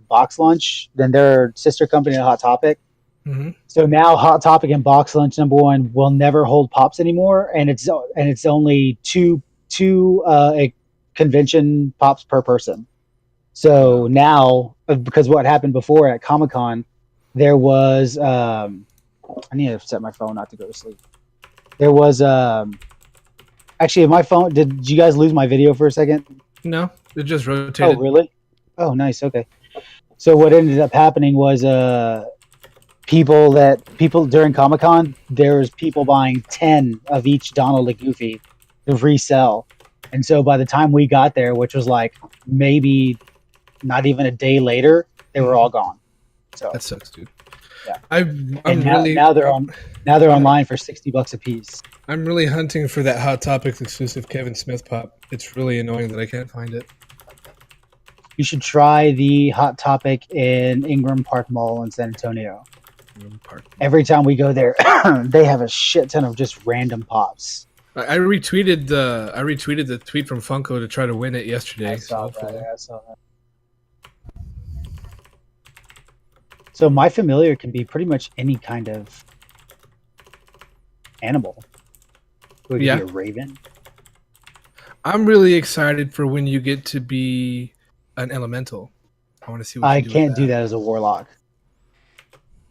Box Lunch, then their sister company to Hot Topic. Mm-hmm. So now Hot Topic and Box Lunch number one will never hold pops anymore, and it's only two convention pops per person. So now, because what happened before at Comic Con, there was I need to set my phone not to go to sleep. There was actually my phone. Did you guys lose my video for a second? No, it just rotated. Oh really? Oh nice. Okay. So what ended up happening was people during Comic Con, there was people buying 10 of each Donald and Goofy to resell. And so by the time we got there, which was like maybe not even a day later, they were all gone. So that sucks, dude. Yeah. Now they're online for $60 a piece. I'm really hunting for that Hot Topics exclusive Kevin Smith pop. It's really annoying that I can't find it. You should try the Hot Topic in Ingram Park Mall in San Antonio. Every time we go there, they have a shit ton of just random pops. I retweeted the tweet from Funko to try to win it yesterday. I saw that. So my familiar can be pretty much any kind of animal. Would be a raven? I'm really excited for when you get to be an elemental. I want to see what I you do can't with do that as a warlock.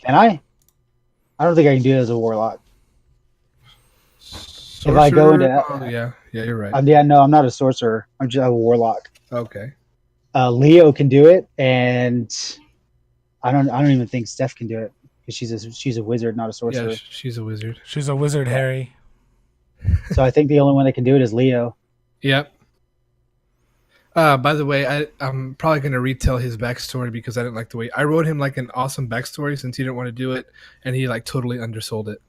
Can I? I don't think I can do it as a warlock. Sorcerer? If I go into yeah, you're right. I'm not a sorcerer. I'm just a warlock. Okay. Leo can do it, and I don't even think Steph can do it because she's a wizard, not a sorcerer. Yeah, she's a wizard. She's a wizard, Harry. So I think the only one that can do it is Leo. Yep. By the way, I'm probably going to retell his backstory because I didn't like the way I wrote him like an awesome backstory since he didn't want to do it, and he like totally undersold it.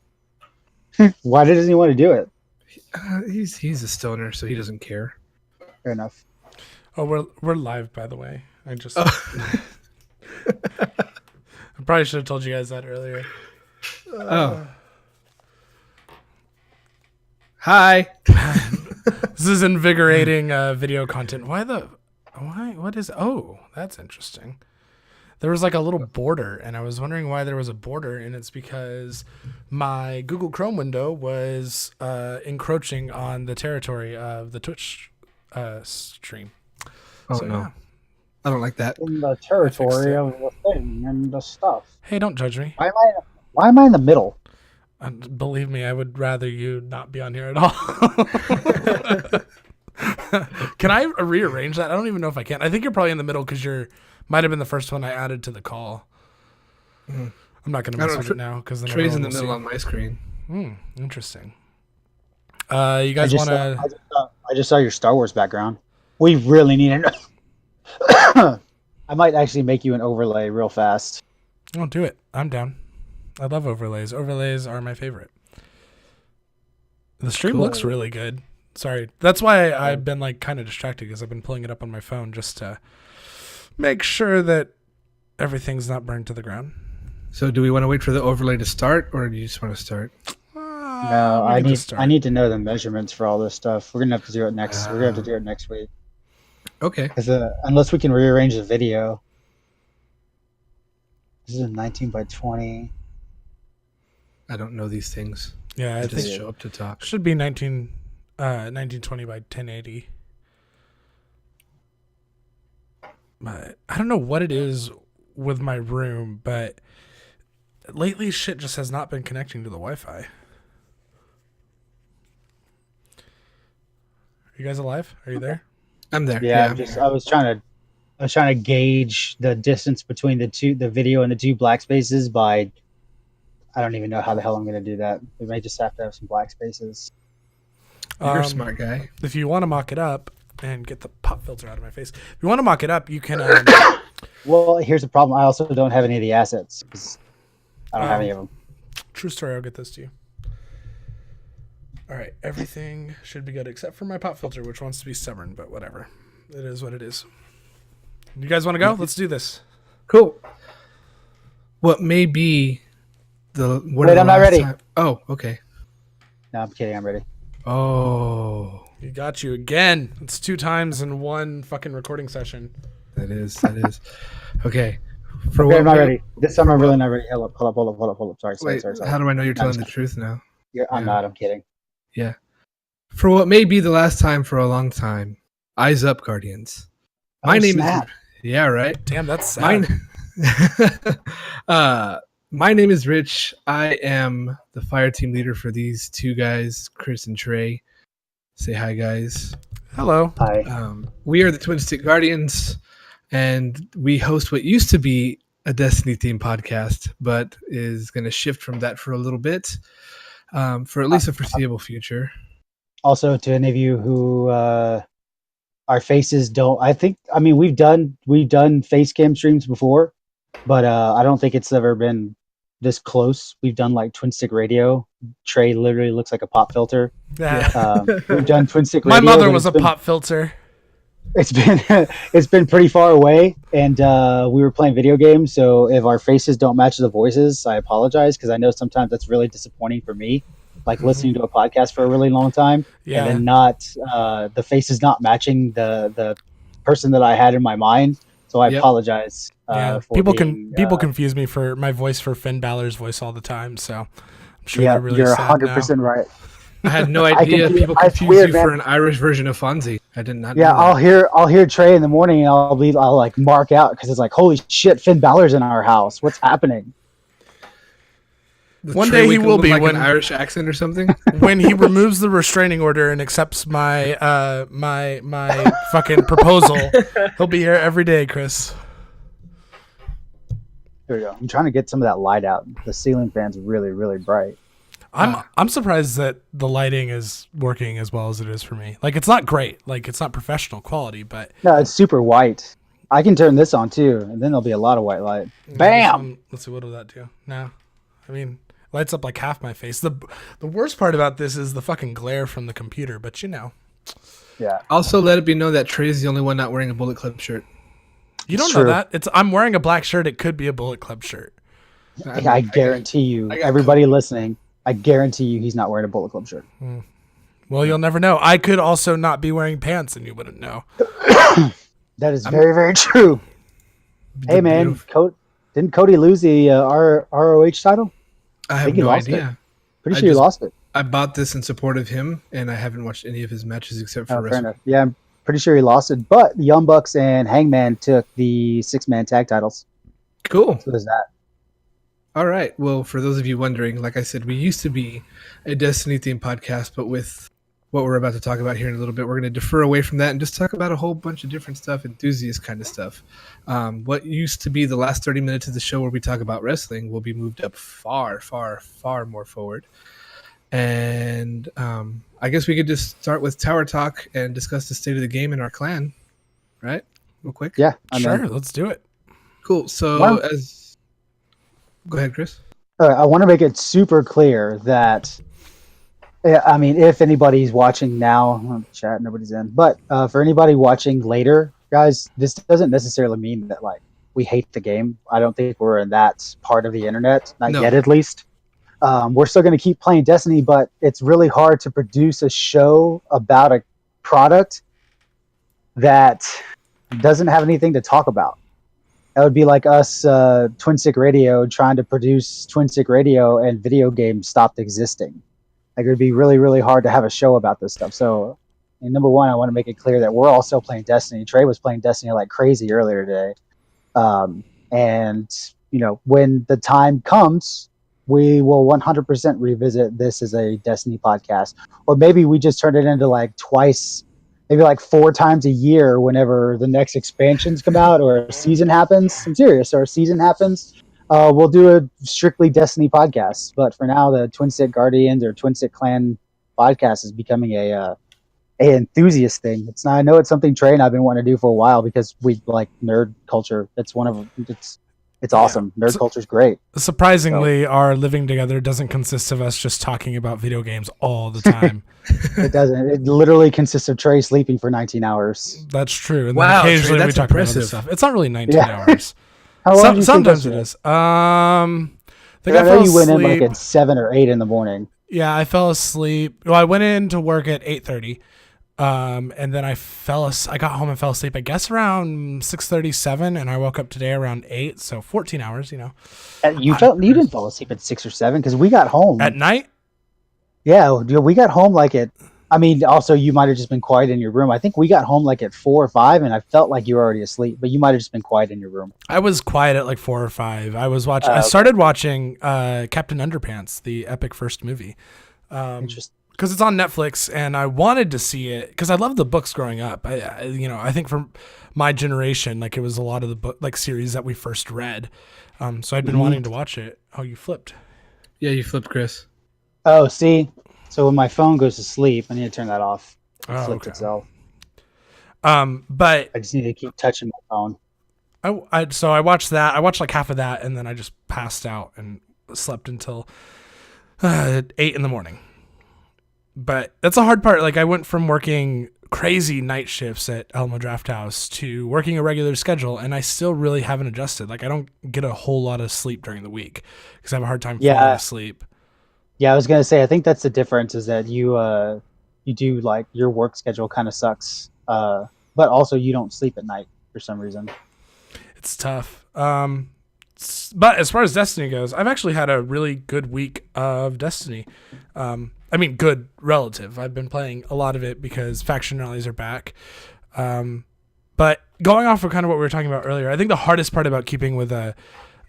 Why doesn't he want to do it? He's a stoner, so he doesn't care. Fair enough. Oh, we're live, by the way. I just I probably should have told you guys that earlier. Hi. This is invigorating video content. What is? Oh, that's interesting. There was like a little border, and I was wondering why there was a border, and it's because my Google Chrome window was encroaching on the territory of the Twitch stream. Oh, so, no. Yeah. I don't like that. In the territory of the thing and the stuff. Hey, don't judge me. Why am I in the middle? Believe me, I would rather you not be on here at all. Can I rearrange that? I don't even know if I can. I think you're probably in the middle because you might have been the first one I added to the call. I'm not going to mess with it now because Trey's in the middle on my screen. Interesting. You guys want to? I just saw your Star Wars background. We really need it. I might actually make you an overlay real fast. Oh, do it. I'm down. I love overlays. Overlays are my favorite. The stream looks really good. Sorry. That's why I've been like kind of distracted because I've been pulling it up on my phone just to make sure that everything's not burned to the ground. So do we want to wait for the overlay to start or do you just want to start? No, I need to know the measurements for all this stuff. We're going to have to do it next. We're going to have to do it next week. Okay. Because unless we can rearrange the video. This is a 19 by 20. I don't know these things. Yeah, I think show up to talk. Should be 1920 by 1080. But I don't know what it is with my room, but lately shit just has not been connecting to the Wi-Fi. Are you guys alive? Are you there? I'm there. Yeah, I was trying to gauge the distance between the video and the two black spaces by. I don't even know how the hell I'm going to do that. We may just have to have some black spaces. You're a smart guy. If you want to mock it up and get the pop filter out of my face, if you want to mock it up, you can. Well, here's the problem. I also don't have any of the assets. I don't have any of them. True story. I'll get this to you. All right. Everything should be good except for my pop filter, which wants to be stubborn, but whatever. It is what it is. You guys want to go? Let's do this. Cool. What may be Wait, I'm not ready. Oh, okay. No, I'm kidding. I'm ready. Oh. You got you again. It's 2 times in one fucking recording session. That is. Okay. Okay, I'm not ready. This time I'm really not ready. Hold up. Sorry. Wait, Sorry. how do I know you're No, I'm telling the just truth now? I'm not. I'm kidding. Yeah. For what may be the last time for a long time, eyes up, Guardians. My name is. Yeah, right. Damn, that's sad. My name is Rich. I am the fire team leader for these two guys, Chris and Trey. Say hi, guys. Hello. Hi. We are the Twin Stick Guardians, and we host what used to be a Destiny themed podcast, but is going to shift from that for a little bit, for at least a foreseeable future. Also, to any of you who our faces don't, we've done face cam streams before, but I don't think it's ever been this close. We've done like Twin Stick Radio. Trey literally looks like a pop filter. Yeah. We've done Twin Stick My Radio. mother was a pop filter. It's been pretty far away, and we were playing video games. So if our faces don't match the voices, I apologize, because I know sometimes that's really disappointing for me. Like listening to a podcast for a really long time, Yeah. and then not the faces not matching the person that I had in my mind. So I apologize. Yeah, for people being, confuse me for my voice for Finn Balor's voice all the time. So I'm sure yeah, they're really you're sad 100% right. I had no idea people confuse weird, you man. for an Irish version of Fonzie. I did not. Yeah, know that. I'll hear Trey in the morning, and I'll like mark out because it's like, holy shit, Finn Balor's in our house. What's happening? Does One Trey day he Winkle will look be like when- an Irish accent or something. when he removes the restraining order and accepts my my fucking proposal, he'll be here every day, Chris. Here we go. I'm trying to get some of that light out. The ceiling fan's really, really bright. I'm surprised that the lighting is working as well as it is for me. Like, it's not great. Like, it's not professional quality, but No, it's super white. I can turn this on too, and then there'll be a lot of white light. Bam! Let's see, what will that do? No, I mean, lights up like half my face. The worst part about this is the fucking glare from the computer, but you know. Yeah. Also, let it be known that Trey's the only one not wearing a Bullet Club shirt. You don't It's know true. that. I'm wearing a black shirt. It could be a Bullet Club shirt. I guarantee you, I got everybody listening, I guarantee you he's not wearing a Bullet Club shirt. Well, you'll never know. I could also not be wearing pants, and you wouldn't know. That is very, very true. Hey, man, didn't Cody lose the ROH title? I have think he no lost idea. Pretty I sure he just- lost it. I bought this in support of him, and I haven't watched any of his matches except for Fair wrestling. enough. Yeah, I'm pretty sure he lost it. But the Young Bucks and Hangman took the 6-man tag titles. Cool. So there's that. All right. Well, for those of you wondering, like I said, we used to be a Destiny themed podcast, but with what we're about to talk about here in a little bit, we're going to defer away from that and just talk about a whole bunch of different stuff, enthusiast kind of stuff. What used to be the last 30 minutes of the show where we talk about wrestling will be moved up far, far, far more forward. And I guess we could just start with Tower Talk and discuss the state of the game in our clan, right? Real quick. Yeah. I Sure, mean, let's do it. Cool. So Wow. Go ahead, Chris. I want to make it super clear that, I mean, if anybody's watching now, chat, nobody's in, but for anybody watching later, guys, this doesn't necessarily mean that like we hate the game. I don't think we're in that part of the internet, not No. yet at least. We're still going to keep playing Destiny, but it's really hard to produce a show about a product that doesn't have anything to talk about. That would be like us, Twin Stick Radio, trying to produce Twin Stick Radio and video games stopped existing. Like, it would be really, really hard to have a show about this stuff. So, number one, I want to make it clear that we're all still playing Destiny. Trey was playing Destiny like crazy earlier today. And, you know, when the time comes, we will 100% revisit this as a Destiny podcast. Or maybe we just turn it into like twice, maybe like 4 times a year whenever the next expansions come out or a season happens. I'm serious, or a season happens. We'll do a strictly Destiny podcast. But for now, the Twin Stick Guardians or Twin Stick Clan podcast is becoming a enthusiast thing. It's not. I know it's something Trey and I've been wanting to do for a while because we like nerd culture. It's one of it's awesome. Nerd culture is great. Surprisingly, our living together doesn't consist of us just talking about video games all the time. It doesn't. It literally consists of Trey sleeping for 19 hours. That's true. And Wow, then occasionally Trey, we that's talk about impressive. other stuff. It's not really 19 Yeah. hours. How long do you sleep Sometimes it yesterday? is. I think I I know fell you went in asleep. like at 7 or 8 in the morning. Yeah, I fell asleep. Well, I went in to work at 8:30. And then I got home and fell asleep, I guess around 6:37, and I woke up today around 8, so 14 hours, you know. You didn't fall asleep at 6 or 7 because we got home At night? Yeah, we got home like at. I mean, also you might have just been quiet in your room. I think we got home like at 4 or 5, and I felt like you were already asleep, but you might have just been quiet in your room. I was quiet at like 4 or 5. I started watching Captain Underpants, the epic first movie. Interesting. Because it's on Netflix, and I wanted to see it because I loved the books growing up. I think for my generation, like it was a lot of the book like series that we first read. So I'd been wanting to watch it. Oh, you flipped. Yeah, you flipped, Chris. Oh, see, so when my phone goes to sleep, I need to turn that off. It flipped Okay. itself. But I just need to keep touching my phone. So I watched that. I watched like half of that, and then I just passed out and slept until 8 in the morning. But that's a hard part. Like I went from working crazy night shifts at Elmo Draft House to working a regular schedule, and I still really haven't adjusted. Like I don't get a whole lot of sleep during the week because I have a hard time falling asleep. Yeah, I was gonna say I think that's the difference is that you do like your work schedule kind of sucks, but also you don't sleep at night for some reason. It's tough. But as far as Destiny goes, I've actually had a really good week of Destiny. I mean, good relative. I've been playing a lot of it because faction rallies are back. But going off of kind of what we were talking about earlier, I think the hardest part about keeping with a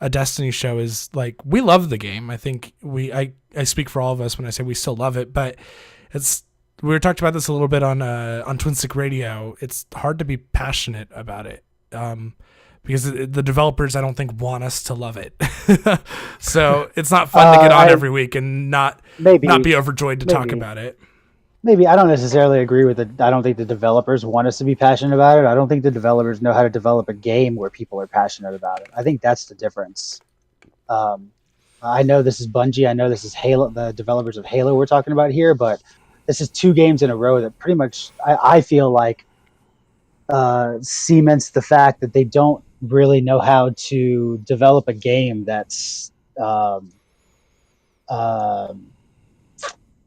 Destiny show is like we love the game. I think I speak for all of us when I say we still love it, but we were talked about this a little bit on Twin Stick Radio. It's hard to be passionate about it. Because the developers, I don't think, want us to love it. So it's not fun to get on every week and not be overjoyed to talk about it. Maybe I don't necessarily agree with it. I don't think the developers want us to be passionate about it. I don't think the developers know how to develop a game where people are passionate about it. I think that's the difference. I know this is Bungie. I know this is Halo, the developers of Halo we're talking about here, but this is 2 games in a row that pretty much I feel like cements the fact that they don't really know how to develop a game that's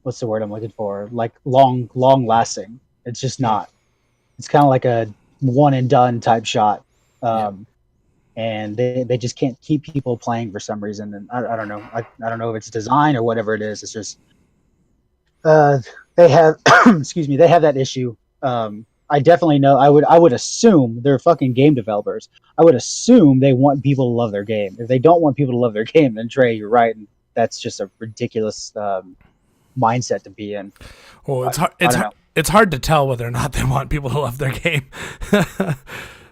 what's the word I'm looking for? Like long lasting. It's just not. It's kind of like a one and done type shot. And they just can't keep people playing for some reason. And I don't know. I don't know if it's design or whatever it is. It's just they have excuse me, they have that issue. I definitely know. I would assume they're fucking game developers. I would assume they want people to love their game. If they don't want people to love their game, then Trey, you're right, and that's just a ridiculous mindset to be in. Well, it's hard to tell whether or not they want people to love their game.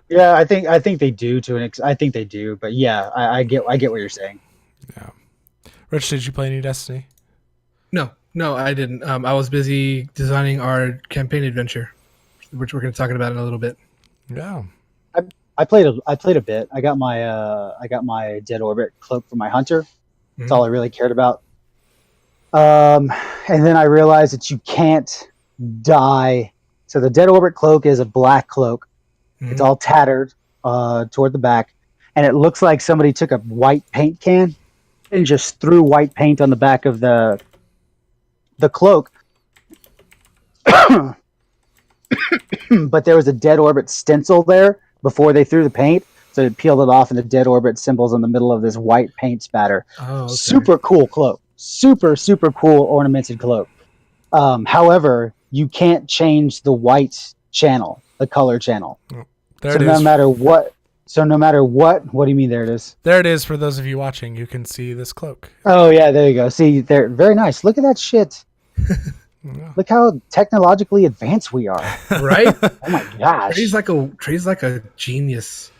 Yeah, I think they do I think they do, but yeah, I get what you're saying. Yeah, Rich, did you play any Destiny? No, I didn't. I was busy designing our campaign adventure, which we're going to talk about in a little bit. Yeah, I played a bit. I got my Dead Orbit cloak for my hunter. That's all I really cared about. And then I realized that you can't die. So the Dead Orbit cloak is a black cloak. Mm-hmm. It's all tattered toward the back, and it looks like somebody took a white paint can and just threw white paint on the back of the cloak. But there was a Dead Orbit stencil there before they threw the paint, so it peeled it off, and the Dead Orbit symbols in the middle of this white paint spatter. Oh, okay. Super cool cloak. Super cool ornamented cloak. However, you can't change the white channel, the color channel. There it is. No matter what, what do you mean there it is? There it is for those of you watching. You can see this cloak. Oh yeah, there you go. See, they're very nice. Look at that shit. Yeah. Look how technologically advanced we are. Right? Oh my gosh. Trey's like a genius.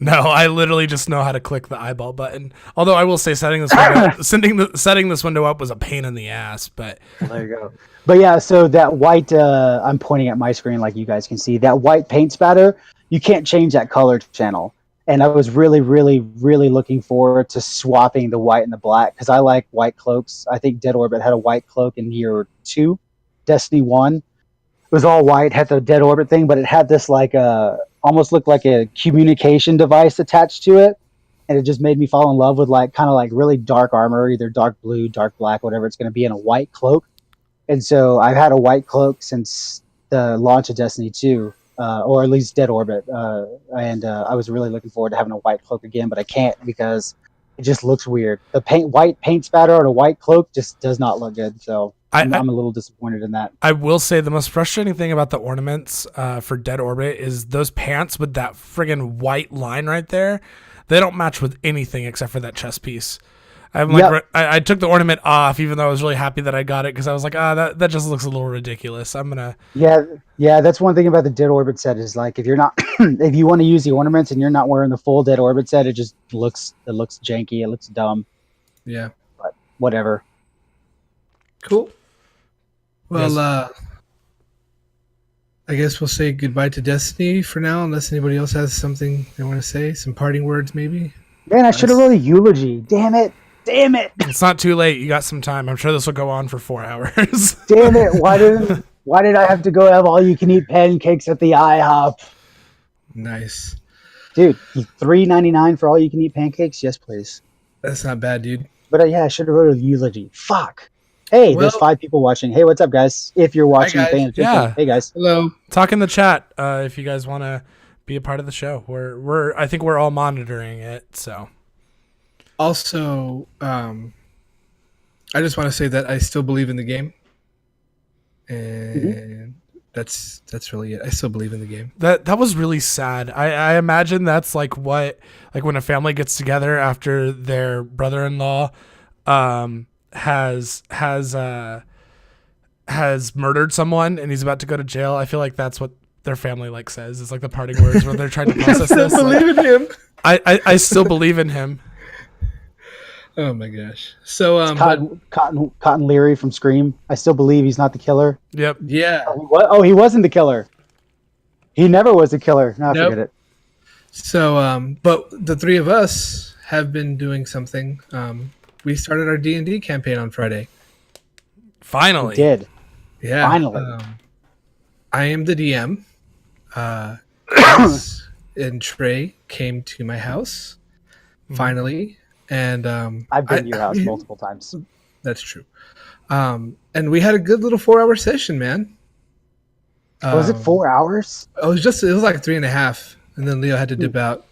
No, I literally just know how to click the eyeball button. Although I will say setting this window up was a pain in the ass, but well, there you go. But yeah, so that white I'm pointing at my screen like you guys can see. That white paint spatter, you can't change that color channel. And I was really looking forward to swapping the white and the black because I like white cloaks. I think Dead Orbit had a white cloak in year 2. Destiny 1 it was all white, had the Dead Orbit thing, but it had this like almost looked like a communication device attached to it, and it just made me fall in love with like kind of like really dark armor, either dark blue, dark black, whatever it's going to be, in a white cloak. And so I've had a white cloak since the launch of Destiny 2, or at least Dead Orbit, and I was really looking forward to having a white cloak again, but I can't because it just looks weird. The white paint spatter on a white cloak just does not look good. So I'm a little disappointed in that. I will say the most frustrating thing about the ornaments for Dead Orbit is those pants with that friggin' white line right there. They don't match with anything except for that chest piece. I'm like, I took the ornament off, even though I was really happy that I got it because I was like, that just looks a little ridiculous. I'm gonna. Yeah. That's one thing about the Dead Orbit set is like if you're not, if you want to use the ornaments and you're not wearing the full Dead Orbit set, it looks janky. It looks dumb. Yeah. But whatever. Cool. Well, I guess we'll say goodbye to Destiny for now, unless anybody else has something they want to say, some parting words maybe. Man, I should have wrote a eulogy. Damn it. It's not too late. You got some time. I'm sure this will go on for 4 hours. Damn it. Why did I have to go have all you can eat pancakes at the IHOP? Nice. Dude, $3.99 for all you can eat pancakes? Yes, please. That's not bad, dude. But yeah, I should have wrote a eulogy. Fuck. Hey, there's 5 people watching. Hey, what's up, guys? If you're watching, paying attention. Yeah. Hey, guys. Hello. Talk in the chat if you guys want to be a part of the show. I think we're all monitoring it. So. Also, I just want to say that I still believe in the game, and that's really it. I still believe in the game. That was really sad. I imagine that's like when a family gets together after their brother-in-law has murdered someone and he's about to go to jail. I feel like that's what their family like says. It's like the parting words where they're trying to process this. I still believe in him. I still believe in him. Oh my gosh. So Cotton Leary from Scream. I still believe he's not the killer. Yep. Yeah. Oh, he wasn't the killer. He never was the killer. No, Nope. forget it. So but the 3 of us have been doing something. We started our D&D campaign on Friday. Finally. We did. Yeah. Finally. I am the DM. Chris and Trey came to my house. Finally. And I've been to your house multiple times. That's true. And we had a good little 4-hour session, man. Was it 4 hours? It was like 3.5, and then Leo had to dip out.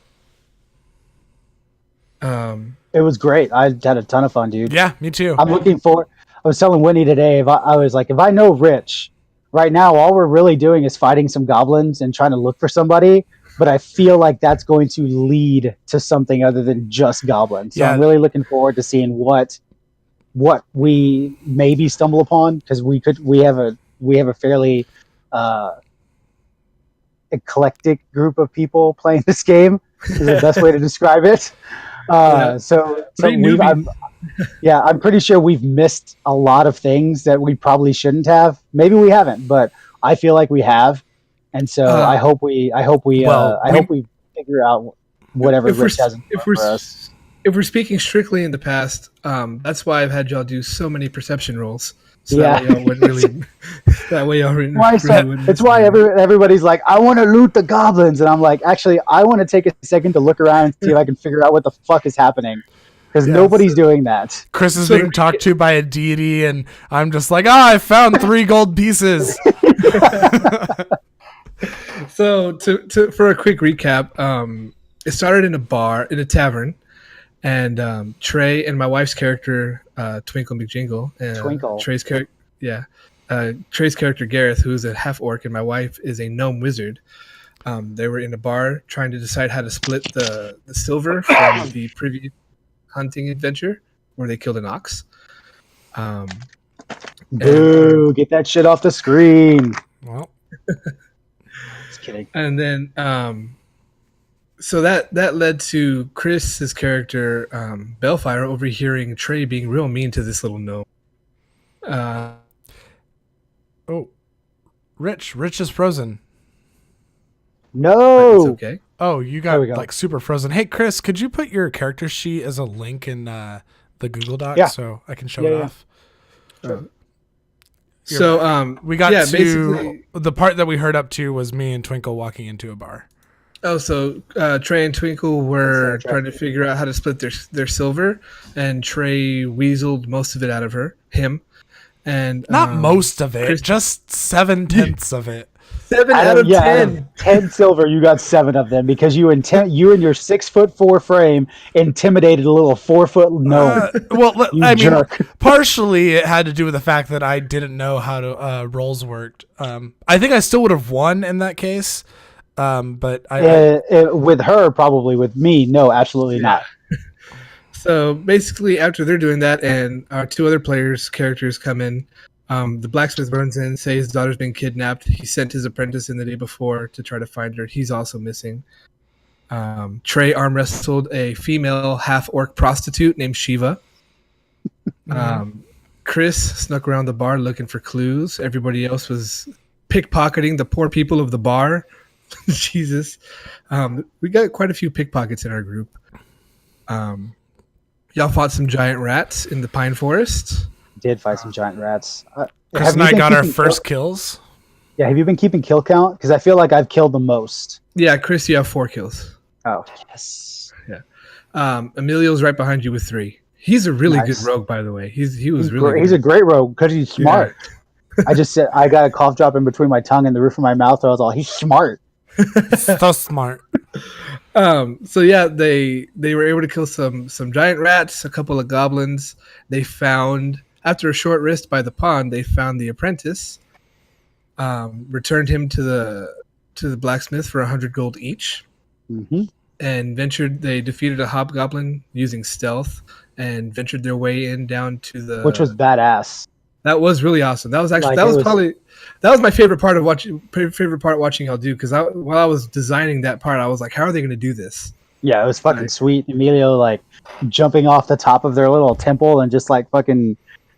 It was great. I had a ton of fun, dude. Yeah, me too. I'm looking forward. I was telling Winnie today, I was like, if I know Rich, right now, all we're really doing is fighting some goblins and trying to look for somebody. But I feel like that's going to lead to something other than just goblins. So I'm really looking forward to seeing what we maybe stumble upon, because we have a fairly eclectic group of people playing this game. Is the best way to describe it. I'm pretty sure we've missed a lot of things that we probably shouldn't have. Maybe we haven't, but I feel like we have. And so I hope we figure out whatever Rich has in store for us. If we're speaking strictly in the past, that's why I've had y'all do so many perception rolls. So Yeah. that way y'all wouldn't really. That way y'all really wouldn't. It's why everybody's like, I want to loot the goblins, and I'm like, actually, I want to take a second to look around and see if I can figure out what the fuck is happening, because nobody's doing that. Chris is being talked to by a deity, and I'm just like, I found 3 gold pieces. So for a quick recap, it started in a tavern, and Trey and my wife's character, Twinkle McJingle, Twinkle. Trey's character Gareth, who's a half orc, and my wife is a gnome wizard. They were in a bar trying to decide how to split the silver from the previous hunting adventure where they killed an ox. Boo! Get that shit off the screen. Well, Just kidding. And then so that led to Chris's character Bellfire overhearing Trey being real mean to this little gnome. Rich is frozen. No. It's okay. Oh, you got There we go. like super frozen. Hey, Chris, could you put your character sheet as a link in the Google Doc so I can show it off? So we got to basically the part that we heard up to was me and Twinkle walking into a bar. so Trey and Twinkle were trying to figure out how to split their silver, and Trey weaseled most of it out of him. And Not most of it, Chris- just 7/10 of it. 7 Out out of yeah, out 10. of 10 silver, you got 7 of them because you and your 6'4" frame intimidated a little 4-foot gnome. You I mean, jerk. partially it had to do with the fact that I didn't know how to rolls worked. I think I still would have won in that case. But With her, probably. With me, no, absolutely not. So basically, after they're doing that, and our 2 other characters come in, the blacksmith runs in, say his daughter's been kidnapped. He sent his apprentice in the day before to try to find her. He's also missing. Trey arm wrestled a female half-orc prostitute named Shiva. Chris snuck around the bar looking for clues. Everybody else was pickpocketing the poor people of the bar. Jesus. We got quite a few pickpockets in our group. Y'all fought some giant rats in the pine forest. Did fight some giant rats. Chris and I got our first kills. Yeah, have you been keeping kill count? Because I feel like I've killed the most. Yeah, Chris, you have 4 kills. Oh, yes. Yeah. Emilio's right behind you with 3. He's a really good rogue, by the way. He's really good. He's a great rogue because he's smart. Yeah. I just said I got a cough drop in between my tongue and the roof of my mouth. So I was all, he's smart. So smart. So yeah, they were able to kill some giant rats, a couple of goblins. They found, after a short rest by the pond, they found the apprentice. Returned him to the blacksmith for 100 gold each. Mm-hmm. And they defeated a hobgoblin using stealth and ventured their way in down to the, which was badass. That was really awesome. That was actually that was my favorite part watching y'all do, because while I was designing that part, I was like, how are they going to do this? Yeah, it was fucking sweet. Emilio like jumping off the top of their little temple and just like fucking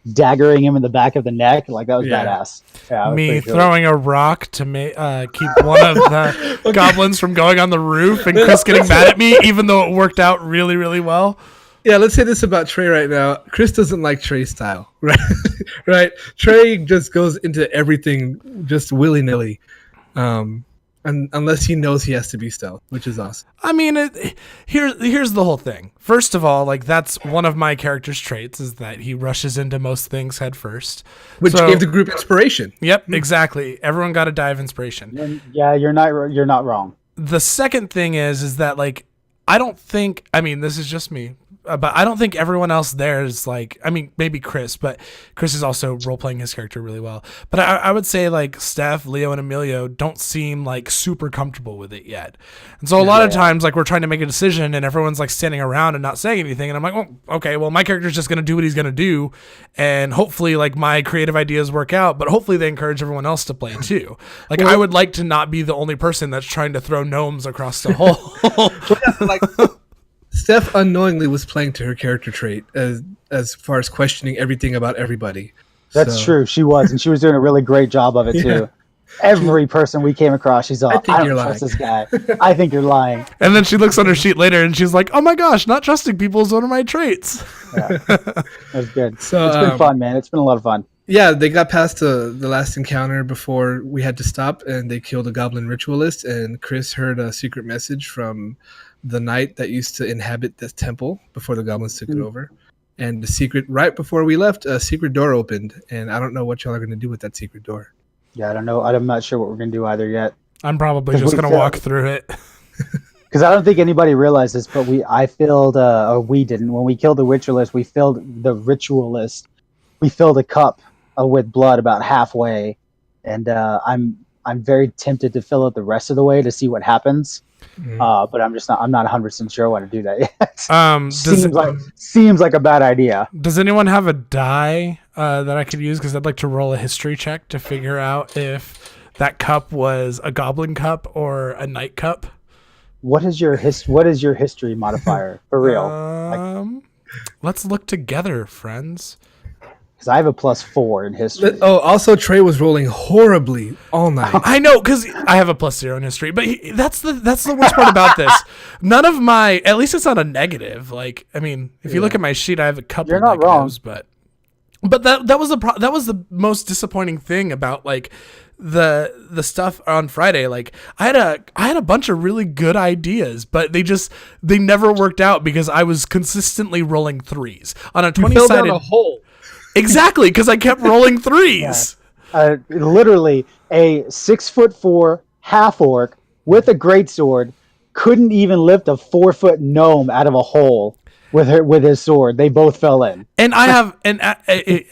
daggering him in the back of the neck. Like that was badass. Yeah, me throwing a rock to keep one of the goblins from going on the roof, and Chris getting mad at me, even though it worked out really, really well. Yeah, let's say this about Trey right now. Chris doesn't like Trey's style, right? Right? Trey just goes into everything just willy-nilly, unless he knows he has to be stealth, which is awesome. I mean, here's the whole thing. First of all, like that's one of my character's traits is that he rushes into most things head first, which gave the group inspiration. Yep, exactly. Everyone got a die of inspiration. Yeah, you're not wrong. The second thing is that like I don't think. I mean, this is just me. But I don't think everyone else there is like, I mean, maybe Chris, but Chris is also role-playing his character really well. But I would say like Steph, Leo, and Emilio don't seem like super comfortable with it yet. And so a lot of times like we're trying to make a decision and everyone's like standing around and not saying anything. And I'm like, oh, okay, well my character's just going to do what he's going to do. And hopefully like my creative ideas work out, but hopefully they encourage everyone else to play too. Like I would like to not be the only person that's trying to throw gnomes across the hole. Like Steph unknowingly was playing to her character trait as far as questioning everything about everybody. That's true. She was, and she was doing a really great job of it too. Every person we came across, she's all, I don't trust this guy. I think you're lying. And then she looks on her sheet later and she's like, oh my gosh, not trusting people is one of my traits. Yeah. That was good. So, it's been fun, man. It's been a lot of fun. Yeah, they got past the last encounter before we had to stop, and they killed a goblin ritualist, and Chris heard a secret message from the knight that used to inhabit this temple before the goblins took it over. And the secret, right before we left, a secret door opened, and I don't know what y'all are going to do with that secret door. Yeah, I don't know. I'm not sure what we're going to do either yet. I'm probably just going to walk through it. Because I don't think anybody realized this, but we didn't. When we killed the ritualist, we filled a cup with blood about halfway, and I'm very tempted to fill it the rest of the way to see what happens. But I'm not 100% sure what to do that yet. Seems like a bad idea. Does anyone have a die that I could use? Because I'd like to roll a history check to figure out if that cup was a goblin cup or a knight cup. What is your history modifier for real? Let's look together, friends. Because I have a +4 in history. Oh, also Trey was rolling horribly all night. I know, because I have a +0 in history, but that's the worst part about this. None of my, at least it's not a negative. Like, I mean, if you look at my sheet, I have a couple of negatives, wrong. But that was the most disappointing thing about like the stuff on Friday. Like I had a bunch of really good ideas, but they never worked out because I was consistently rolling 3s on a 20-sided a hole. Exactly, because I kept rolling 3s. literally a 6'4" half orc with a greatsword couldn't even lift a 4-foot gnome out of a hole with his sword. They both fell in. And I have,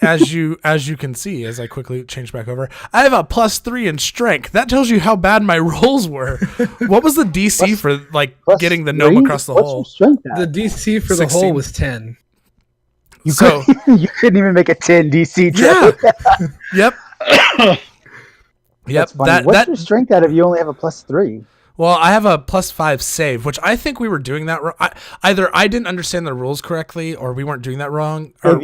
as you can see, as I quickly change back over, I have a +3 in strength. That tells you how bad my rolls were. What was the DC for like getting the gnome across the hole? The DC for 16. the hole was 10. You couldn't even make a 10 DC. Yeah. Yep. Yep. What's your strength out if you only have a +3? Well, I have a +5 save, which I think we were doing that wrong. Either I didn't understand the rules correctly, or we weren't doing that wrong. Or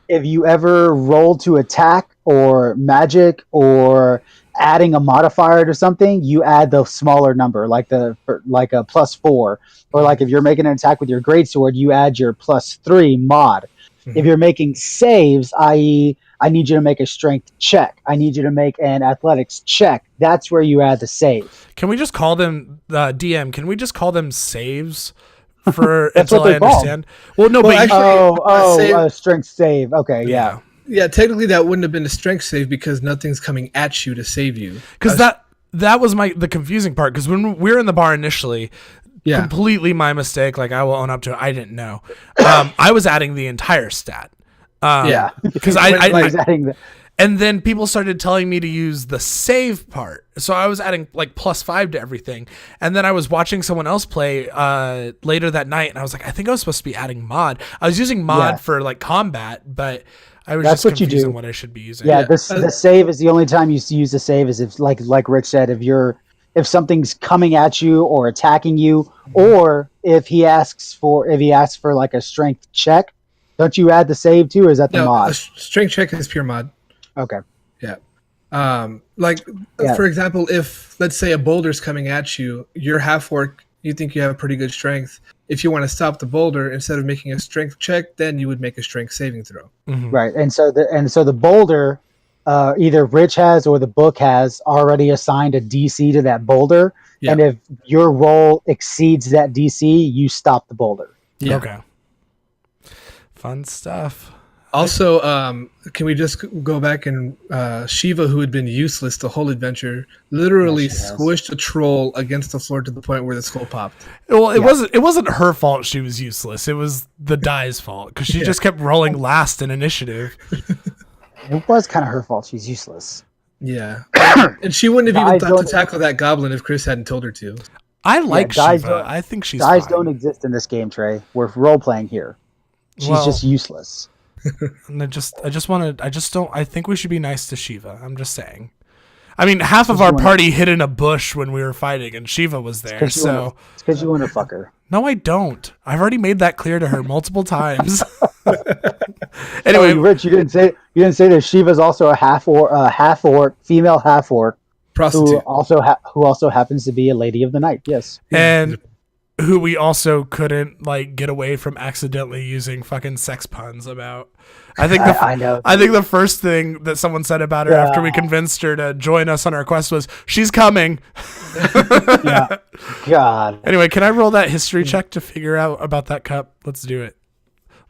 if you ever roll to attack or magic or adding a modifier to something, you add the smaller number, like a +4, or like if you're making an attack with your greatsword, you add your +3 mod. Mm-hmm. If you're making saves, i.e., I need you to make a strength check, I need you to make an athletics check, that's where you add the save. Can we just call them DM? Can we just call them saves for until I understand? Well, no, but actually, strength save. Okay, yeah. Yeah, technically that wouldn't have been a strength save because nothing's coming at you to save you. Because that was the confusing part. Because when we were in the bar initially, completely my mistake. Like I will own up to it. I didn't know. I was adding the entire stat. Because and then people started telling me to use the save part. So I was adding like +5 to everything. And then I was watching someone else play later that night. And I was like, I think I was supposed to be adding mod. I was using mod for like combat, but I was just confused on what I should be using. Yeah, the save is the only time you use the save is if, like Rich said, if something's coming at you or attacking you, or if he asks for like a strength check. Don't you add the save too, or is that the mod? A strength check is pure mod. Okay. Yeah. For example, if let's say a boulder's coming at you, you're half orc, you think you have a pretty good strength. If you want to stop the boulder, instead of making a strength check, then you would make a strength saving throw. Mm-hmm. Right. And so the boulder, either Rich has or the book has already assigned a DC to that boulder. Yeah. And if your roll exceeds that DC, you stop the boulder. Yeah. Okay. Fun stuff. Also, can we just go back and Shiva, who had been useless the whole adventure, literally squished a troll against the floor to the point where the skull popped. Well, it wasn't her fault she was useless. It was the die's fault because she just kept rolling last in initiative. It was kind of her fault. She's useless. Yeah, and she wouldn't have even thought to tackle that goblin if Chris hadn't told her to. I like Shiva. I think she's dies fine. Don't exist in this game, Trey. We're role playing here. She's just useless. And I think we should be nice to Shiva. I'm just saying. I mean, half of our party hid in a bush when we were fighting, and Shiva was there. It's because you want to fuck her. No, I don't. I've already made that clear to her multiple times. Anyway, Rich, you didn't say that Shiva's also a half orc, female half orc, prostitute, who also happens to be a lady of the night. Yes, and who we also couldn't get away from accidentally using fucking sex puns about. I know. I think the first thing that someone said about her after we convinced her to join us on our quest was, "She's coming." Yeah. God. Anyway, can I roll that history check to figure out about that cup? Let's do it.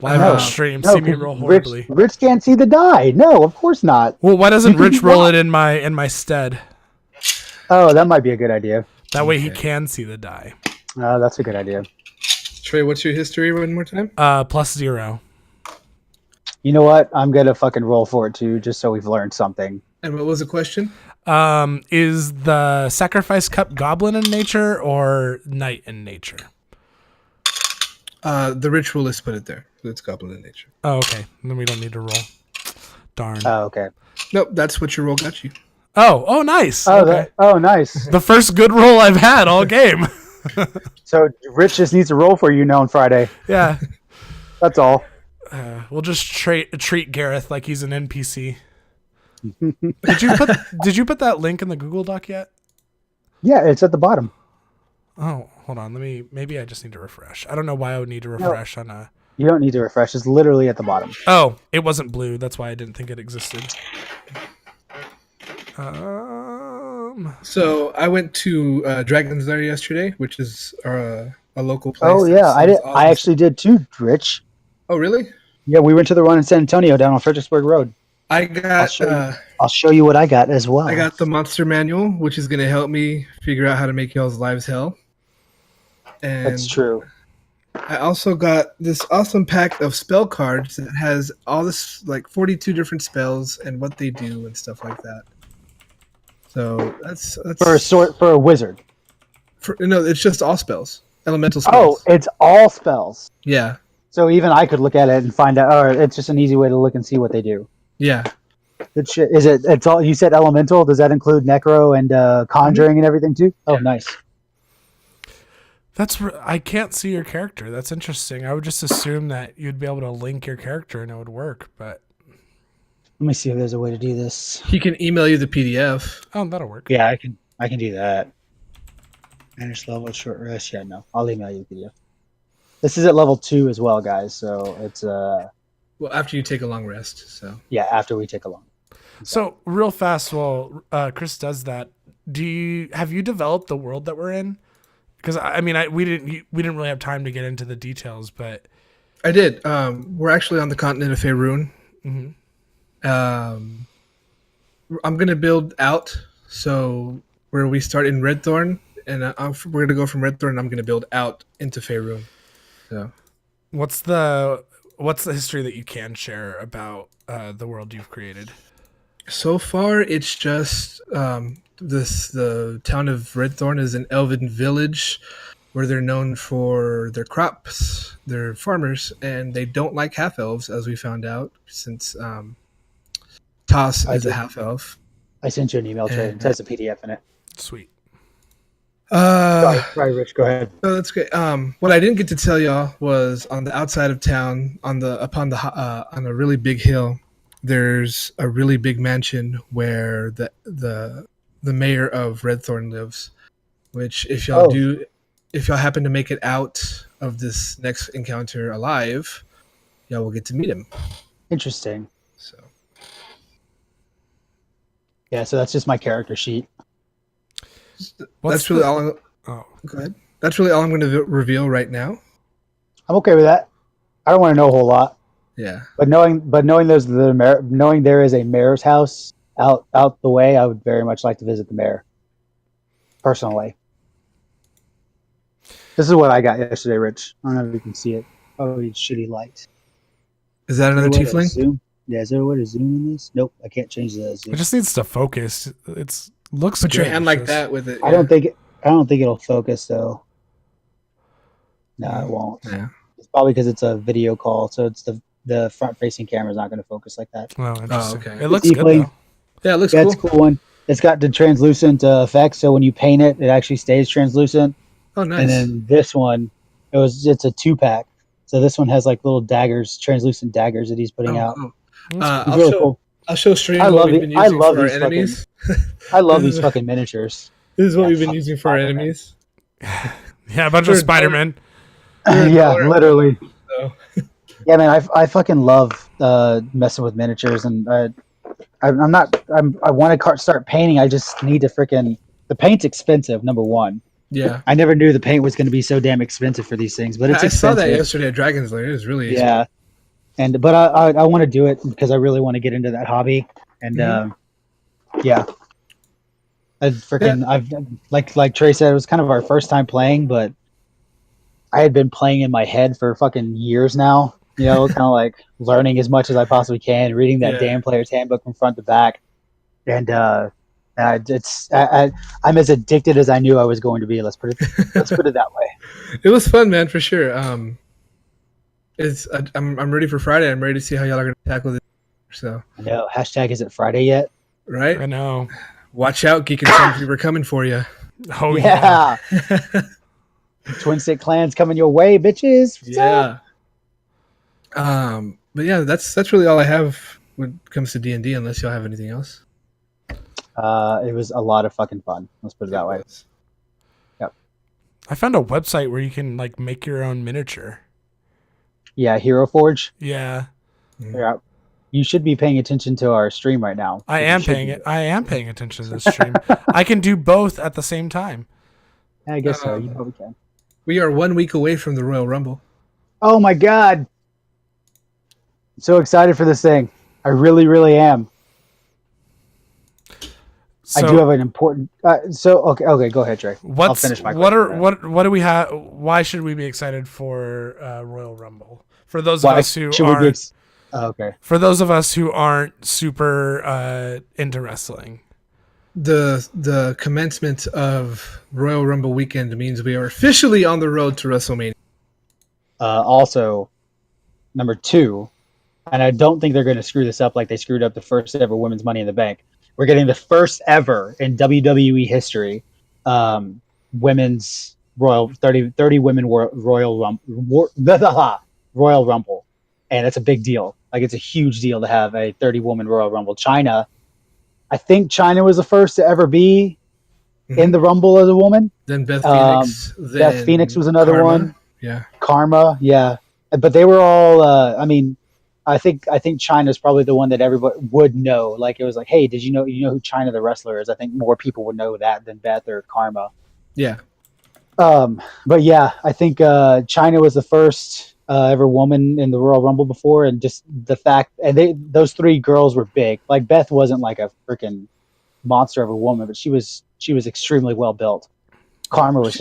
Live on stream. See me roll horribly. Rich can't see the die. No, of course not. Well, why doesn't Rich roll it in my stead? Oh, that might be a good idea. That way he can see the die. That's a good idea. Trey, what's your history one more time? +0. You know what? I'm gonna fucking roll for it too, just so we've learned something. And what was the question? Is the sacrifice cup goblin in nature or knight in nature? The ritualist put it there. So it's goblin in nature. Oh, okay. Then we don't need to roll. Darn. Oh, okay. Nope, that's what your roll got you. Oh, nice. Oh, okay. Nice. The first good roll I've had all game. So Rich just needs to roll for you now on Friday. Yeah. That's all. We'll just treat Gareth like he's an NPC. Did you put that link in the Google Doc yet? Yeah, it's at the bottom. Oh, hold on. Maybe I just need to refresh. I don't know why I would need to refresh on a. You don't need to refresh. It's literally at the bottom. Oh, it wasn't blue. That's why I didn't think it existed. So I went to Dragon's Lair yesterday, which is a local place. Oh yeah, I did. I actually did too, Rich. Oh really? Yeah, we went to the run in San Antonio down on Fredericksburg Road. I got I'll show you what I got as well. I got the monster manual, which is going to help me figure out how to make y'all's lives hell. And That's true. I also got this awesome pack of spell cards that has all this, like 42 different spells and what they do and stuff like that. So that's For a wizard. No, it's just all spells, elemental Oh, spells. it's all spells. Yeah, So even I could look at it and find out. Or it's just an easy way to look and see what they do. yeah. Good shit. Is it? It's all. You said elemental. Does that include necro and conjuring and everything too? Oh, nice. I can't see your character. That's interesting. I would just assume that you'd be able to link your character and it would work, but Let me see if there's a way to do this. He can email you the PDF. oh, that'll work. Yeah, I can do that. Manage level, short rest. Yeah, no, I'll email you the PDF. This is at level 2 as well, guys. So it's Well, after you take a long rest. So yeah, after we take a long. So real fast, while Chris does that, have you developed the world that we're in? Because I mean, we didn't really have time to get into the details, but I did. We're actually on the continent of Faerun. Mm-hmm. I'm gonna build out. So where we start in Redthorn, and we're gonna go from Redthorn, and I'm gonna build out into Faerun. So What's the history that you can share about the world you've created? so far, it's just the town of Redthorn is an elven village where they're known for their crops. They're farmers, and they don't like half elves, as we found out, since Toss is a half elf. I sent you an email trail. It has a PDF in it. Sweet. Sorry, Rich. Go ahead. Oh, that's great. What I didn't get to tell y'all was on the outside of town, on a really big hill, there's a really big mansion where the mayor of Redthorn lives. Which, if y'all happen to make it out of this next encounter alive, y'all will get to meet him. Interesting. So Yeah, so that's just my character sheet. That's really all. Go ahead. That's really all I'm going to reveal right now. I'm okay with that. I don't want to know a whole lot. Yeah. But knowing knowing there is a mayor's house out the way, I would very much like to visit the mayor. Personally. This is what I got yesterday, Rich. I don't know if you can see it. Probably shitty light. Is that another tiefling? Zoom? Yeah, is there a way to zoom in this? Nope, I can't change the zoom. It just needs to focus. Looks Put good. your hand like that with it. I don't think it'll focus though. No, it won't. Yeah. It's probably because it's a video call, so it's the front facing camera is not going to focus like that. Oh, interesting. Okay. It looks good though. Yeah, it looks That's cool. a cool one. It's got the translucent effect, so when you paint it, it actually stays translucent. Oh, nice. And then this one, it's a 2-pack. So this one has like little daggers, translucent daggers that he's putting out. Cool. It's really cool. I'll show stream I what love we've it. been I using love for our these enemies. I love these fucking miniatures. This is what Yeah, we've been using for our Spider-Man. enemies. Yeah, a bunch of Spider-Man. Yeah, literally. So. Yeah, man, I fucking love messing with miniatures, and I want to start painting. I just need to the paint's expensive. Number one, Yeah. I never knew the paint was going to be so damn expensive for these things, but it's I expensive. saw that yesterday at Dragon's Lair. It was really expensive. Yeah, but I want to do it because I really want to get into that hobby, and yeah. I've like Trey said, it was kind of our first time playing, but I had been playing in my head for fucking years now. You know, kind of like learning as much as I possibly can, reading that damn player's handbook from front to back, and I'm as addicted as I knew I was going to be. Let's put it that way. It was fun, man, for sure. I'm ready for Friday. I'm ready to see how y'all are going to tackle this. So I know. Hashtag is it Friday yet? Right? I know. Watch out, Geek and Sundry. We're coming for you. Oh yeah. Twin Stick Clan's coming your way, bitches. What's up? But yeah, that's really all I have when it comes to D&D, unless y'all have anything else. It was a lot of fucking fun. Let's put it that way. Yep. I found a website where you can like make your own miniature. Yeah, Hero Forge. Yeah. Yeah. You should be paying attention to our stream right now. I am paying attention to this stream. I can do both at the same time. I guess so. You probably can. We are 1 week away from the Royal Rumble. Oh my god! I'm so excited for this thing. I really, really am. So I do have an important. Okay, go ahead, Trey. I'll finish my question. what do we have? Why should we be excited for Royal Rumble? For those of Why us who should we be? aren't, Okay. for those of us who aren't super into wrestling. The commencement of Royal Rumble weekend means we are officially on the road to WrestleMania. Also, number 2, and I don't think they're going to screw this up like they screwed up the first ever Women's Money in the Bank. We're getting the first ever in WWE history women's Royal 30 women Royal Rumble, Royal Rumble, and it's a big deal. Like it's a huge deal to have a 30 woman Royal Rumble. I think China was the first to ever be in the Rumble as a woman. Then Beth Phoenix. Beth Phoenix was another Karma. one. Yeah. Karma, yeah, but they were all. I mean, I think China's probably the one that everybody would know. Like it was like, hey, did you know who China the wrestler is? I think more people would know that than Beth or Karma. Yeah. But yeah, I think China was the first ever woman in the Royal Rumble before, and just the fact, and those 3 girls were big. Like Beth wasn't like a freaking monster of a woman, but she was extremely well built. Karma was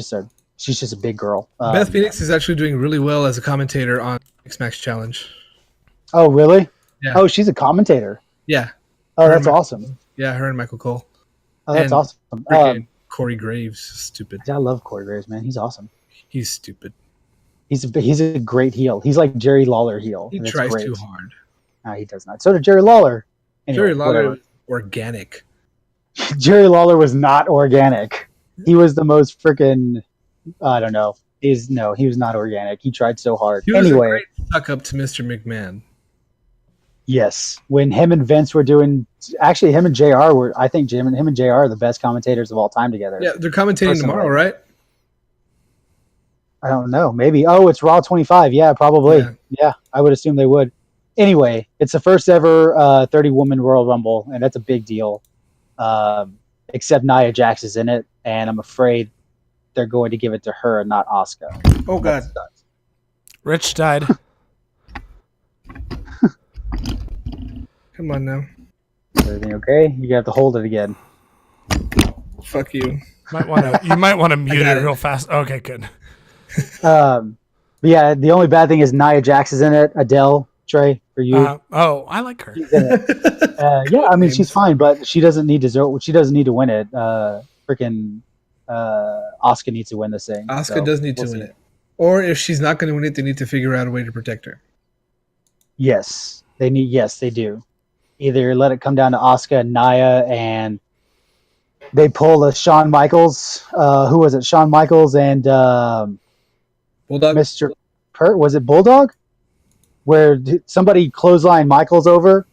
she's just a big girl. Beth Phoenix is actually doing really well as a commentator on X Max Challenge. Oh, really? Yeah. Oh, she's a commentator. Yeah. Oh, that's awesome. Yeah, her and Michael Cole. Oh, that's awesome. Corey Graves, stupid. I love Corey Graves, man. He's awesome. He's stupid. He's a great heel. He's like Jerry Lawler heel. He tries too hard. No, he does not. So did Jerry Lawler. Anyway, Jerry Lawler was organic. Jerry Lawler was not organic. He was the most freaking. I don't know. He was not organic. He tried so hard. He was anyway, a great suck up to Mr. McMahon. Yes, when him and Vince were doing, actually him and JR were. I think him and JR are the best commentators of all time together. Yeah, they're commentating tomorrow, right? I don't know. Maybe. Oh, it's Raw 25. Yeah, probably. Yeah, I would assume they would. Anyway, it's the first ever 30 woman Royal Rumble, and that's a big deal. Except Nia Jax is in it, and I'm afraid they're going to give it to her and not Asuka. Oh God! Rich died. Come on now. Everything okay? You have to hold it again. Fuck you. You might want to mute it real fast. Okay, good. But yeah, the only bad thing is Nia Jax is in it. Adele, Trey, for you. I like her. She's in it. Yeah, I mean she's fine, but she doesn't need to win it. Freaking Asuka needs to win this thing. Asuka does need to win it. Or if she's not going to win it, they need to figure out a way to protect her. Yes, they need. Yes, they do. Either let it come down to Asuka and Nia, and they pull a Shawn Michaels. Who was it? Shawn Michaels and Bulldog. Mr. Pert. Was it Bulldog? Where somebody clotheslined Michaels over,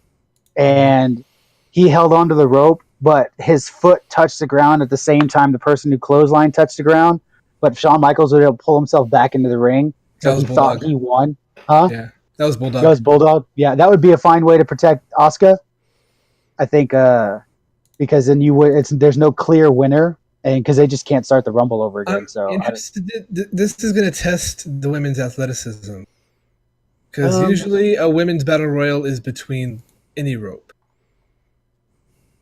and he held onto the rope, but his foot touched the ground at the same time the person who clotheslined touched the ground. But Shawn Michaels was able to pull himself back into the ring, so he thought he won. Huh? Yeah. That was Bulldog. That was Bulldog. Yeah, that would be a fine way to protect Asuka. I think because then there's no clear winner, and because they just can't start the Rumble over again. This is going to test the women's athleticism, because usually a women's battle royal is between any rope.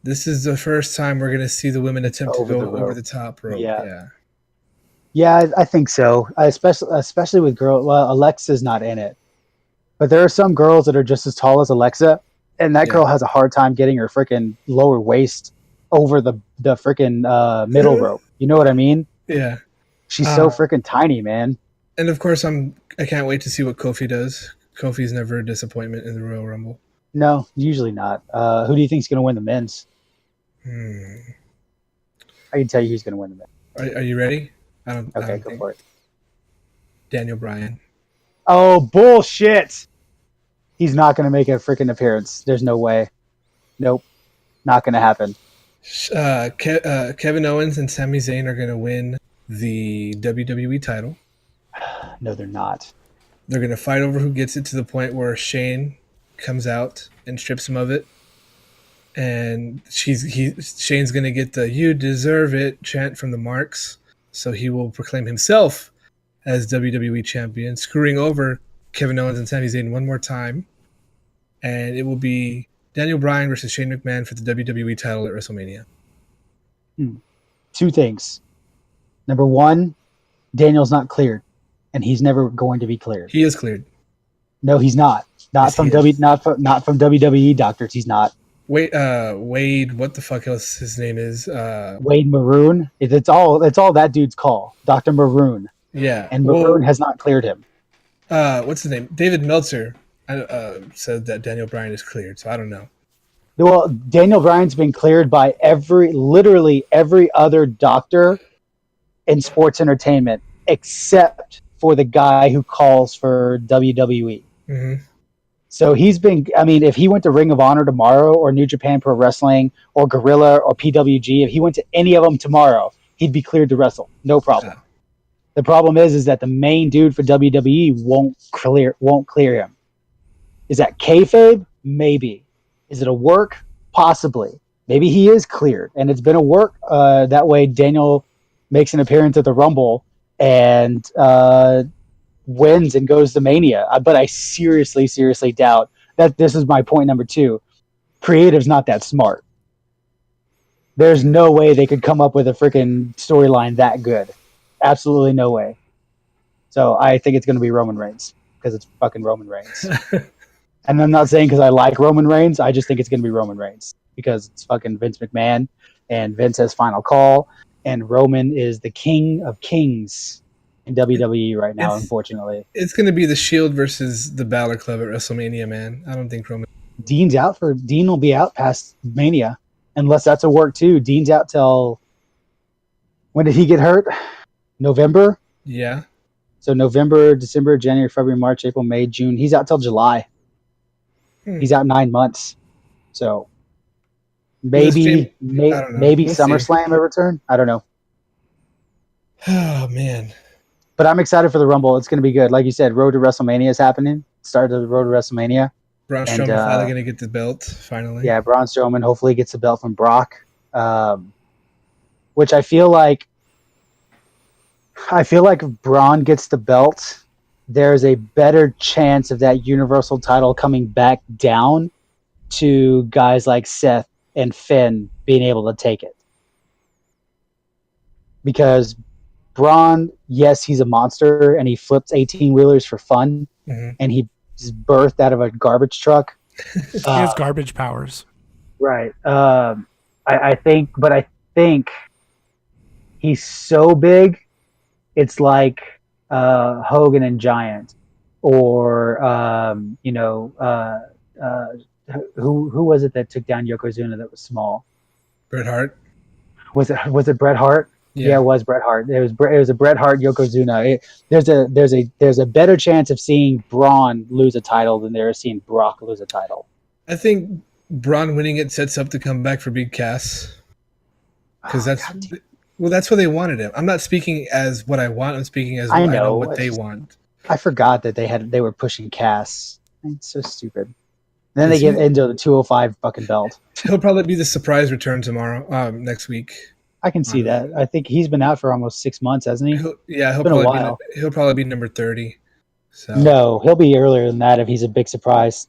This is the first time we're going to see the women attempt to go over the top rope. Yeah, I think so. Especially with girls. Well, Alexa's not in it. But there are some girls that are just as tall as Alexa, and that girl has a hard time getting her freaking lower waist over the freaking middle rope. You know what I mean? Yeah. She's so freaking tiny, man. And of course, I can't wait to see what Kofi does. Kofi's never a disappointment in the Royal Rumble. No, usually not. Who do you think's going to win the men's? I can tell you who's going to win the men's. Are you ready? Okay, go for it. Daniel Bryan. Oh, bullshit. He's not going to make a freaking appearance. There's no way. Nope. Not going to happen. Kevin Owens and Sami Zayn are going to win the WWE title. No, they're not. They're going to fight over who gets it, to the point where Shane comes out and strips him of it. And Shane's going to get the "You deserve it" chant from the Marks. So he will proclaim himself as WWE champion, screwing over Kevin Owens and Sami Zayn one more time. And it will be Daniel Bryan versus Shane McMahon for the WWE title at WrestleMania. Two things. Number one, Daniel's not cleared, and he's never going to be cleared. He is cleared. No, he's not. Not Yes, from he is. not from WWE doctors. He's not. Wait, Wade, what the fuck else his name is? Wade Maroon. It's all that dude's call. Dr. Maroon. Yeah. And Maroon has not cleared him. What's his name? David Meltzer said that Daniel Bryan is cleared, so I don't know. Well, Daniel Bryan's been cleared by literally every other doctor in sports entertainment except for the guy who calls for WWE. Mm-hmm. So he's been, I mean, if he went to Ring of Honor tomorrow or New Japan Pro Wrestling or Gorilla or PWG, if he went to any of them tomorrow, he'd be cleared to wrestle. No problem. Yeah. The problem is that the main dude for WWE won't clear him. Is that kayfabe? Maybe. Is it a work? Possibly. Maybe he is cleared, and it's been a work. That way, Daniel makes an appearance at the Rumble and wins and goes to Mania. But I seriously doubt that. This is my point number 2. Creative's not that smart. There's no way they could come up with a freaking storyline that good. Absolutely no way. So I think it's going to be Roman Reigns because it's fucking Roman Reigns. And I'm not saying because I like Roman Reigns. I just think it's going to be Roman Reigns because it's fucking Vince McMahon, and Vince has final call, and Roman is the king of kings in WWE right now, unfortunately. It's going to be the Shield versus the Balor Club at WrestleMania, man. I don't think Roman... Dean will be out past Mania, unless that's a work too. Dean's out till... When did he get hurt? November? Yeah. So November, December, January, February, March, April, May, June. He's out till July. He's out 9 months. So maybe SummerSlam a return. I don't know. Oh, man. But I'm excited for the Rumble. It's going to be good. Like you said, Road to WrestleMania is happening. Start of the Road to WrestleMania. Braun Strowman finally going to get the belt, finally. Yeah, Braun Strowman hopefully gets the belt from Brock. Which I feel like if Braun gets the belt, there's a better chance of that Universal title coming back down to guys like Seth and Finn being able to take it. Because Braun, yes, he's a monster and he flips 18-wheelers for fun, and he's birthed out of a garbage truck. He has garbage powers. Right. I think he's so big, it's like Hogan and Giant, or who was it that took down Yokozuna that was small? Bret Hart. Was it Bret Hart? Yeah, it was Bret Hart. It was a Bret Hart Yokozuna. There's a better chance of seeing Braun lose a title than there is seeing Brock lose a title. I think Braun winning it sets up the comeback for Big Cass, because that's what they wanted him. I'm not speaking as what I want. I'm speaking as I know what they want. I forgot that they were pushing Cass. It's so stupid. And then they get into the 205 fucking belt. He'll probably be the surprise return tomorrow, next week. I can see that. I think he's been out for almost 6 months, hasn't he? He'll probably be number 30. So. No, he'll be earlier than that if he's a big surprise.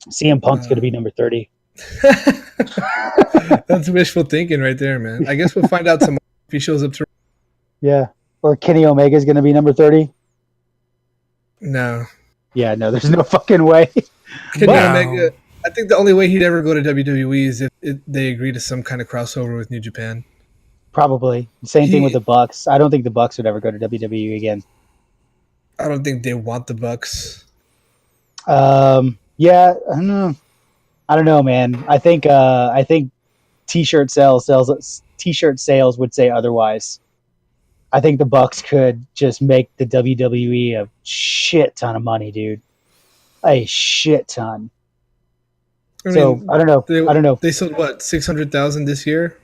CM Punk's going to be number 30. That's wishful thinking right there, man. I guess we'll find out tomorrow if he shows up to... Yeah. Or Kenny Omega's going to be number 30. No. Yeah, no, there's no fucking way. Kenny Omega, I think the only way he'd ever go to WWE is if they agree to some kind of crossover with New Japan. Probably. Same thing with the Bucks. I don't think the Bucks would ever go to WWE again. I don't think they want the Bucks. Yeah, I don't know, man. I think t-shirt sales would say otherwise. I think the Bucks could just make the WWE a shit ton of money, dude. A shit ton. I don't know. They sold what, 600,000 this year?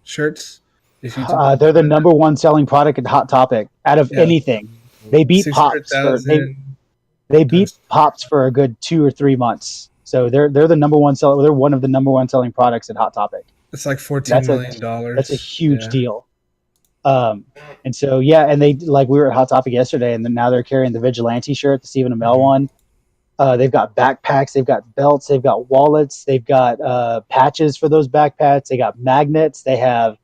Shirts? They're the number one selling product at Hot Topic out of anything. They beat Pops. They beat Pops for a good 2 or 3 months. So they're the number one seller. They're one of the number one selling products at Hot Topic. It's like $14 million. That's a huge deal. And so and they, like, we were at Hot Topic yesterday, and then now they're carrying the Vigilante shirt, the Stephen Amell one. They've got backpacks, they've got belts, they've got wallets, they've got patches for those backpacks. They got magnets. They have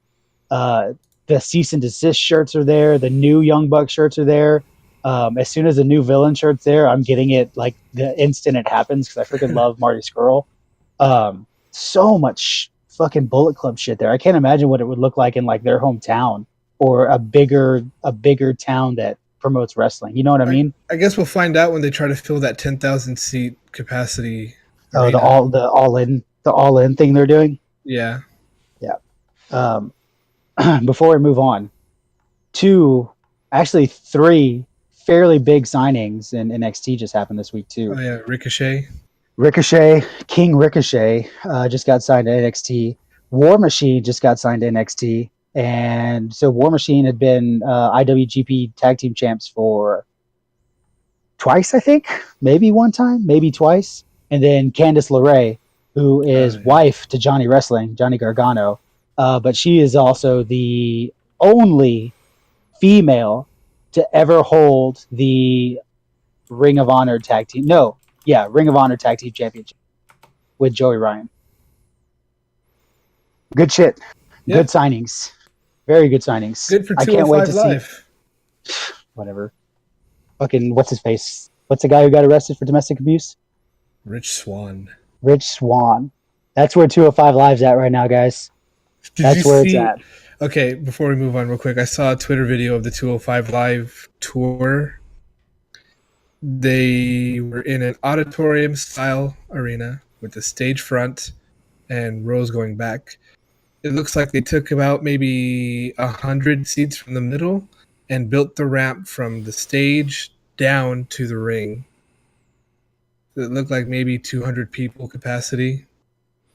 the cease and desist shirts are there. The new Young Buck shirts are there. As soon as a new villain shirt's there, I'm getting it like the instant it happens because I freaking love Marty Skrull. So much fucking Bullet Club shit there. I can't imagine what it would look like in like their hometown or a bigger town that promotes wrestling. You know what I mean? I guess we'll find out when they try to fill that 10,000 seat capacity. Oh, arena. the all in thing they're doing. Yeah. Before we move on, actually three fairly big signings in NXT just happened this week too. Oh yeah, Ricochet. King Ricochet just got signed to NXT. War Machine just got signed to NXT, and so War Machine had been IWGP Tag Team Champs for twice, I think, maybe one time, maybe twice, and then Candice LeRae, who is wife to Johnny Gargano. But she is also the only female to ever hold the Ring of Honor Tag Team. Ring of Honor Tag Team Championship with Joey Ryan. Good shit. Yeah. Good signings. Very good signings. Good for 205 I can't wait to Live. see. Whatever. Fucking what's his face? What's the guy who got arrested for domestic abuse? Rich Swann. That's where 205 Live's at right now, guys. That's where it's at. Okay, before we move on real quick, I saw a Twitter video of the 205 Live tour. They were in an auditorium-style arena with the stage front and rows going back. It looks like they took about maybe 100 seats from the middle and built the ramp from the stage down to the ring. It looked like maybe 200 people capacity.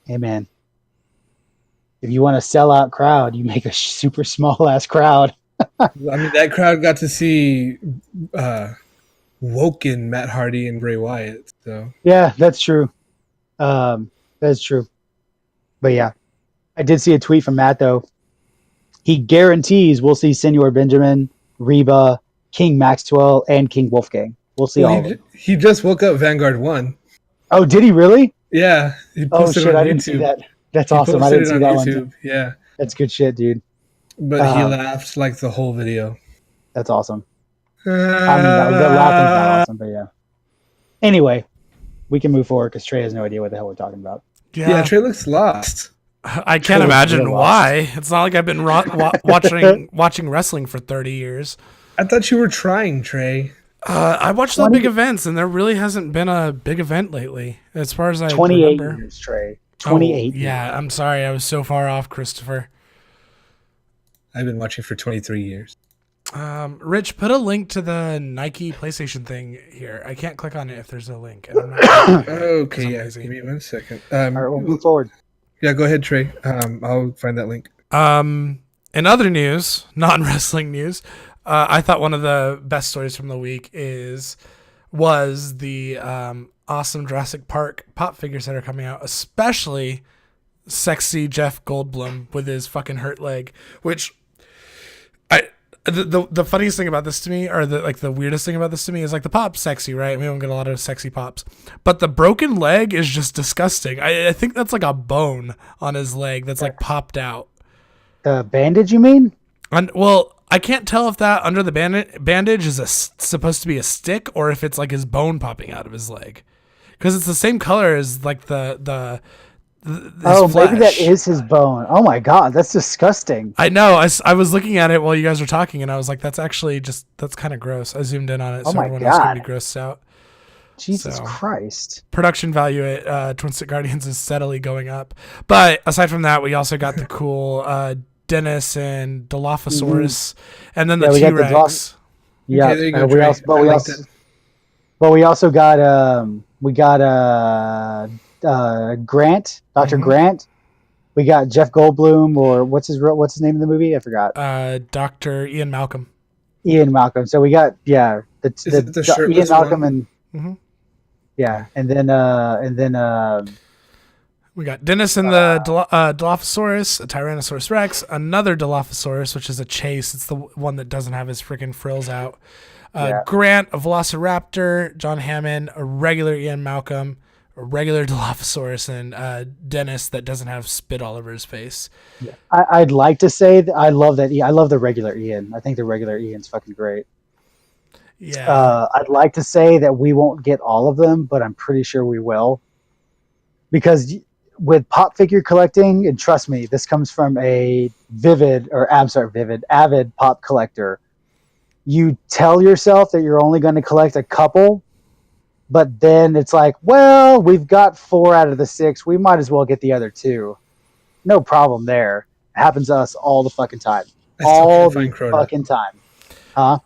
Hey, man. If you want a sellout crowd, you make a super small ass crowd. I mean, that crowd got to see Woken Matt Hardy and Bray Wyatt. So yeah, that's true. That's true. But yeah, I did see a tweet from Matt though. He guarantees we'll see Senor Benjamin, Reba, King Maxwell, and King Wolfgang. We'll see all of them. He just woke up Vanguard 1. Oh, did he really? Yeah. He Oh posted shit, on I didn't see YouTube. that. That's He awesome. I posted didn't it see on that one. YouTube. Yeah. That's good shit, dude. But he laughed like the whole video. That's awesome. I mean, the laughing's not awesome, but yeah. Anyway, we can move forward because Trey has no idea what the hell we're talking about. Yeah, Trey looks lost. I can't imagine why. It's not like I've been watching wrestling for 30 years. I thought you were trying, Trey. I watched the big events, and there really hasn't been a big event lately, as far as I 28 remember. years, Trey. 28 years. Yeah, I'm sorry. I was so far off, Christopher. I've been watching for 23 years. Rich, put a link to the Nike PlayStation thing here. I can't click on it if there's a link. And I'm not Okay, yeah. Give me 1 second. All right, we'll move forward. Yeah, go ahead, Trey. I'll find that link. In other news, non-wrestling news, I thought one of the best stories from the week was the awesome Jurassic Park pop figures that are coming out, especially sexy Jeff Goldblum with his fucking hurt leg, which the funniest thing about this to me, or the weirdest thing about this to me, is like the pop's sexy, right? We don't get a lot of sexy pops, but the broken leg is just disgusting. I think that's like a bone on his leg that's like popped out. The bandage, you mean? And well, I can't tell if that under the bandage is supposed to be a stick or if it's like his bone popping out of his leg, because it's the same color as like the flesh. Maybe that is his bone. Oh my god, that's disgusting. I know. I was looking at it while you guys were talking, and I was like, that's kind of gross. I zoomed in on it, so everyone else could be grossed out. Jesus Christ. Production value at Twin Stick Guardians is steadily going up. But aside from that, we also got the cool Dennis and Dilophosaurus, and then the T-Rex. Yeah, okay, there you go, we also got Grant, Dr. Grant. We got Jeff Goldblum, or what's his name in the movie? I forgot. Dr. Ian Malcolm. Ian Malcolm. So we got the Ian Malcolm one? and and then we got Dennis and the Dilophosaurus, a Tyrannosaurus Rex, another Dilophosaurus, which is a chase. It's the one that doesn't have his freaking frills out. Yeah. Grant, a Velociraptor, John Hammond, a regular Ian Malcolm, a regular Dilophosaurus, and Dennis that doesn't have spit all over his face. Yeah. I'd like to say that I love that. I love the regular Ian. I think the regular Ian's fucking great. Yeah. I'd like to say that we won't get all of them, but I'm pretty sure we will. Because with pop figure collecting, and trust me, this comes from a avid pop collector. You tell yourself that you're only going to collect a couple, but then it's like, well, we've got 4 out of the 6. We might as well get the other 2. No problem there. It happens to us all the fucking time. All the fucking time. Huh?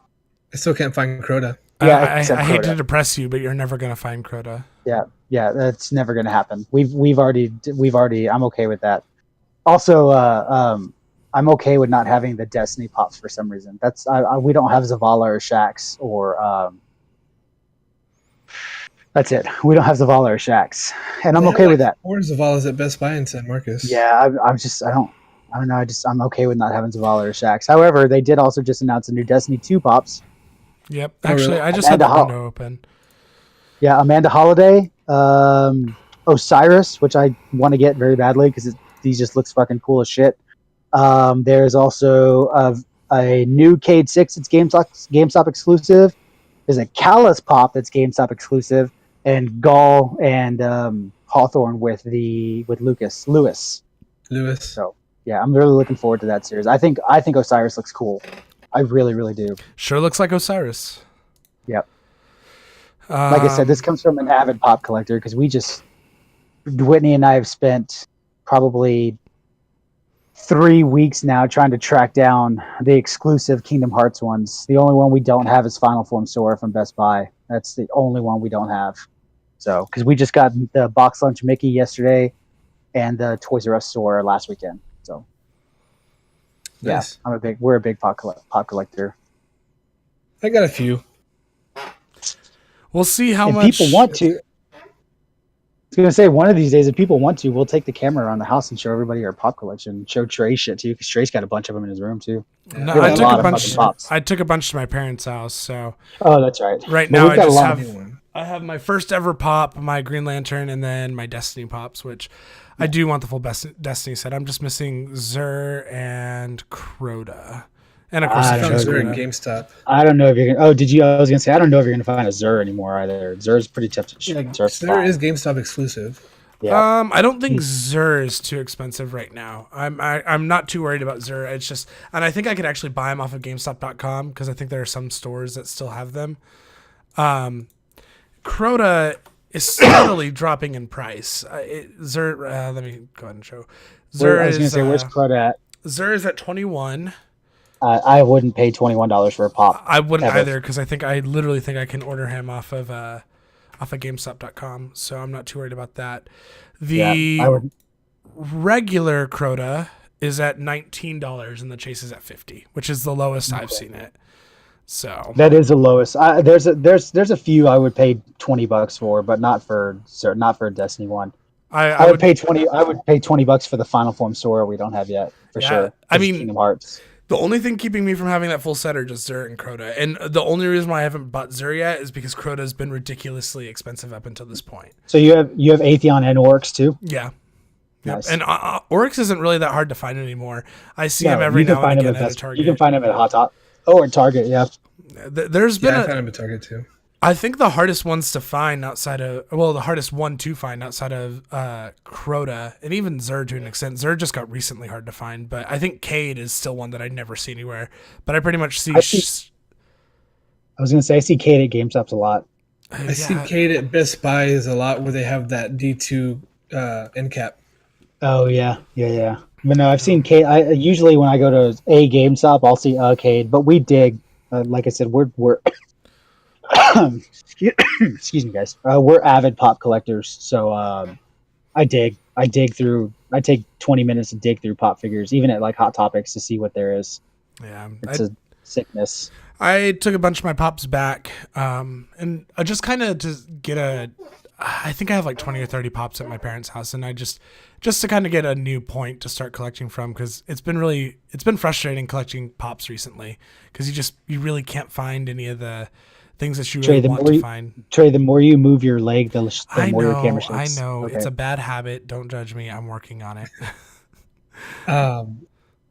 I still can't find Crota. Yeah, I except hate Crota. to depress you, but you're never gonna find Crota. Yeah, that's never going to happen. We've already. I'm okay with that. Also, I'm okay with not having the Destiny pops for some reason. That's we don't have Zavala or Shax or that's it. We don't have Zavala or Shax, and I'm okay with that. 4 Zavalas at Best Buy in San Marcos. Yeah, I don't know. I'm okay with not having Zavala or Shax. However, they did also just announce a new Destiny 2 pops. Yep. Oh, Actually, really? I just had the window open. Yeah, Amanda Holiday, Osiris, which I want to get very badly because he just looks fucking cool as shit. There's also a new Cade 6 that's GameStop exclusive. There's a Callus pop that's GameStop exclusive, and Gall and Hawthorne with Lewis. So yeah, I'm really looking forward to that series. I think Osiris looks cool. I really, really do. Sure looks like Osiris. Yep. Like I said, this comes from an avid pop collector because Whitney and I have spent probably 3 weeks now trying to track down the exclusive Kingdom Hearts ones. The only one we don't have is Final Form Sora from Best Buy. That's the only one we don't have. So, because we just got the Box Lunch Mickey yesterday and the Toys R Us Sora last weekend. So, nice. Yeah, we're a big pop collector. I got a few. We'll see how if much people want to. I was gonna say one of these days, if people want to, we'll take the camera around the house and show everybody our pop collection. Show Trey shit too, because Trey's got a bunch of them in his room too. No, We have I a took lot a of bunch. fucking pops. I took a bunch to my parents' house. So Oh, that's right. right But now we've I got a just lot have. of I have my first ever pop, my Green Lantern, and then my Destiny pops, which I do want the full Destiny set. I'm just missing Zur and Crota. And of course, I the don't know. Those are at Crota. GameStop. I don't know if you're gonna. Oh, did you? I was gonna say I don't know if you're gonna find a Zur anymore either. Zur's pretty tough to Yeah, search. there is GameStop exclusive. Yeah. I don't think Zur is too expensive right now. I'm not too worried about Zur. It's just, and I think I could actually buy them off of GameStop.com because I think there are some stores that still have them. Crota is steadily dropping in price. Zur, let me go ahead and show. Zur I was gonna say, where's Crota at? Zur is at 21. I wouldn't pay $21 for a pop. I wouldn't ever. either because I literally think I can order him off of GameStop.com. So I'm not too worried about that. The I would. regular Crota is at $19 and the Chase is at $50, which is the lowest I've seen it. So That is the lowest. There's a few I would pay $20 for, but not for Destiny 1. I would pay $20 for the Final Form Sora we don't have yet for sure. I mean, Kingdom Hearts. The only thing keeping me from having that full set are just Zur and Crota. And the only reason why I haven't bought Zur yet is because Crota has been ridiculously expensive up until this point. So you have Atheon and Oryx too? Yeah. Nice. Yep. And Oryx isn't really that hard to find anymore. I see him every now and again at a Target. You can find him at Hot Top. Oh, at Target, yeah. There's been I found him at Target too. I think the hardest ones to find the hardest one to find outside of Crota and even Zur to an extent. Zur just got recently hard to find, but I think Cade is still one that I never see anywhere. But I pretty much see. I was gonna say I see Cade at GameStop's a lot. I see Cade at Best Buy is a lot where they have that D2 end cap. Oh yeah. But no, I've seen Cade. Usually when I go to a GameStop, I'll see Cade. But we dig. Like I said, we're excuse me, guys. We're avid pop collectors, so I dig through. I take 20 minutes to dig through pop figures, even at like Hot Topics, to see what there is. Yeah, it's a sickness. I took a bunch of my pops back, and I just kind of to get a I think I have like 20 or 30 pops at my parents' house, and I just to kind of get a new point to start collecting from, because it's been frustrating collecting pops recently, because you really can't find any of the things that you really want to find. Trey, the more you move your leg, the more your camera shakes. I know. Okay. It's a bad habit. Don't judge me. I'm working on it.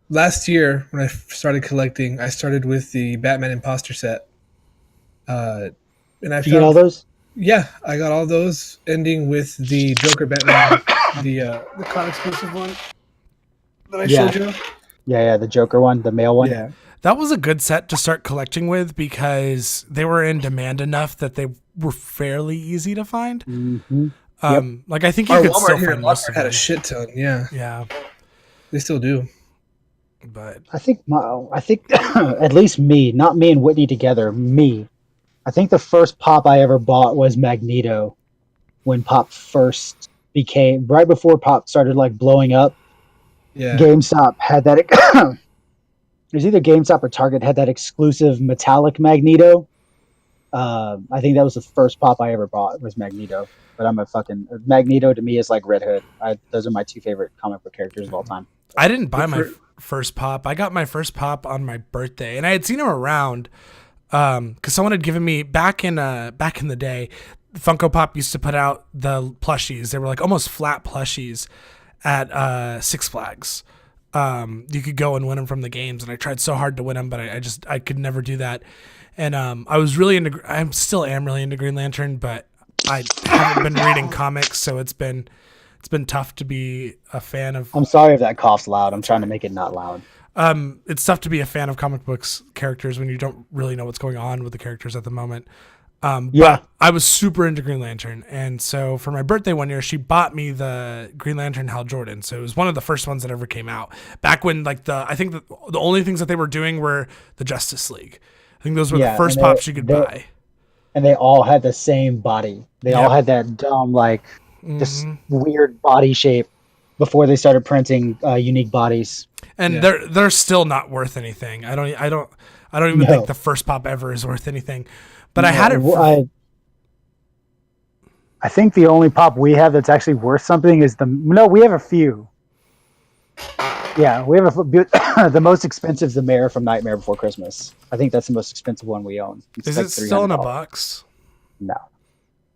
Last year when I started collecting, I started with the Batman Imposter set. And I Did you get all those? Yeah, I got all those, ending with the Joker Batman, the con exclusive one that I showed you. Yeah, the Joker one, the male one. Yeah. That was a good set to start collecting with, because they were in demand enough that they were fairly easy to find. Mm-hmm. Like, I think you Our could Walmart still here find in most of Walmart had them. a shit ton. Yeah, Yeah, they still do. but I think at least me, not me and Whitney together, me. I think the first pop I ever bought was Magneto, when Pop first became, right before Pop started like blowing up. Yeah. GameStop had that. It was either GameStop or Target had that exclusive metallic Magneto. I think that was the first pop I ever bought, was Magneto. But I'm a fucking Magneto to me is like Red Hood. Those are my two favorite comic book characters of all time. I didn't buy my first pop. I got my first pop on my birthday, and I had seen him around because someone had given me back in the day. Funko Pop used to put out the plushies. They were like almost flat plushies at Six Flags. You could go and win them from the games, and I tried so hard to win them, but I could never do that. And I was really into. I still am really into Green Lantern, but I haven't been reading comics, so it's been tough to be a fan of. I'm sorry if that cough's loud. I'm trying to make it not loud. It's tough to be a fan of comic books characters when you don't really know what's going on with the characters at the moment. But I was super into Green Lantern, and so for my birthday one year, she bought me the Green Lantern Hal Jordan. So it was one of the first ones that ever came out back when, like, I think the only things that they were doing were the Justice League. I think those were the first pops you could buy. And they all had the same body. They all had that dumb, like, this weird body shape before they started printing unique bodies. And they're still not worth anything. I don't even think the first pop ever is worth anything. But I had it. I think the only pop we have that's actually worth something is we have a few. Yeah, we have the most expensive, the Mayor from Nightmare Before Christmas. I think that's the most expensive one we own. Is it still in a box? No.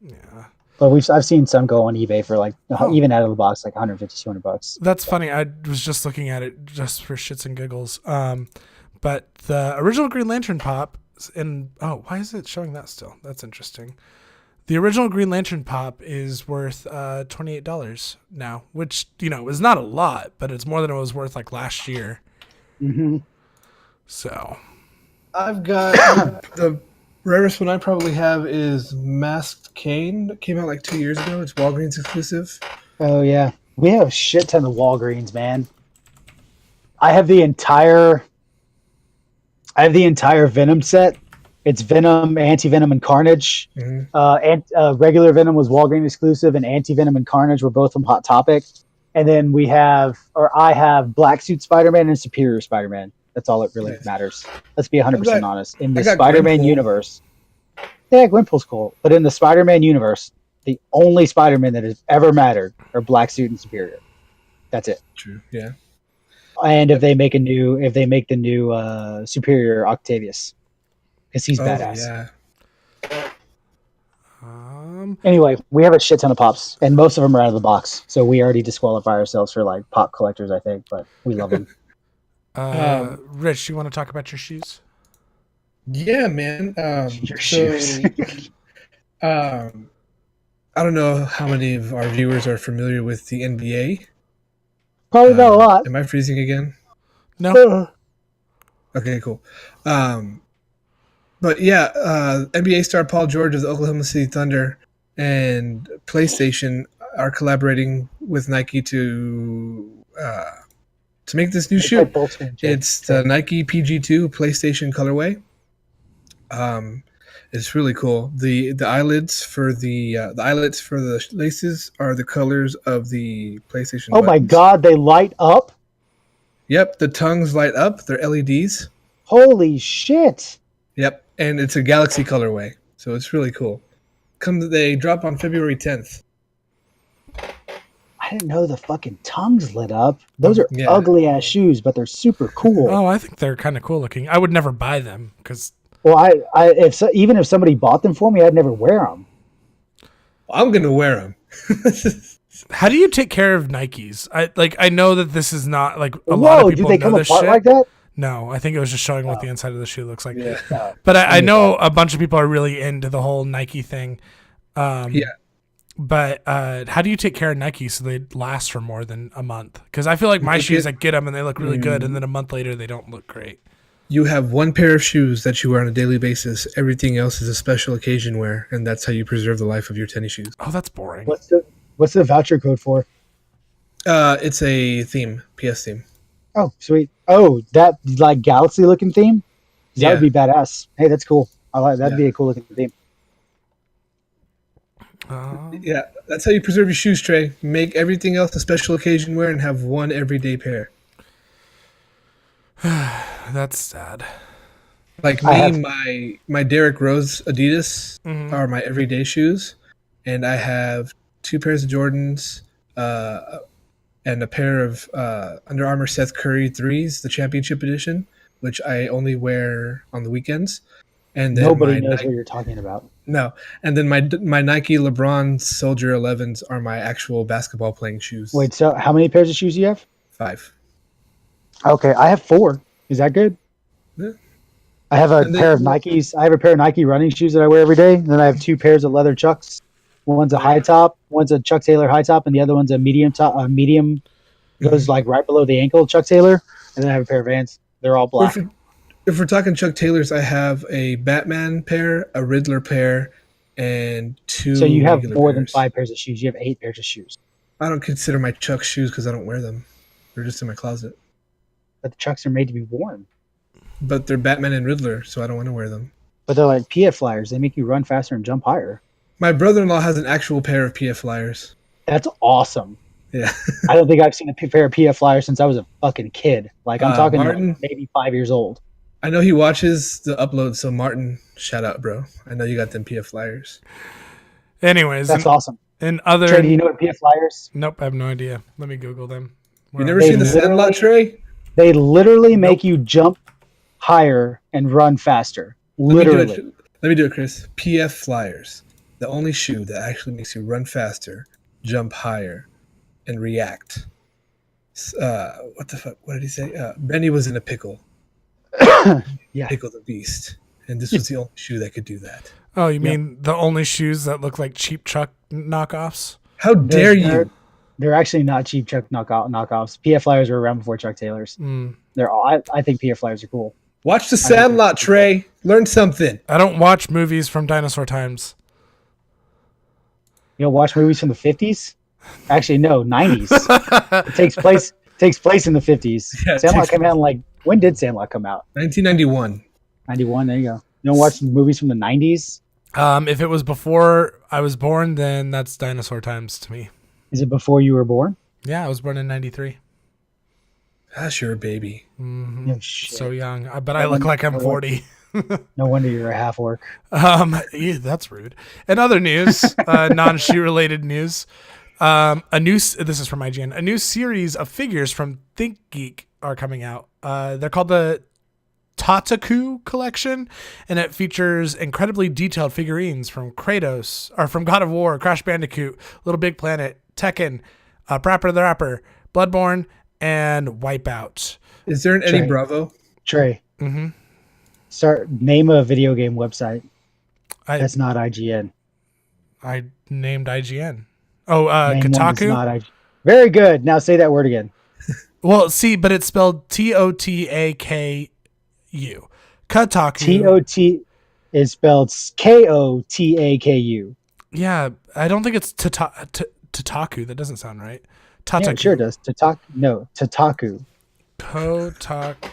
Yeah. But I've seen some go on eBay for like even out of the box, like $150-$200. That's funny. I was just looking at it just for shits and giggles. But the original Green Lantern pop, why is it showing that still? That's interesting. The original Green Lantern pop is worth $28 now, which, is not a lot, but it's more than it was worth like last year. Mm-hmm. So I've got the rarest one I probably have is Masked Kane. That came out like 2 years ago. It's Walgreens exclusive. Oh yeah, we have a shit ton of Walgreens, man. I have the entire Venom set. It's Venom, Anti-Venom, and Carnage. Mm-hmm. Regular Venom was Walgreens exclusive, and Anti-Venom and Carnage were both from Hot Topic. And then I have Black Suit Spider-Man and Superior Spider-Man. That's all it really matters. Let's be 100% honest. In the Spider-Man universe, Gwenpool's cool. But in the Spider-Man universe, the only Spider-Man that has ever mattered are Black Suit and Superior. That's it. True. Yeah. And if they make the new Superior Octavius, because he's badass. Yeah. Anyway, we have a shit ton of pops, and most of them are out of the box. So we already disqualify ourselves for like pop collectors, I think, but we love them. Rich, you want to talk about your shoes? Yeah, man. Your shoes. I don't know how many of our viewers are familiar with the NBA. Probably not a lot. Am I freezing again? No. Okay, cool. But yeah, NBA star Paul George of the Oklahoma City Thunder and PlayStation are collaborating with Nike to make this new shoe. It's the Nike PG2 PlayStation colorway. It's really cool. The eyelets for the laces are the colors of the PlayStation. Oh buttons. My God, they light up. Yep, the tongues light up. They're LEDs. Holy shit! Yep, and it's a Galaxy colorway, so it's really cool. They drop on February 10th. I didn't know the fucking tongues lit up. Those are Yeah. ugly ass shoes, but they're super cool. Oh, I think they're kind of cool looking. I would never buy them because. Well, even if somebody bought them for me, I'd never wear them. I'm gonna wear them. How do you take care of Nikes? I know that this is not like a lot Whoa, of people do they know come this apart shit. like that? No, I think it was just showing what the inside of the shoe looks like. Yeah. But I know a bunch of people are really into the whole Nike thing. Yeah. But how do you take care of Nike so they last for more than a month? Because I feel like my shoes, I get them and they look really good, and then a month later they don't look great. You have one pair of shoes that you wear on a daily basis. Everything else is a special occasion wear, and that's how you preserve the life of your tennis shoes. Oh, that's boring. What's the voucher code for? It's a theme, PS theme. Oh, sweet. Oh, that like galaxy looking theme? That would be badass. Hey, that's cool. I like that'd be a cool looking theme. Yeah, that's how you preserve your shoes, Trey. Make everything else a special occasion wear and have one everyday pair. That's sad. Like me, my Derrick Rose Adidas are my everyday shoes, and I have 2 pairs of Jordans, and a pair of Under Armour Seth Curry 3s, the championship edition, which I only wear on the weekends. And then Nobody knows what you're talking about. No, and then my Nike LeBron Soldier 11s are my actual basketball playing shoes. Wait, so how many pairs of shoes do you have? 5. Okay, I have 4. Is that good? Yeah. I have a pair of Nikes. I have a pair of Nike running shoes that I wear every day. And then I have 2 pairs of leather Chucks. One's a high top, one's a Chuck Taylor high top, and the other one's a medium top. Medium goes like right below the ankle, Chuck Taylor. And then I have a pair of Vans. They're all black. If we're talking Chuck Taylors, I have a Batman pair, a Riddler pair, and 2. So you have more pairs. than 5 pairs of shoes. You have 8 pairs of shoes. I don't consider my Chuck shoes because I don't wear them. They're just in my closet. But the Chucks are made to be worn. But they're Batman and Riddler, so I don't want to wear them. But they're like PF flyers. They make you run faster and jump higher. My brother-in-law has an actual pair of PF flyers. That's awesome. Yeah. I don't think I've seen a pair of PF flyers since I was a fucking kid. Like I'm talking Martin, like maybe 5 years old. I know he watches the upload, so Martin, shout out, bro. I know you got them PF flyers. Anyways, that's awesome. And other, Trey, do you know what PF flyers? Nope, I have no idea. Let me Google them. You never seen the Sandlot, Trey? They literally make you jump higher and run faster. Literally. Let me do it, Chris. PF flyers, the only shoe that actually makes you run faster, jump higher, and react. What the fuck? What did he say? Benny was in a pickle. Yeah. Pickle the Beast. And this was the only shoe that could do that. Oh, you mean the only shoes that look like cheap Chuck knockoffs? How dare you? They're actually not cheap Chuck knockoffs. PF flyers were around before Chuck Taylors. They're all. I think PF flyers are cool. Watch the Sandlot, Trey. Learn something. I don't watch movies from dinosaur times. You don't watch movies from the 50s? Actually, no, 90s. It takes place in the 50s. Yeah, Sandlot came out in like, when did Sandlot come out? 1991. 91, there you go. You don't watch movies from the 90s? If it was before I was born, then that's dinosaur times to me. Is it before you were born? Yeah, I was born in 93. Gosh, you're a baby. No shit. So young. But I look like I'm 40. No wonder you're a half orc. Yeah, that's rude. In other news, non-shoe related news, this is from IGN. A new series of figures from ThinkGeek are coming out. They're called the Tataku collection, and it features incredibly detailed figurines from Kratos, or from God of War, Crash Bandicoot, Little Big Planet, Tekken, Parappa the Rapper, Bloodborne, and Wipeout. Is there an Eddie Bravo? Trey. Mm-hmm. Name a video game website. That's not IGN. I named IGN. Oh, Kotaku? Very good. Now say that word again. Well, see, but it's spelled Totaku. Kotaku. TOT is spelled KOTAKU. Yeah, I don't think it's Tataku. That doesn't sound right. Tataku. Yeah, it sure does. Tataku. Kotaku.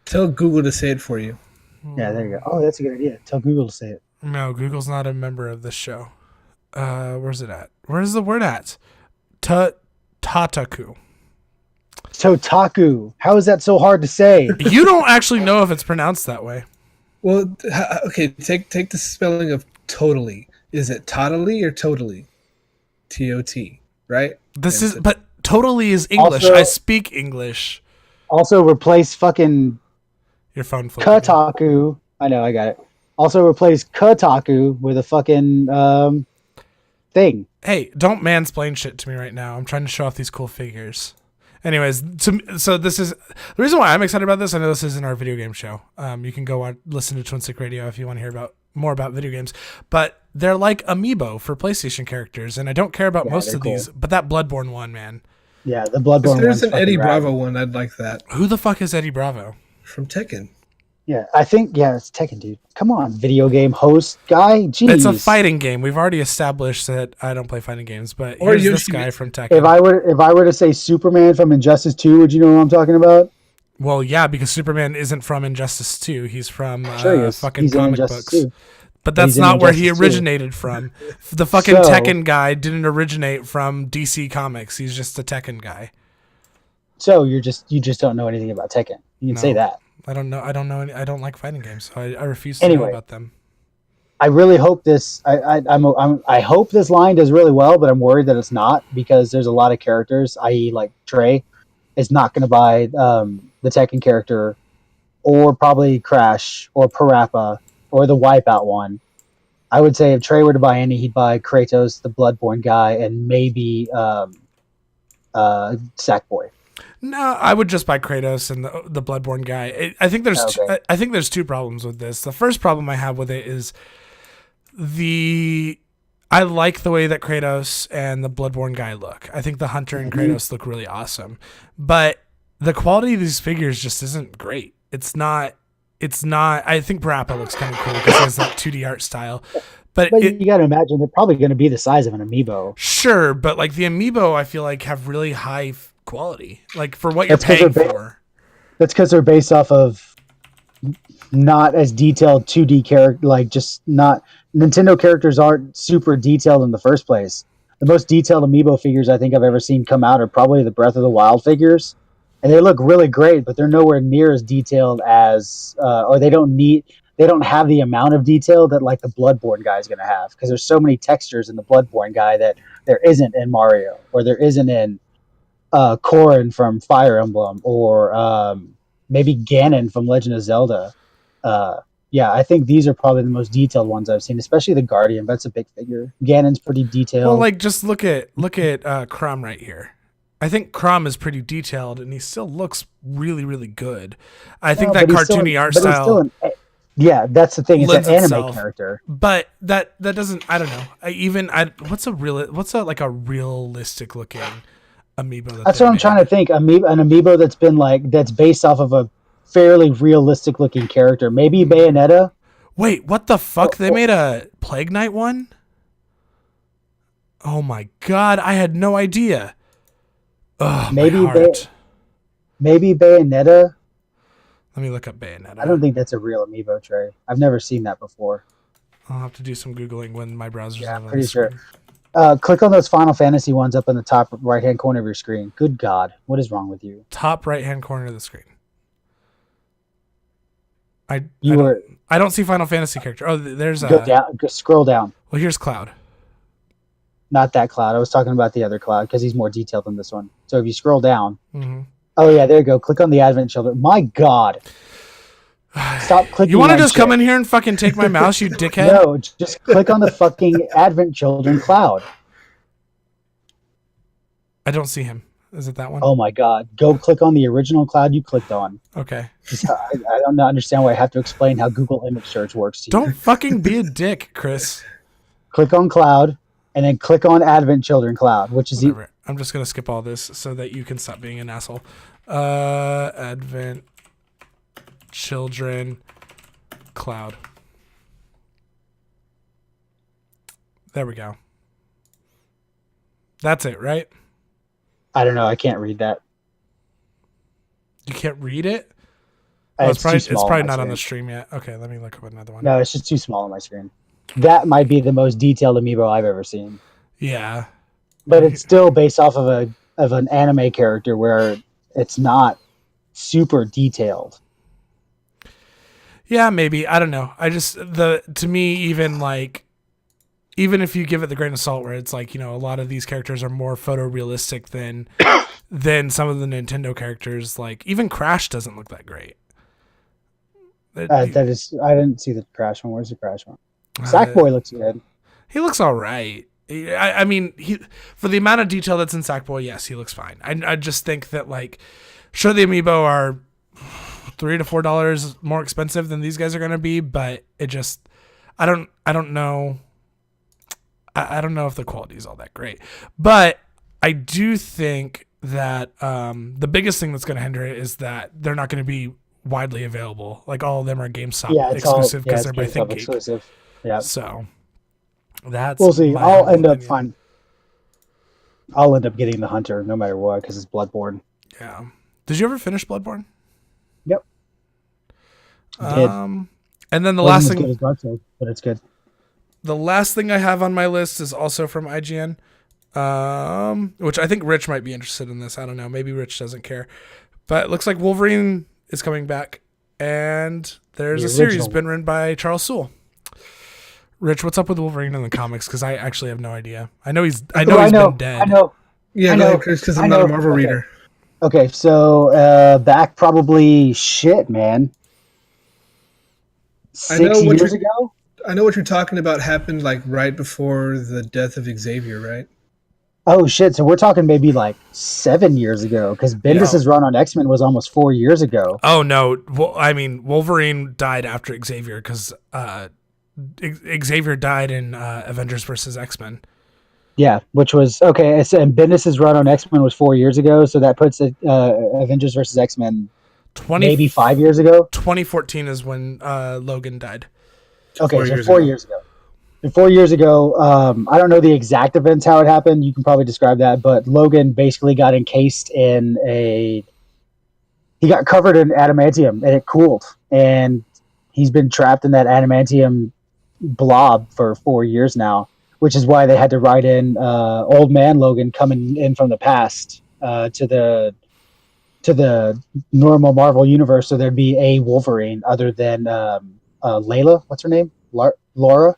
Tell Google to say it for you. Yeah, there you go. Oh, that's a good idea. Tell Google to say it. No, Google's not a member of this show. Where's it at? Where's the word at? Tataku. Totaku. How is that so hard to say? You don't actually know if it's pronounced that way. Well, okay, take the spelling of totally. Is it totally or totally? TOT, right? This And is, so- but totally is English. Also- I speak English. Also replace fucking Your phone flipped again. Kotaku. I know, I got it. Also replace Kotaku with a fucking thing. Hey, don't mansplain shit to me right now. I'm trying to show off these cool figures. Anyways, so this is the reason why I'm excited about this. I know this isn't our video game show. You can go on listen to Twin Stick Radio if you want to hear more about video games. But they're like amiibo for PlayStation characters, and I don't care about most of these. But that Bloodborne one, man. Yeah, the Bloodborne. There's an one's Eddie fucking rad. Bravo one. I'd like that Who the fuck is Eddie Bravo? from Tekken. Yeah, I think it's Tekken, dude. Come on, video game host guy. Jeez. It's a fighting game. We've already established that I don't play fighting games, but Or here's this Yoshi- guy from Tekken. If I were to say Superman from Injustice 2, would you know what I'm talking about? Well, yeah, because Superman isn't from Injustice 2. He's from Sure he is. fucking He's in comic Injustice books. 2. But that's He's in not where he Injustice 2. originated from. The fucking So- Tekken guy didn't originate from DC Comics. He's just a Tekken guy. So you just don't know anything about Tekken. You can No. say that. I don't know. I don't like fighting games, so I refuse to know Anyway. about them. I really hope this. I hope this line does really well, but I'm worried that it's not because there's a lot of characters, i.e., like Trey, is not going to buy the Tekken character, or probably Crash or Parappa or the Wipeout one. I would say if Trey were to buy any, he'd buy Kratos, the Bloodborne guy, and maybe Sackboy. No, I would just buy Kratos and the Bloodborne guy. I think there's Okay. I think there's two problems with this. The first problem I have with it is I like the way that Kratos and the Bloodborne guy look. I think the Hunter and Kratos look really awesome. But the quality of these figures just isn't great. It's not I think Parappa looks kind of cool because he has that 2D art style. But But you got to imagine they're probably going to be the size of an amiibo. sure, but like the amiibo I feel like have really high quality. Like for what you're That's 'cause paying they're for. That's because they're based off of not as detailed 2D character, like just not Nintendo characters aren't super detailed in the first place. The most detailed amiibo figures I think I've ever seen come out are probably the Breath of the Wild figures, and they look really great, but they're nowhere near as detailed as, or they don't have the amount of detail that like the Bloodborne guy is going to have because there's so many textures in the Bloodborne guy that there isn't in Mario or there isn't in Corrin from Fire Emblem or maybe Ganon from Legend of Zelda. Yeah, I think these are probably the most detailed ones I've seen, especially the Guardian. That's a big figure. Ganon's pretty detailed. Well, like just look at Crom right here. I think Crom is pretty detailed, and he still looks really, really good. I think that but he's cartoony still- art but he's still style, yeah, that's the thing. It's lends an anime itself. character. but that doesn't. I don't know. What's a realistic looking amiibo? That's what I'm trying to think. An amiibo that's based off of a fairly realistic looking character. Maybe Bayonetta. Wait, what the fuck? They made a Plague Knight one? Oh my god, I had no idea. Oh, Maybe my heart. Maybe Bayonetta. Let me look up Bayonetta. I don't think that's a real amiibo, Trey. I've never seen that before. I'll have to do some Googling when my browser's Yeah, not on pretty the sure. screen. Click on those Final Fantasy ones up in the top right-hand corner of your screen. Good God, what is wrong with you? Top right hand corner of the screen. I don't see Final Fantasy character. Oh, there's Go down. Scroll down. Well, here's Cloud. Not that Cloud. I was talking about the other Cloud because he's more detailed than this one. So if you scroll down, Mm-hmm. oh yeah, there you go. Click on the Advent Children. My God, stop clicking. You want to on just come shit. in here and fucking take my mouse, you dickhead? No, just click on the fucking Advent Children Cloud. I don't see him. Is it that one? Oh my God, go click on the original Cloud you clicked on. Okay. I don't understand why I have to explain how Google image search works to you. Don't fucking be a dick, Chris. Click on Cloud, and then click on Advent Children Cloud, which is Whatever. I'm just gonna skip all this so that you can stop being an asshole. Advent Children Cloud. There we go. That's it, right? I don't know. I can't read that. You can't read it? Oh, It's too small probably on my not on the screen. stream yet. Okay, let me look up another one. No, it's just too small on my screen. That might be the most detailed amiibo I've ever seen, Yeah. but it's still based off of an anime character where it's not super detailed. Yeah, maybe. I don't know. To me, even like even if you give it the grain of salt, where it's like, a lot of these characters are more photorealistic than some of the Nintendo characters. Like even Crash doesn't look that great. I didn't see the Crash one. Where's the Crash one? Sackboy looks good. He looks all right. I mean, for the amount of detail that's in Sackboy, yes, he looks fine. I just think that, like, sure, the amiibo are $3 to $4 more expensive than these guys are going to be, but it just, I don't know. I don't know if the quality is all that great, but I do think that the biggest thing that's going to hinder it is that they're not going to be widely available. Like all of them are GameStop exclusive because they're by ThinkGeek. Exclusive. Yeah. So that's we'll see. I'll end up getting the Hunter no matter what because it's Bloodborne. Yeah. Did you ever finish Bloodborne? Yep. Did. And then the last thing, as good as Dark Souls, but it's good. The last thing I have on my list is also from IGN, which I think Rich might be interested in this. I don't know. Maybe Rich doesn't care. But it looks like Wolverine is coming back, and there's a series been written by Charles Soule. Rich, what's up with Wolverine in the comics? Because I actually have no idea. I know he's been dead. I know. Yeah, go ahead, Chris, because I'm not a Marvel reader. Okay, so back probably man. 6 years ago? I know what you're talking about happened like right before the death of Xavier, right? Oh shit! So we're talking maybe like 7 years ago because Bendis' run on X-Men was almost 4 years ago. Oh no! Well, I mean, Wolverine died after Xavier because Xavier died in Avengers vs. X-Men. Yeah, which was okay. And Bendis' run on X-Men was 4 years ago, so that puts Avengers vs. X-Men maybe 5 years ago. 2014 is when Logan died. Okay, so 4 years ago. And 4 years ago, I don't know the exact events, how it happened. You can probably describe that. But Logan basically got encased in he got covered in adamantium and it cooled. And he's been trapped in that adamantium blob for 4 years now, which is why they had to write in old man Logan coming in from the past to the normal Marvel universe. So there'd be a Wolverine other than Layla, what's her name? Laura,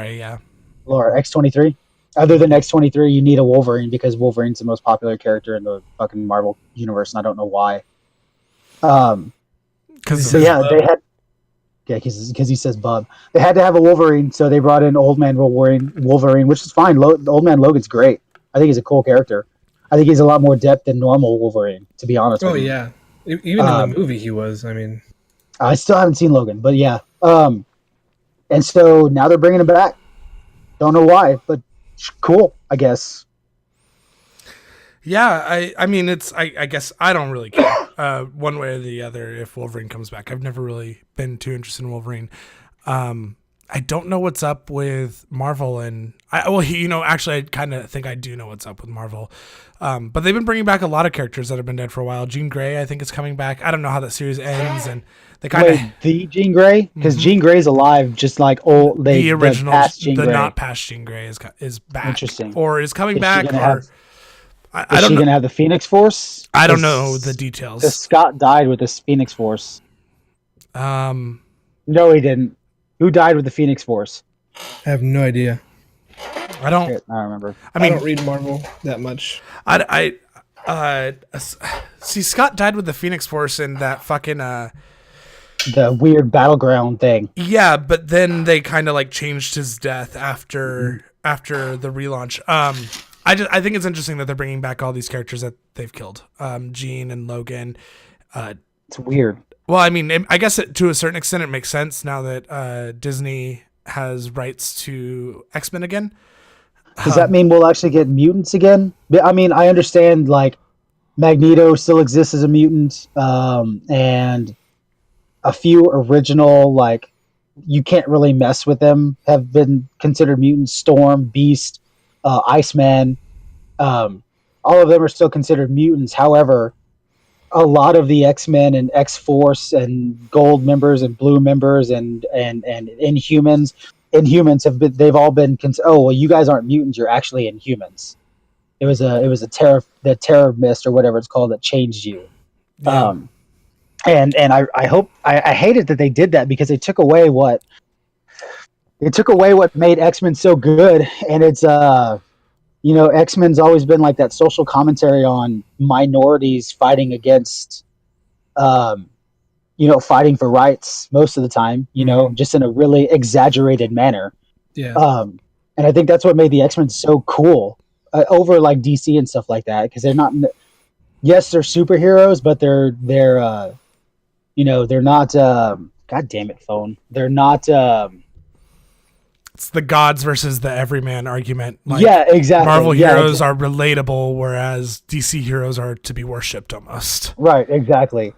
yeah. Laura, X-23. Other than X-23, you need a Wolverine because Wolverine's the most popular character in the fucking Marvel universe, and I don't know why. Because they had, because he says bub. They had to have a Wolverine, so they brought in Old Man Wolverine, which is fine. Old Man Logan's great. I think he's a cool character. I think he's a lot more depth than normal Wolverine, to be honest with you. Oh, yeah. Even in the movie he was, I mean... I still haven't seen Logan, but yeah. And so now they're bringing him back. Don't know why, but cool, I guess. Yeah, I mean, I guess I don't really care one way or the other if Wolverine comes back. I've never really been too interested in Wolverine. I don't know what's up with Marvel, and actually, I kind of think I do know what's up with Marvel. But they've been bringing back a lot of characters that have been dead for a while. Jean Grey, I think, is coming back. I don't know how that series ends, and they kind of the Jean Grey, because Jean Grey's alive, just like the original, the not past Jean Grey is back. Interesting, or is coming back, is she gonna have the Phoenix Force? I don't know the details. Scott died with the Phoenix Force. No, he didn't. Who died with the Phoenix Force? I have no idea. I don't remember. I don't read Marvel that much. See, Scott died with the Phoenix Force in that fucking the weird battleground thing. Yeah, but then they kind of like changed his death after the relaunch. I think it's interesting that they're bringing back all these characters that they've killed. Jean and Logan. It's weird. Well, I mean, I guess to a certain extent it makes sense now that Disney has rights to X-Men again. Does that mean we'll actually get mutants again? I mean, I understand like Magneto still exists as a mutant, and a few original, like, you can't really mess with them, have been considered mutants. Storm, Beast, Iceman, all of them are still considered mutants. However, a lot of the X-Men and X-Force and Gold members and Blue members and Inhumans they've all been you guys aren't mutants, you're actually Inhumans. It was the terror mist or whatever it's called that changed you. Yeah. And I hope I hated that they did that because they took away what It took away what made X-Men so good, and it's X-Men's always been like that social commentary on minorities fighting against, um, fighting for rights most of the time, just in a really exaggerated manner. Yeah. And I think that's what made the X-Men so cool over like DC and stuff like that, because they're not. Yes, they're superheroes, but they're not. God damn it, phone. They're not. It's the gods versus the everyman argument. Like, yeah, exactly. Marvel heroes are relatable, whereas DC heroes are to be worshipped almost. Right, exactly.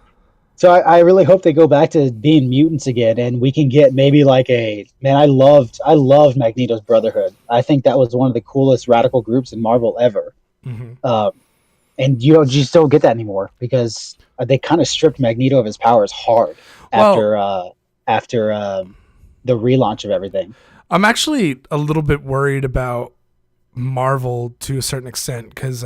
So I really hope they go back to being mutants again, and we can get maybe like I loved Magneto's Brotherhood. I think that was one of the coolest radical groups in Marvel ever. Mm-hmm. And you just don't get that anymore because they kind of stripped Magneto of his powers hard after the relaunch of everything. I'm actually a little bit worried about Marvel to a certain extent because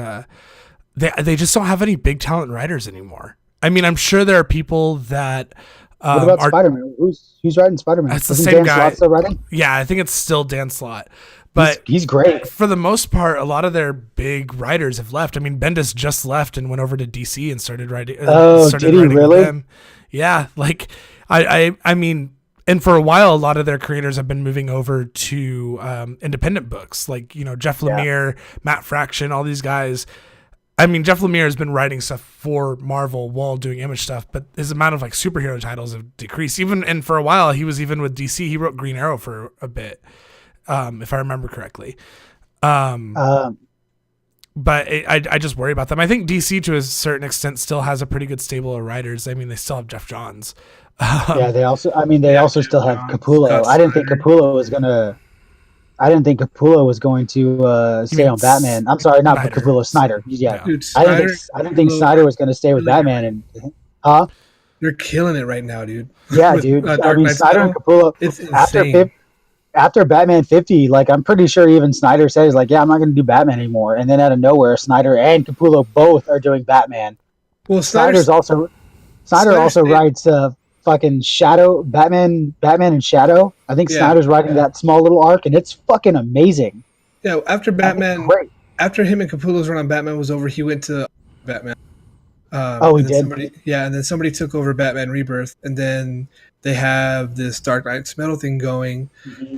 they just don't have any big talent writers anymore. I mean, I'm sure there are people that. What about Spider-Man? Who's writing Spider-Man? That's the same guy. Slott still writing? Yeah, I think it's still Dan Slott. But he's great. For the most part, a lot of their big writers have left. I mean, Bendis just left and went over to DC and started writing. Did he really? With them. Yeah, like I mean, and for a while, a lot of their creators have been moving over to independent books, like Jeff Lemire, Matt Fraction, all these guys. I mean, Jeff Lemire has been writing stuff for Marvel while doing Image stuff, but his amount of like superhero titles have decreased. And for a while, he was even with DC. He wrote Green Arrow for a bit. If I remember correctly. But I just worry about them. I think DC to a certain extent still has a pretty good stable of writers. I mean, they still have Jeff Johns. Yeah, they also still have Capullo. I didn't think Capullo was going to stay on Batman. I'm sorry, not Capullo, Snyder. Yeah. Dude, I didn't think Snyder was going to stay with Batman. And they're killing it right now, dude. Yeah, dude. I mean, Snyder and Capullo. It's insane. After Batman 50, like I'm pretty sure even Snyder says like, yeah, I'm not going to do Batman anymore. And then out of nowhere, Snyder and Capullo both are doing Batman. Well, Snyder also writes fucking Shadow Batman and Shadow. I think Snyder's writing that small little arc, and it's fucking amazing. Yeah, after Batman, after him and Capullo's run on Batman was over, he went to Batman. He did. And then somebody took over Batman Rebirth, and then they have this Dark Knight's Metal thing going,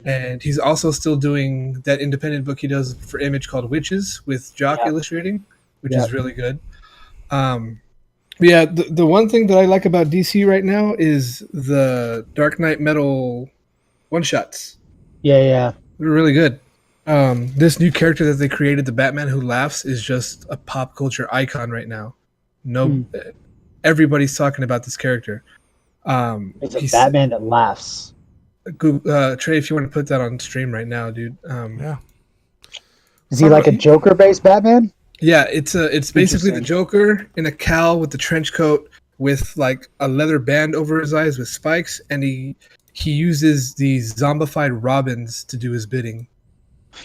and he's also still doing that independent book he does for Image called Witches with Jock illustrating, which is really good. The one thing that I like about DC right now is the Dark Knight Metal one-shots. Yeah. They're really good. This new character that they created, the Batman Who Laughs, is just a pop culture icon right now. Everybody's talking about this character. It's a Batman that laughs. Trey, if you want to put that on stream right now, dude. Yeah. Is he like a Joker-based Batman? Yeah, it's basically the Joker in a cowl with the trench coat with like a leather band over his eyes with spikes, and he uses these zombified robins to do his bidding.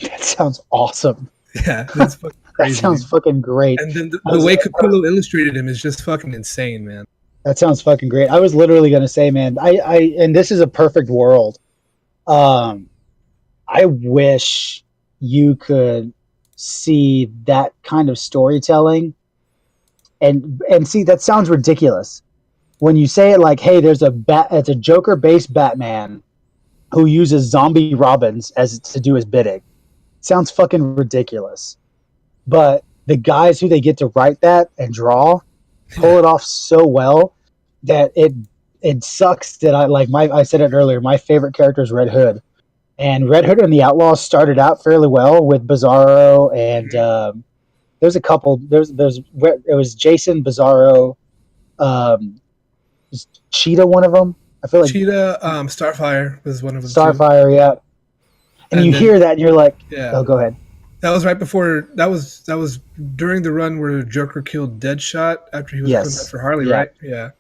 That sounds awesome. Yeah, that's fucking crazy. That sounds fucking great. And then the way Capullo illustrated him is just fucking insane, man. That sounds fucking great. I was literally going to say, man, and this is a perfect world. I wish you could see that kind of storytelling and see, that sounds ridiculous when you say it like, hey, it's a Joker based Batman who uses zombie Robins to do his bidding. It sounds fucking ridiculous, but the guys who they get to write that and draw pull it off so well that it sucks that I said it earlier, my favorite character is Red Hood, and Red Hood and the Outlaws started out fairly well with Bizarro, and there's a couple, it was Jason, Bizarro, is Cheetah one of them? I feel like Cheetah, Starfire was one of them. Starfire, too. Yeah. And you hear that and you're like, oh, go ahead. That was right before. That was during the run where Joker killed Deadshot after he was put up for Harley, right? Yeah.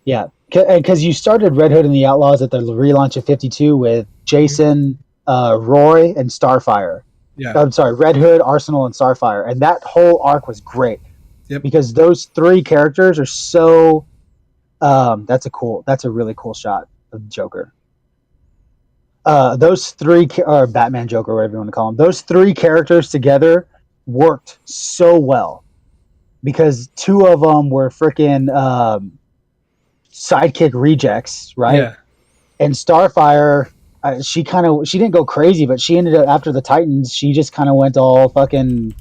Because you started Red Hood and the Outlaws at the relaunch of 52 with Jason, Roy, and Starfire. Yeah. I'm sorry, Red Hood, Arsenal, and Starfire, and that whole arc was great. Yep. Because those three characters are so. That's a really cool shot of Joker. those three, or Batman, Joker, whatever you want to call them, those three characters together worked so well because two of them were freaking sidekick rejects, right? Yeah. And Starfire, she didn't go crazy, but she ended up after the Titans. She just kind of went all fucking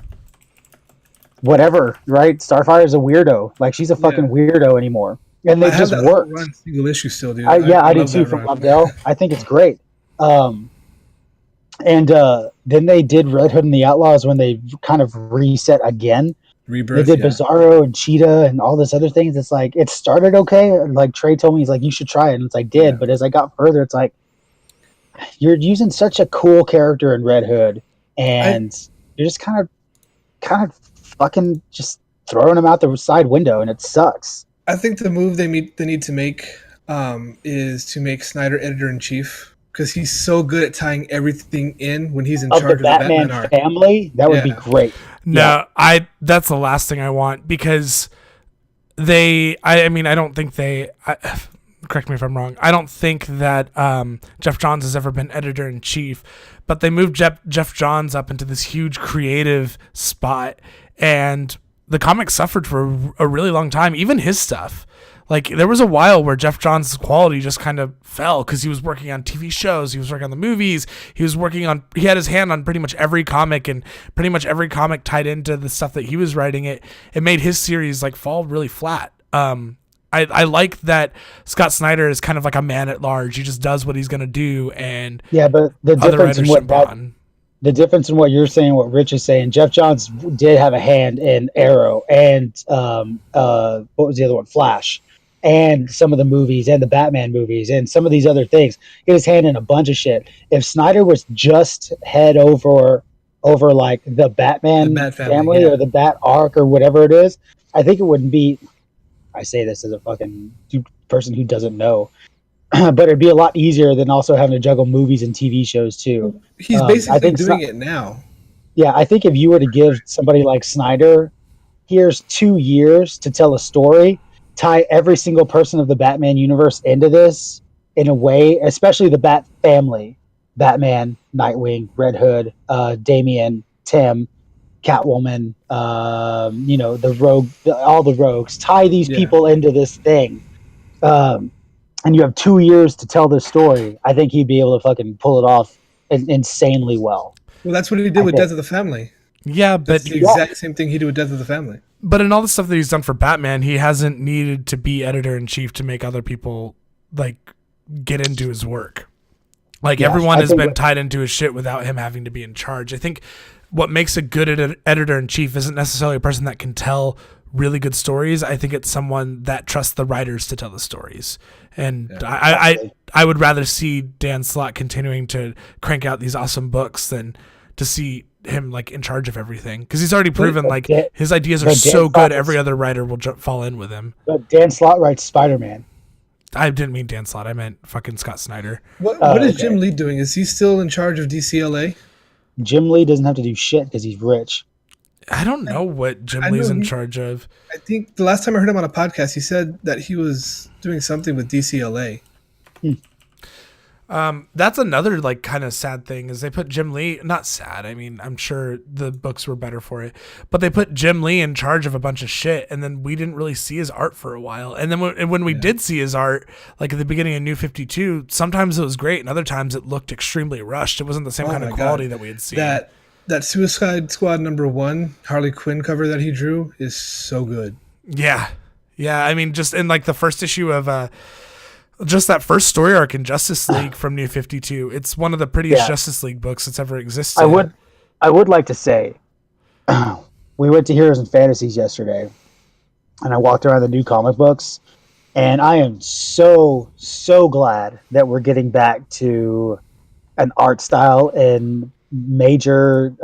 whatever, right? Starfire's a weirdo. Like she's a fucking weirdo anymore, and they just worked. Run single issue still, dude. I do too. From Abdel, I think it's great. And then they did Red Hood and the Outlaws when they kind of reset again. Rebirth. They did Bizarro and Cheetah and all this other things. It's like it started okay. Like Trey told me, he's like, you should try it, and it's like did. But as I got further, it's like you're using such a cool character in Red Hood, and you're just kind of fucking just throwing him out the side window, and it sucks. I think the move they need to make is to make Snyder editor-in-chief, because he's so good at tying everything in when he's in charge of the Batman arc. Family. That would be great. No, that's the last thing I want, because I don't think correct me if I'm wrong, I don't think that Jeff Johns has ever been editor-in-chief, but they moved Jeff Johns up into this huge creative spot, and the comic suffered for a really long time, even his stuff. Like, there was a while where Jeff Johns' quality just kind of fell because he was working on TV shows, he was working on the movies, he had his hand on pretty much every comic, and pretty much every comic tied into the stuff that he was writing. It made his series like fall really flat. I like that Scott Snyder is kind of like a man at large. He just does what he's going to do, and but the difference in what you're saying, what Rich is saying, Jeff Johns did have a hand in Arrow and what was the other one? Flash. And some of the movies and the Batman movies and some of these other things. He had his hand in a bunch of shit. If Snyder was just head over like the Bat family or the Bat arc or whatever it is, I think it wouldn't be, I say this as a fucking person who doesn't know, but it'd be a lot easier than also having to juggle movies and TV shows too. He's basically doing it now. Yeah, I think if you were to give somebody like Snyder, here's 2 years to tell a story, tie every single person of the Batman universe into this in a way, especially the Bat family, Batman, Nightwing, Red Hood, Damian, Tim, Catwoman, the Rogue, all the Rogues, tie these people into this thing. And you have 2 years to tell this story. I think he'd be able to fucking pull it off insanely well. Well, that's what he did with Death of the Family. Yeah, but that's the exact same thing he did with Death of the Family. But in all the stuff that he's done for Batman, he hasn't needed to be editor-in-chief to make other people like get into his work. Like everyone has been tied into his shit without him having to be in charge. I think what makes a good editor-in-chief isn't necessarily a person that can tell really good stories. I think it's someone that trusts the writers to tell the stories. And I would rather see Dan Slott continuing to crank out these awesome books than to see him like in charge of everything, because he's already proven like his ideas are so good every other writer will fall in with him. But Dan Slott writes Spider-Man. I didn't mean Dan Slott, I meant fucking Scott Snyder. What is Jim Lee doing? Is he still in charge of DCLA? Jim Lee doesn't have to do shit because he's rich. I don't know what Jim Lee's in charge of. I think the last time I heard him on a podcast, he said that he was doing something with DCLA. That's another like kind of sad thing is they put Jim Lee, not sad, I mean, I'm sure the books were better for it, but they put Jim Lee in charge of a bunch of shit, and then we didn't really see his art for a while. And then when we did see his art, like at the beginning of New 52, sometimes it was great and other times it looked extremely rushed. It wasn't the same kind of quality that we had seen. That Suicide Squad #1 Harley Quinn cover that he drew is so good. Yeah. I mean, just in like the first issue of just that first story arc in Justice League from New 52, it's one of the prettiest Justice League books that's ever existed. I would like to say, we went to Heroes and Fantasies yesterday, and I walked around the new comic books, and I am so glad that we're getting back to an art style in majorly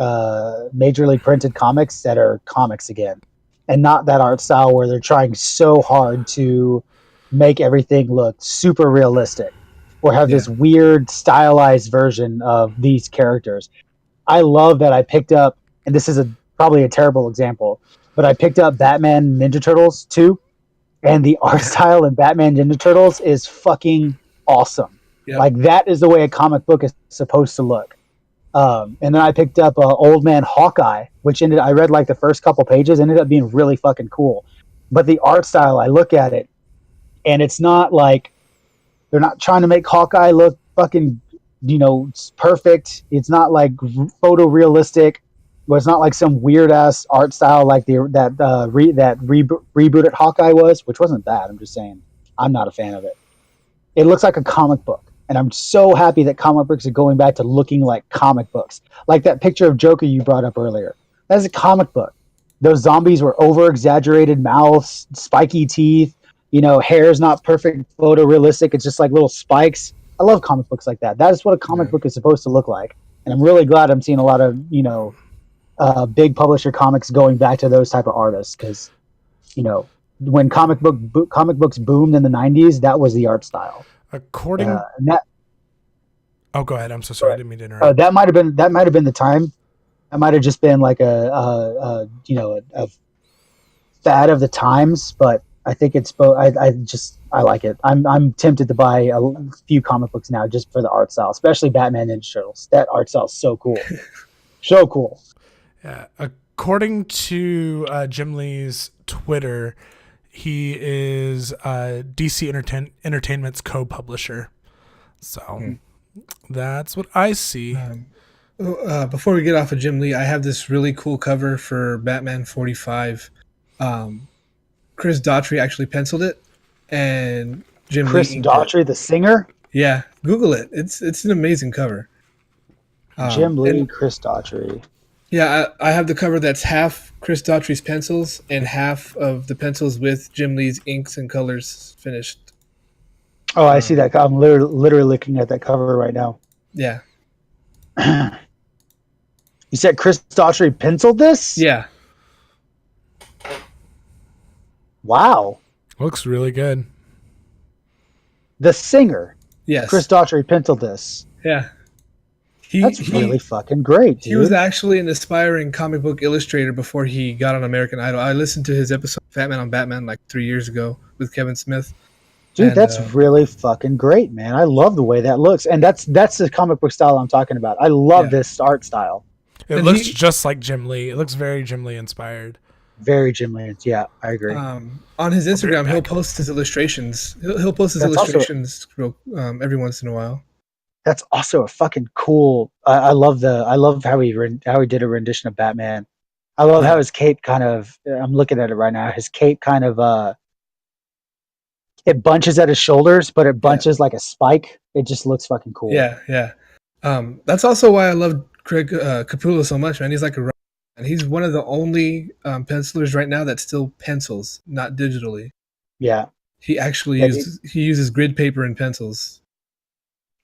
printed comics that are comics again, and not that art style where they're trying so hard to make everything look super realistic or have this weird stylized version of these characters. I love that I picked up, and this is probably a terrible example, but I picked up Batman Ninja Turtles 2, and the art style in Batman Ninja Turtles is fucking awesome. Yep. Like that is the way a comic book is supposed to look. And then I picked up Old Man Hawkeye, which I read like the first couple pages, ended up being really fucking cool. But the art style, I look at it, and it's not like they're not trying to make Hawkeye look fucking, perfect. It's not like photorealistic. But it's not like some weird ass art style like rebooted Hawkeye was, which wasn't bad. I'm just saying, I'm not a fan of it. It looks like a comic book, and I'm so happy that comic books are going back to looking like comic books. Like that picture of Joker you brought up earlier. That's a comic book. Those zombies were over exaggerated mouths, spiky teeth. Hair's not perfect photorealistic. It's just like little spikes. I love comic books like that. That is what a comic book is supposed to look like, and I'm really glad I'm seeing a lot of big publisher comics going back to those type of artists because when comic books boomed in the 90s, that was the art style. According go ahead. I'm so sorry. I didn't mean to interrupt. That might have been the time. That might have just been like a fad of the times, but I think it's both. I like it. I'm tempted to buy a few comic books now just for the art style, especially Batman Ninja Turtles. That art style is so cool. So cool. Yeah. According to Jim Lee's Twitter, he is DC Entertainment's co-publisher. So that's what I see. Before we get off of Jim Lee, I have this really cool cover for Batman 45. Chris Daughtry actually penciled it, and Chris Daughtry, the singer. Yeah, Google it. It's an amazing cover. Jim Lee, Chris Daughtry. Yeah, I have the cover that's half Chris Daughtry's pencils and half of the pencils with Jim Lee's inks and colors finished. Oh, I see that. I'm literally looking at that cover right now. Yeah. You said Chris Daughtry penciled this? Yeah. Wow. Looks really good. The singer. Yes. Chris Daughtry penciled this. Yeah. That's really fucking great, dude. He was actually an aspiring comic book illustrator before he got on American Idol. I listened to his episode Fat Man on Batman like 3 years ago with Kevin Smith. Dude, that's really fucking great, man. I love the way that looks. And that's the comic book style I'm talking about. I love this art style. It looks just like Jim Lee. It looks very Jim Lee inspired. Very Jim Lee. Yeah, I agree. On his Instagram, he'll post his illustrations. He'll post his illustrations every once in a while. That's also a fucking cool. I love how he did a rendition of Batman. I love how his cape kind of. I'm looking at it right now. His cape kind of it bunches at his shoulders, but it bunches like a spike. It just looks fucking cool. Yeah, yeah. That's also why I love Craig Capullo so much, man. He's like and he's one of the only pencilers right now that still pencils, not digitally. Yeah. He actually uses grid paper and pencils.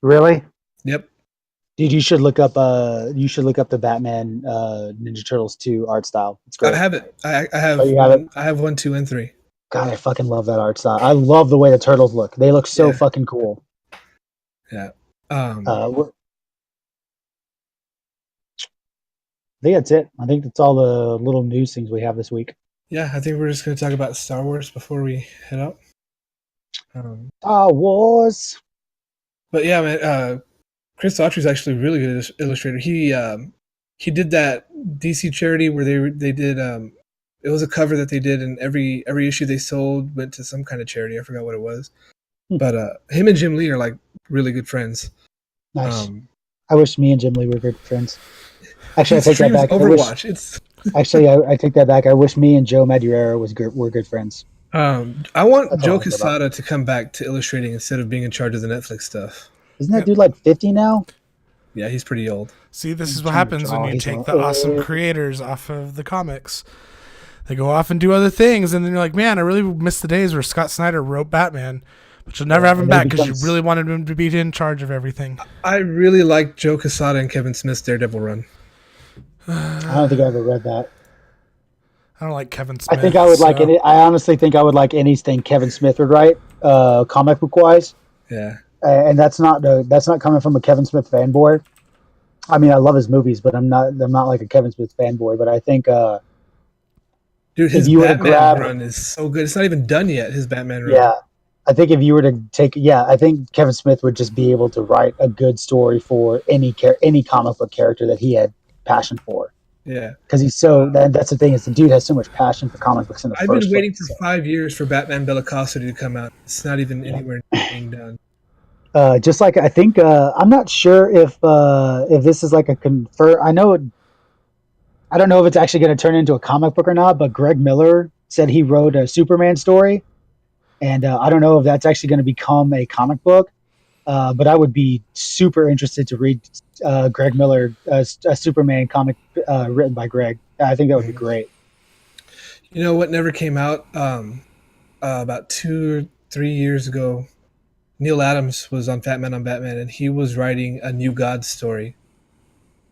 Really? Yep. Dude, you should look up the Batman Ninja Turtles 2 art style. It's great. I have it. I have. Oh, you have it? I have 1, 2, and 3. God, I fucking love that art style. I love the way the turtles look. They look so fucking cool. Yeah. I think that's it. I think that's all the little news things we have this week. Yeah, I think we're just going to talk about Star Wars before we head out. Star Wars. But yeah, man, Chris Daughtry is actually a really good illustrator. He did that DC charity where they did it was a cover that they did, and every issue they sold went to some kind of charity. I forgot what it was. But him and Jim Lee are like really good friends. Nice. I wish me and Jim Lee were good friends. Actually, I take that back. Overwatch. I take that back. I wish me and Joe Madureira were good friends. I want Joe Quesada to come back to illustrating instead of being in charge of the Netflix stuff. Isn't that dude like 50 now? Yeah, he's pretty old. See, this is what happens when you take the awesome creators off of the comics. They go off and do other things, and then you're like, man, I really miss the days where Scott Snyder wrote Batman. But you'll never have him back because you really wanted him to be in charge of everything. I really like Joe Quesada and Kevin Smith's Daredevil run. I don't think I ever read that. I don't like Kevin Smith. I think I would like any. I honestly think I would like anything Kevin Smith would write, comic book wise. Yeah, and that's not coming from a Kevin Smith fanboy. I mean, I love his movies, but I'm not like a Kevin Smith fanboy. But I think, dude, his Batman run is so good. It's not even done yet. His Batman run. Yeah, I think if you were to take, I think Kevin Smith would just be able to write a good story for any comic book character that he had passion for. Yeah, because he's so. That's the thing is the dude has so much passion for comic books in the I've first been waiting place. for 5 years for Batman Bellicosity to come out. It's not even anywhere being done. Just like I think I'm not sure if this is like a I don't know if it's actually going to turn into a comic book or not, but Greg Miller said he wrote a Superman story, and I don't know if that's actually going to become a comic book. But I would be super interested to read Greg Miller, a Superman comic written by Greg. I think that would be great. You know what never came out? About 2 or 3 years ago, Neil Adams was on Fat Man on Batman, and he was writing a New God story,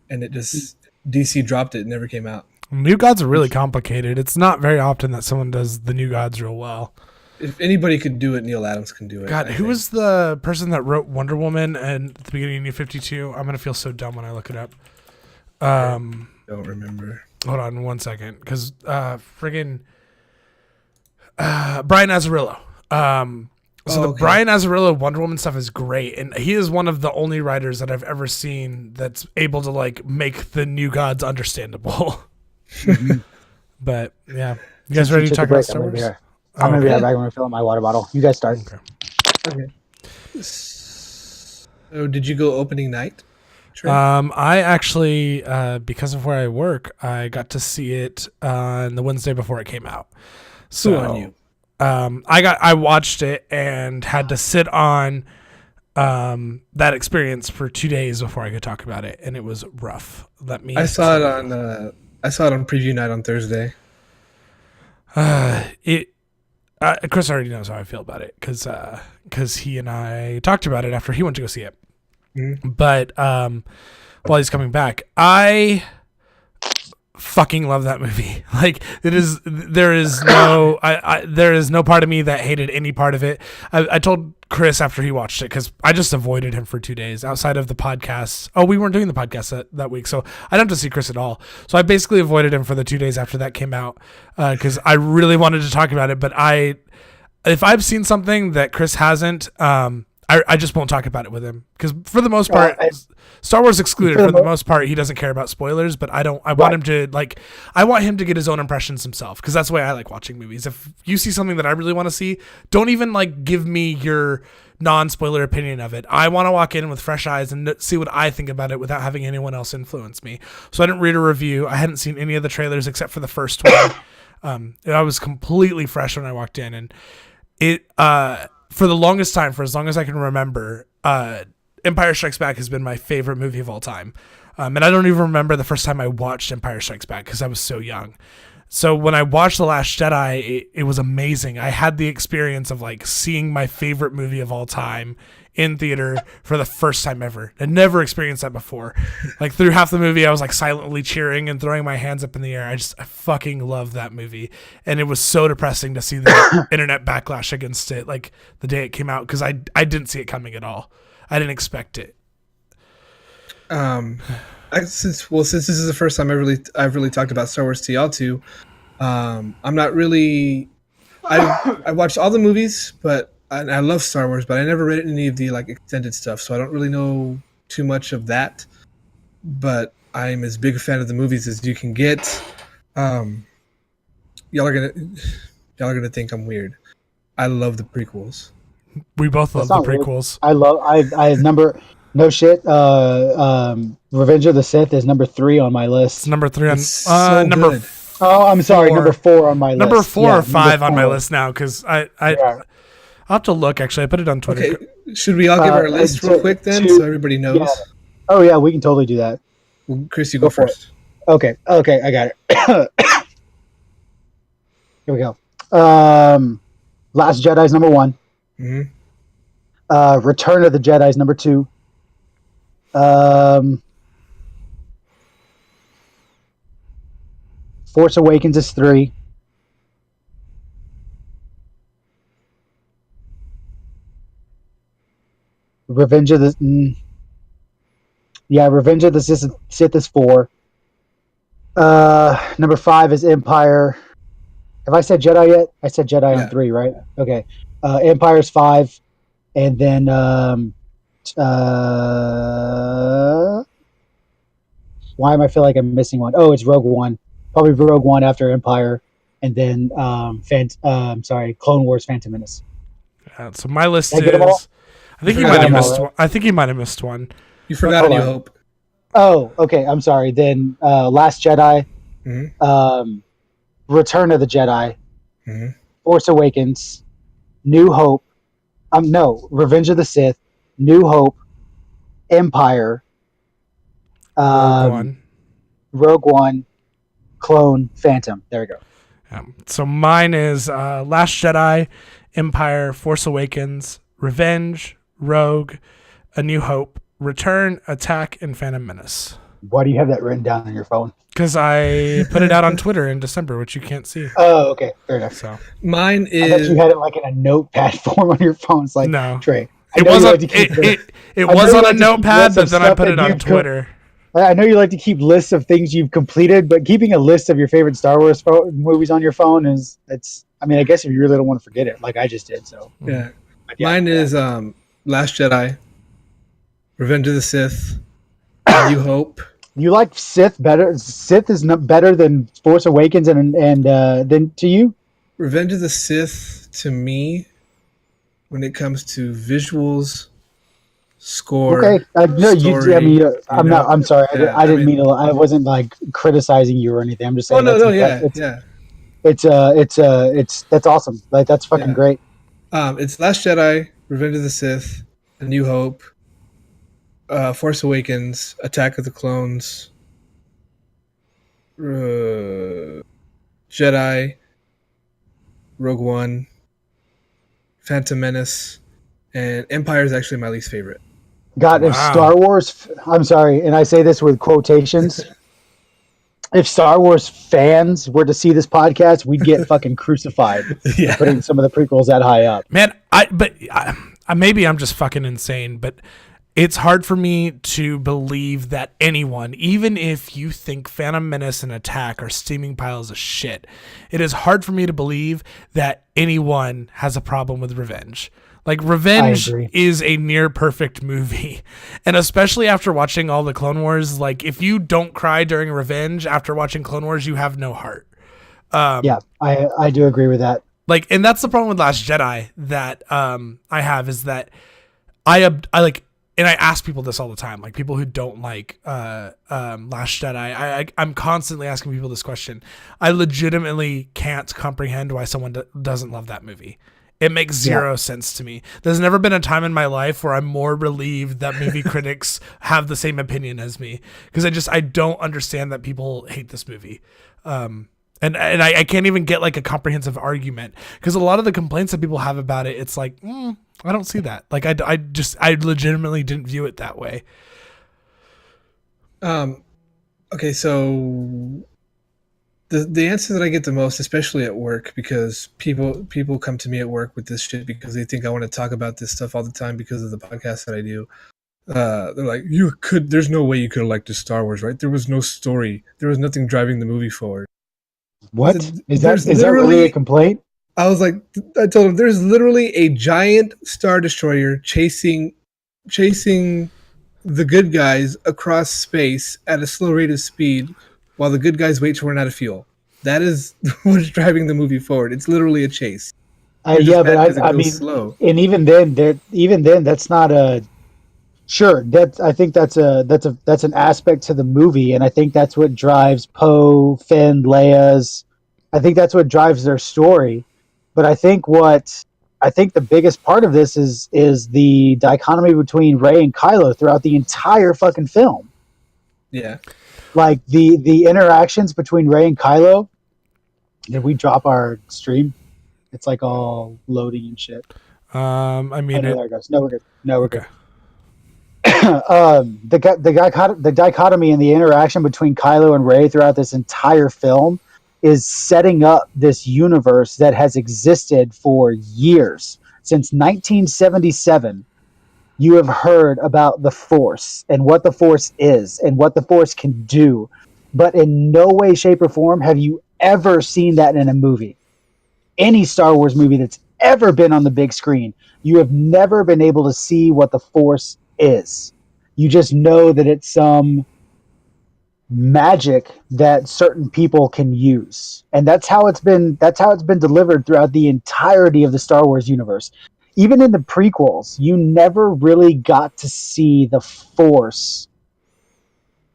and it just DC dropped it. It never came out. New Gods are really complicated. It's not very often that someone does the New Gods real well. If anybody could do it, Neil Adams can do it. God, who was the person that wrote Wonder Woman at the beginning of New 52? I'm gonna feel so dumb when I look it up. Don't remember. Hold on one second, because friggin' Brian Azzarello. The Brian Azzarello Wonder Woman stuff is great, and he is one of the only writers that I've ever seen that's able to like make the New Gods understandable. But yeah, you guys ready to talk about Star Wars? I'm gonna be right back when I fill up my water bottle. You guys start. Okay. So, did you go opening night? I actually, because of where I work, I got to see it on the Wednesday before it came out. So, I watched it and had to sit on that experience for 2 days before I could talk about it, and it was rough. I saw it on preview night on Thursday. Chris already knows how I feel about it because he and I talked about it after he went to go see it. Mm-hmm. But while he's coming back, I fucking love that movie. Like there is no part of me that hated any part of it. I told Chris after he watched it, because I just avoided him for 2 days outside of the podcast. Oh, we weren't doing the podcast that week, so I didn't have to see Chris at all. So I basically avoided him for the 2 days after that came out, because I really wanted to talk about it. But if I've seen something that Chris hasn't, I just won't talk about it with him, because for the most part, Star Wars excluded. For the most part, he doesn't care about spoilers. But I want him to I want him to get his own impressions himself, because that's the way I like watching movies. If you see something that I really want to see, don't even give me your non-spoiler opinion of it. I want to walk in with fresh eyes and see what I think about it without having anyone else influence me. So I didn't read a review. I hadn't seen any of the trailers except for the first one. I was completely fresh when I walked in, and it. For the longest time, for as long as I can remember, Empire Strikes Back has been my favorite movie of all time. And I don't even remember the first time I watched Empire Strikes Back, because I was so young. So when I watched The Last Jedi, it was amazing. I had the experience of seeing my favorite movie of all time in theater for the first time ever. I'd never experienced that before. Through half the movie, I was silently cheering and throwing my hands up in the air. I fucking love that movie. And it was so depressing to see the internet backlash against it, the day it came out, because I didn't see it coming at all. I didn't expect it. Since this is the first time I've really talked about Star Wars to y'all too, I'm not really. I watched all the movies, but I love Star Wars, but I never read any of the extended stuff, so I don't really know too much of that. But I'm as big a fan of the movies as you can get. Y'all are gonna think I'm weird. I love the prequels. We both love the prequels. Weird. I number. No shit. Revenge of the Sith is number 3 on my list. It's number 3 on so number. I'm sorry. 4. Number 4 on my list. Number 4 or 5 on my list now, because I'll have to look. Actually, I put it on Twitter. Okay, should we all give our list real quick then, so everybody knows? Yeah. Oh yeah, we can totally do that. Well, Chris, you go first. Okay, I got it. Here we go. Last Jedi's number 1. Mm-hmm. Return of the Jedi's number 2. Force Awakens is 3. Revenge of the Sith is 4. Number 5 is Empire. Have I said Jedi yet? I said Jedi on 3, right? Okay. Empire's 5, and then why am I feel like I'm missing one? Oh, it's Rogue One. Probably Rogue One after Empire, and then Clone Wars, Phantom Menace. So my list Did I get them all? is. I think You he forgot might have them all, missed right? one. I think he might have missed one. You forgot Hold A New on. Hope. Oh, okay. I'm sorry. Then Last Jedi, Mm-hmm. Return of the Jedi, Mm-hmm. Force Awakens, New Hope. No, Revenge of the Sith, New Hope, Empire, Rogue One. Rogue One, Clone, Phantom. There we go. So mine is Last Jedi, Empire, Force Awakens, Revenge, Rogue, A New Hope, Return, Attack, and Phantom Menace. Why do you have that written down on your phone? Because I put it out on Twitter in December, which you can't see. Oh, okay. Fair enough. So Mine I thought is you had it like in a notepad form on your phone. It's like, no, Trey. it was on it was on a notepad, but then I put it on Twitter. I know you like to keep lists of things you've completed, but keeping a list of your favorite Star Wars movies on your phone I guess if you really don't want to forget it, like I just did. So yeah. But yeah, Mine is Last Jedi, Revenge of the Sith, A New Hope. You like Sith better? Sith is not better than Force Awakens, and then to you, Revenge of the Sith to me, when it comes to visuals, score. okay. No, story, I mean, I'm know? not. I'm sorry. Yeah, I didn't mean- mean to. I wasn't like criticizing you or anything. I'm just saying. Oh no, that's yeah. that's awesome. Like that's fucking Yeah. great. It's Last Jedi, Revenge of the Sith, A New Hope, Force Awakens, Attack of the Clones, Jedi, Rogue One, Phantom Menace, and Empire is actually my least favorite. God, if Wow. Star Wars, I'm sorry, and I say this with quotations. If Star Wars fans were to see this podcast, we'd get fucking crucified Yeah. putting some of the prequels that high up. Man, maybe I'm just fucking insane, but it's hard for me to believe that anyone, even if you think Phantom Menace and Attack are steaming piles of shit, it is hard for me to believe that anyone has a problem with Revenge. Like, Revenge I agree. is a near perfect movie. And especially after watching all the Clone Wars, like, if you don't cry during Revenge after watching Clone Wars, you have no heart. Yeah, I do agree with that. Like, and that's the problem with Last Jedi that I have, is that I like, and I ask people this all the time, like people who don't like Last Jedi. I'm constantly asking people this question. I legitimately can't comprehend why someone doesn't love that movie. It makes zero sense to me. There's never been a time in my life where I'm more relieved that movie critics have the same opinion as me, because I don't understand that people hate this movie. And I can't even get like a comprehensive argument, because a lot of the complaints that people have about it, it's like, I don't see that. Like I legitimately didn't view it that way. Okay, so the answer that I get the most, especially at work, because people come to me at work with this shit because they think I want to talk about this stuff all the time because of the podcast that I do. They're like, there's no way you could have liked the Star Wars, right? There was no story. There was nothing driving the movie forward. What is that? There's Is that really literally- a complaint? I was like, I told him there's literally a giant Star Destroyer chasing the good guys across space at a slow rate of speed while the good guys wait to run out of fuel. That is what's driving the movie forward. It's literally a chase. Yeah, but I goes mean, slow. and even then, that's not a sure. I think that's an aspect to the movie, and I think that's what drives Poe, Finn, Leia's. I think that's what drives their story. But I think the biggest part of this is the dichotomy between Rey and Kylo throughout the entire fucking film. Yeah. Like the interactions between Rey and Kylo. Did we drop our stream? It's like all loading and shit. I mean, there it goes. No, we're good. No, we're Okay. good. The dichotomy and the interaction between Kylo and Rey throughout this entire film is setting up this universe that has existed for years. Since 1977, you have heard about the Force and what the Force is and what the Force can do. But in no way, shape, or form have you ever seen that in a movie. Any Star Wars movie that's ever been on the big screen, you have never been able to see what the Force is. You just know that it's some magic that certain people can use, and that's how it's been delivered throughout the entirety of the Star Wars universe. Even in the prequels, you never really got to see the Force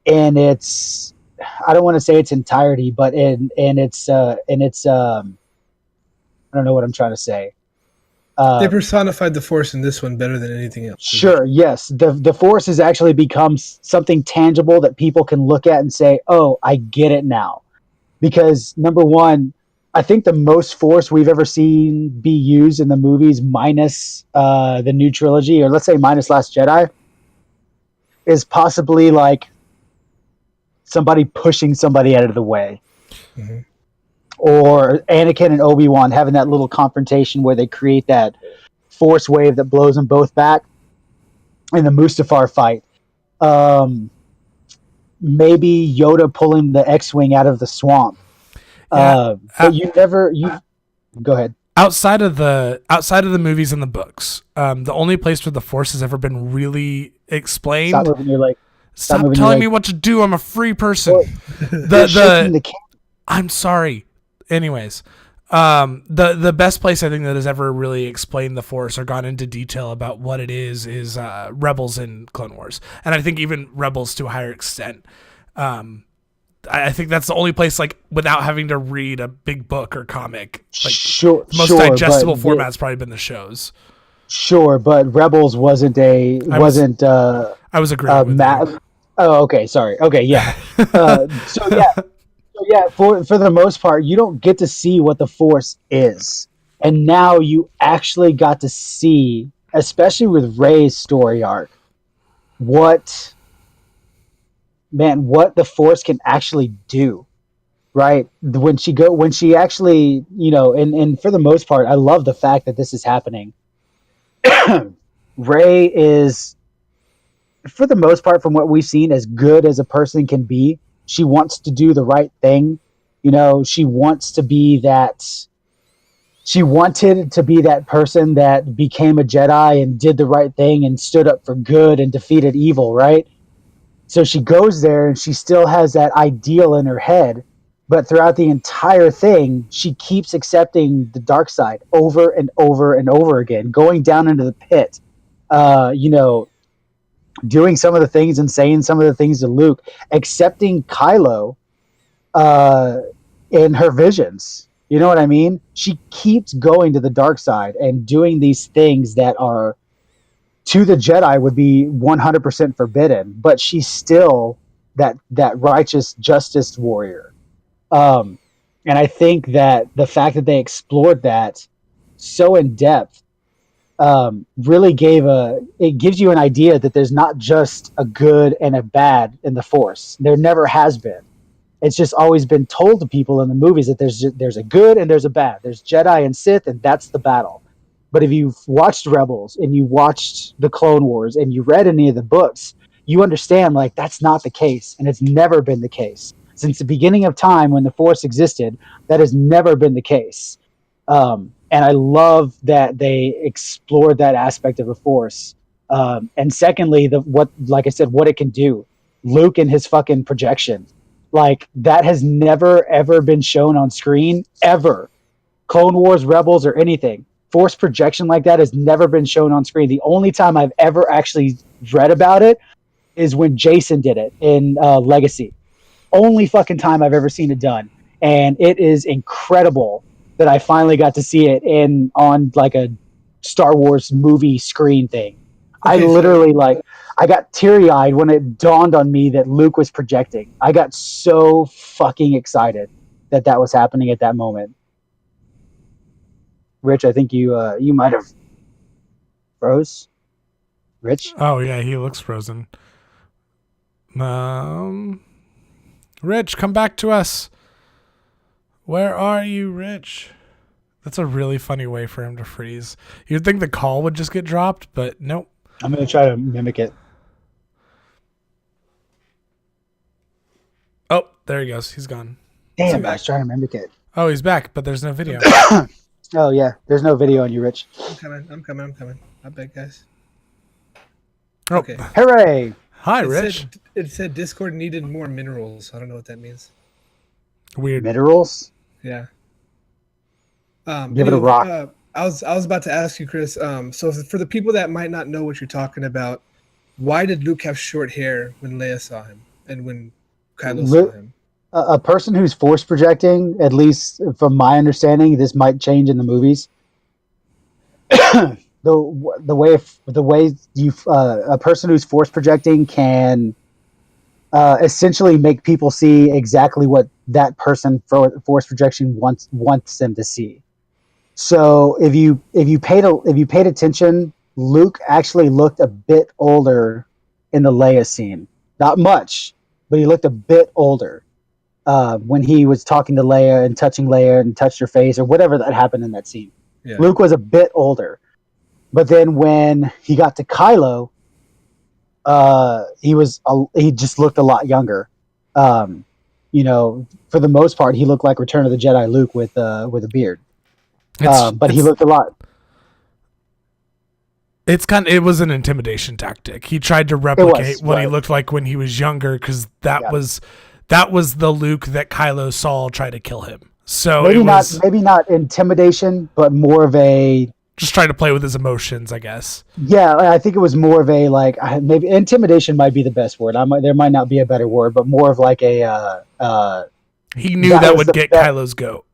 in its, I don't want to say its entirety, but in its I don't know what I'm trying to say. They personified the Force in this one better than anything else. Sure, yes. The Force has actually become something tangible that people can look at and say, "Oh, I get it now." Because number one, I think the most Force we've ever seen be used in the movies, minus the new trilogy, or let's say minus Last Jedi, is possibly like somebody pushing somebody out of the way. Mm-hmm. Or Anakin and Obi-Wan having that little confrontation where they create that Force wave that blows them both back in the Mustafar fight. Maybe Yoda pulling the X-Wing out of the swamp. Yeah. But you go ahead. Outside of the movies and the books, the only place where the Force has ever been really explained. Stop moving your leg. Stop telling me what to do. I'm a free person. The I'm sorry. Anyways, the best place I think that has ever really explained the Force or gone into detail about what it is Rebels and Clone Wars, and I think even Rebels to a higher extent. I think that's the only place, like, without having to read a big book or comic. Like, sure, the most digestible format's probably been the shows. Sure, but Rebels wasn't I was agreeing with you. Oh, okay, sorry. Okay, yeah. So yeah, for the most part, you don't get to see what the Force is, and now you actually got to see, especially with Rey's story arc, what the Force can actually do. Right, when she actually, and for the most part, I love the fact that this is happening. Rey is, for the most part, from what we've seen, as good as a person can be. She wants to do the right thing. She wants to be that. She wanted to be that person that became a Jedi and did the right thing and stood up for good and defeated evil, right? So she goes there and she still has that ideal in her head, but throughout the entire thing, she keeps accepting the dark side over and over and over again, going down into the pit, doing some of the things and saying some of the things to Luke, accepting Kylo in her visions. You know what I mean? She keeps going to the dark side and doing these things that are, to the Jedi, would be 100% forbidden, but she's still that righteous justice warrior. And I think that the fact that they explored that so in depth really gives you an idea that there's not just a good and a bad in the Force. There never has been. It's just always been told to people in the movies that there's a good and there's a bad. There's Jedi and Sith, and that's the battle. But if you've watched Rebels and you watched the Clone Wars and you read any of the books, you understand, like, that's not the case, and it's never been the case. Since the beginning of time, when the Force existed, that has never been the case. And I love that they explored that aspect of the Force. And secondly, like I said, what it can do. Luke and his fucking projection. Like, that has never, ever been shown on screen, ever. Clone Wars, Rebels, or anything. Force projection like that has never been shown on screen. The only time I've ever actually read about it is when Jason did it in Legacy. Only fucking time I've ever seen it done. And it is incredible that I finally got to see it on like a Star Wars movie screen thing. I literally, I got teary-eyed when it dawned on me that Luke was projecting. I got so fucking excited that was happening at that moment. Rich, I think you might have froze. Rich? Oh yeah, he looks frozen. Rich, come back to us. Where are you, Rich? That's a really funny way for him to freeze. You'd think the call would just get dropped, but nope. I'm going to try to mimic it. Oh, there he goes. He's gone. Damn, I was trying to mimic it. Oh, he's back, but there's no video. Oh yeah, there's no video on you, Rich. I'm coming. I bet, guys. Oh, Okay. Hooray! hi, Rich. It said Discord needed more minerals. I don't know what that means. Weird. Minerals. Yeah. Give it a rock. I was about to ask you, Chris. So for the people that might not know what you're talking about, why did Luke have short hair when Leia saw him and when Kylo saw him? A person who's force projecting, at least from my understanding, this might change in the movies. the way you a person who's force projecting can essentially make people see exactly what that person for force projection wants them to see. So if you paid attention, Luke actually looked a bit older in the Leia scene. Not much, but he looked a bit older when he was talking to Leia and touching Leia and touched her face or whatever that happened in that scene. Yeah. Luke was a bit older, but then when he got to Kylo, he just looked a lot younger. You know, for the most part, he looked like Return of the Jedi Luke with a beard. But he looked a lot. It was an intimidation tactic. He tried to replicate what he looked like when he was younger, because that was the Luke that Kylo saw try to kill him. So maybe not intimidation, but more of a just trying to play with his emotions, I guess. Yeah, I think it was more of a maybe intimidation might be the best word. There might not be a better word, but more of like a. He knew that would get Kylo's goat.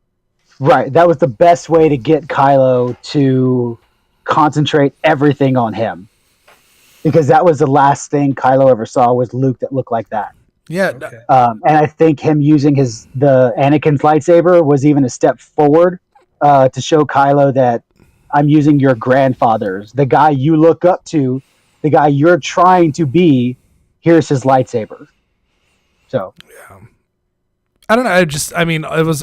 Right, that was the best way to get Kylo to concentrate everything on him, because that was the last thing Kylo ever saw was Luke that looked like that. Yeah, okay. And I think him using the Anakin's lightsaber was even a step forward to show Kylo that I'm using your grandfather's, the guy you look up to, the guy you're trying to be. Here's his lightsaber. So yeah. I don't know.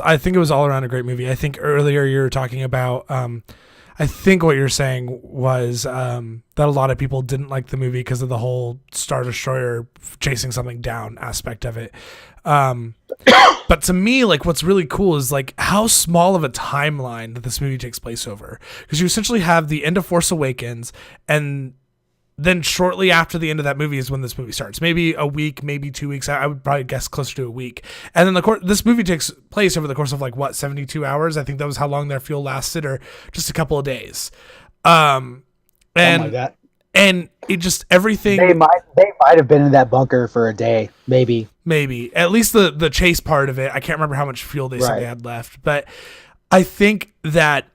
I think it was all around a great movie. I think earlier you were talking about, I think what you're saying was that a lot of people didn't like the movie because of the whole Star Destroyer chasing something down aspect of it. But to me, like, what's really cool is like how small of a timeline that this movie takes place over, because you essentially have the end of Force Awakens, and then shortly after the end of that movie is when this movie starts. Maybe a week, maybe 2 weeks. I would probably guess closer to a week. And then this movie takes place over the course of 72 hours. I think that was how long their fuel lasted, or just a couple of days. And like that. And it just everything. They might have been in that bunker for a day, maybe. At least the chase part of it. I can't remember how much fuel they said they had left, but I think that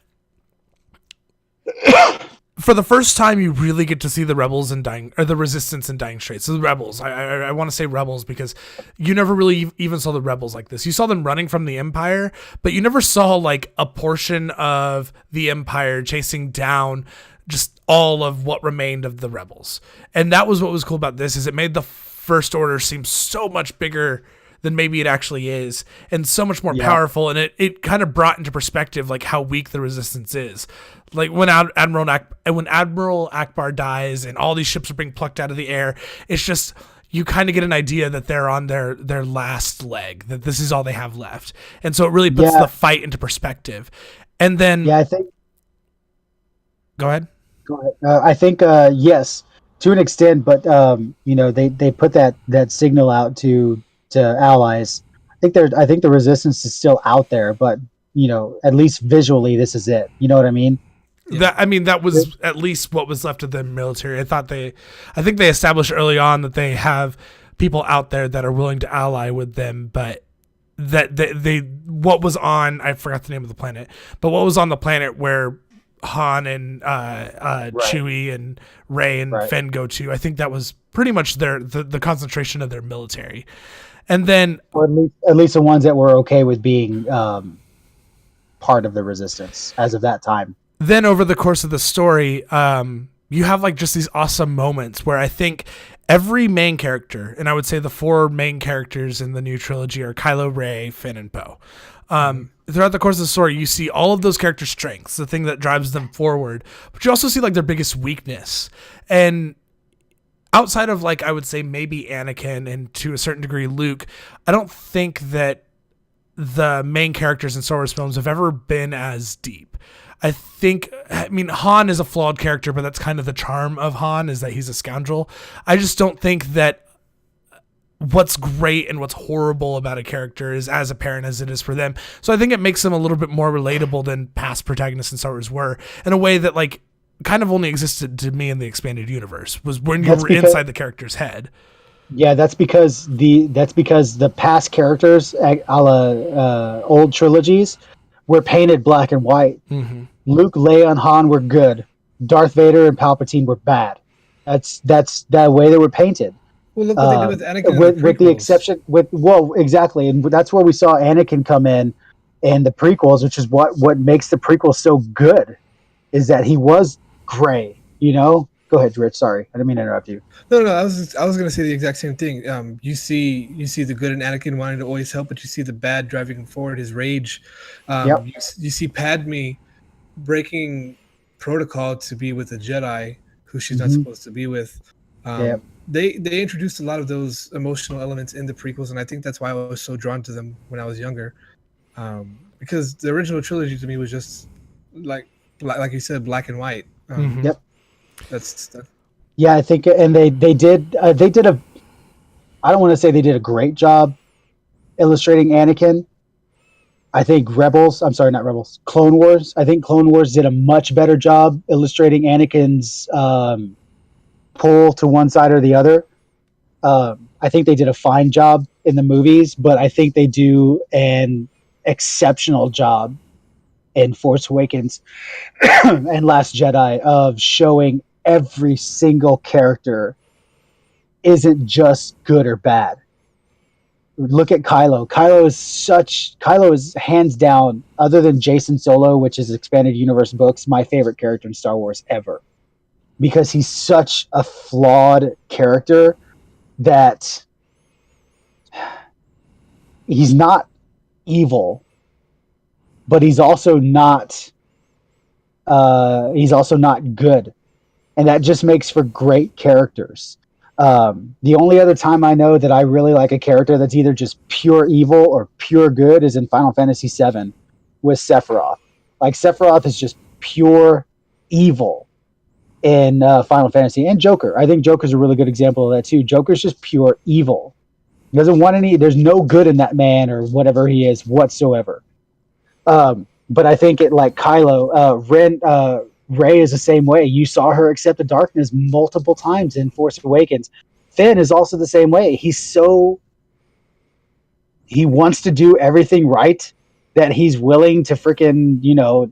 for the first time, you really get to see the rebels the resistance in Dying Straits. So the rebels, I want to say rebels because you never really even saw the rebels like this. You saw them running from the Empire, but you never saw like a portion of the Empire chasing down just all of what remained of the rebels. And that was what was cool about this, is it made the First Order seem so much bigger than maybe it actually is, and so much more powerful. And it kind of brought into perspective like how weak the resistance is. Like when Admiral Akbar dies and all these ships are being plucked out of the air, it's just, you kind of get an idea that they're on their last leg, that this is all they have left. And so it really puts the fight into perspective. And then I think go ahead. I think yes, to an extent, but they put that signal out to allies. I think the resistance is still out there, but at least visually this is it. You know what I mean? That was at least what was left of the military. I think they established early on that they have people out there that are willing to ally with them, but that they what was on, I forgot the name of the planet, but what was on the planet where Han and Chewie and Rey and Finn go to, I think that was pretty much the concentration of their military. And then, or at least the ones that were okay with being part of the resistance as of that time. Then over the course of the story, you have like just these awesome moments where I think every main character, and I would say the four main characters in the new trilogy are Kylo, Rey, Finn, and Poe. Throughout the course of the story, you see all of those character strengths, the thing that drives them forward, but you also see like their biggest weakness. And outside of like, I would say maybe Anakin and to a certain degree Luke, I don't think that the main characters in Star Wars films have ever been as deep. I mean, Han is a flawed character, but that's kind of the charm of Han, is that he's a scoundrel. I just don't think that what's great and what's horrible about a character is as apparent as it is for them. So I think it makes them a little bit more relatable than past protagonists in Star Wars were, in a way that like kind of only existed to me in the expanded universe, was when you were inside the character's head. Yeah, that's because the past characters, a la old trilogies, were painted black and white. Mm-hmm. Luke, Leia, and Han were good. Darth Vader and Palpatine were bad. That's that way they were painted. Well, look what they did with Anakin. With the exception, exactly, and that's where we saw Anakin come in the prequels, which is what makes the prequels so good, is that he was gray. You know, go ahead, Rich. Sorry, I didn't mean to interrupt you. No, I was going to say the exact same thing. You see the good in Anakin wanting to always help, but you see the bad driving him forward, his rage. Yep. You see Padme breaking protocol to be with a Jedi who she's not supposed to be with. Yep. They introduced a lot of those emotional elements in the prequels, and I think that's why I was so drawn to them when I was younger. Because the original trilogy to me was just like you said, black and white. Yep. That's Yeah, I think, and they did I don't want to say they did a great job illustrating Anakin. I think Clone Wars. I think Clone Wars did a much better job illustrating Anakin's pull to one side or the other. I think they did a fine job in the movies, but I think they do an exceptional job in Force Awakens and Last Jedi of showing every single character isn't just good or bad. Look at Kylo. Kylo is hands down, other than Jason Solo, which is expanded universe books, my favorite character in Star Wars ever. Because he's such a flawed character that he's not evil, but he's also not good. And that just makes for great characters. The only other time I know that I really like a character that's either just pure evil or pure good is in Final Fantasy VII with Sephiroth. Like, Sephiroth is just pure evil in Final Fantasy. And Joker. I think Joker's a really good example of that too. Joker's just pure evil. He doesn't want there's no good in that man or whatever he is whatsoever. But I think like Kylo, Rey is the same way. You saw her accept the darkness multiple times in Force Awakens. Finn is also the same way. He wants to do everything right that he's willing to freaking,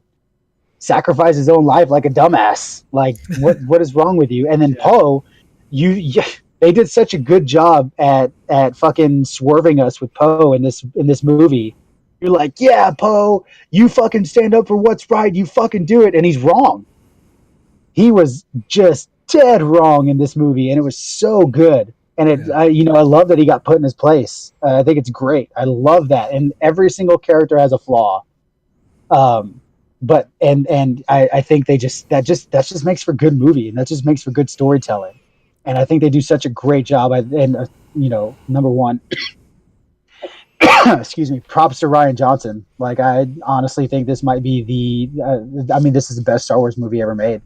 sacrifice his own life like a dumbass. Like, what is wrong with you? And then Poe, they did such a good job at fucking swerving us with Poe in this movie. You're like, yeah, Poe, you fucking stand up for what's right. You fucking do it. And he's wrong. He was just dead wrong in this movie. And it was so good. And I love that he got put in his place. I think it's great. I love that. And every single character has a flaw. But I think that just makes for good movie. And that just makes for good storytelling. And I think they do such a great job. And number one, excuse me, props to Rian Johnson. Like, I honestly think this might be this is the best Star Wars movie ever made.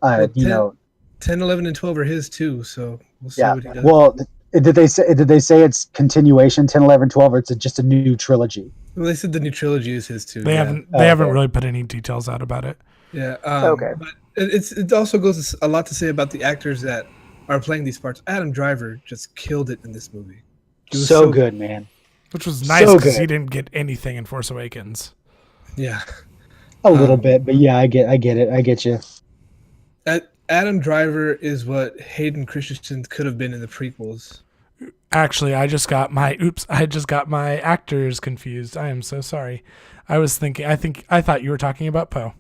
10, 11, and 12 are his too, so we'll see what he does. Well, did they say it's continuation 10, 11, 12, or it's just a new trilogy? Well, they said the new trilogy is his too. They haven't really put any details out about it. Yeah. Okay. But it also goes a lot to say about the actors that are playing these parts. Adam Driver just killed it in this movie. He was so good, man. Which was nice because he didn't get anything in Force Awakens. Yeah. A little bit, but yeah, I get it. I get you. Adam Driver is what Hayden Christensen could have been in the prequels. Actually, I just got my actors confused. I am so sorry. I thought you were talking about Poe.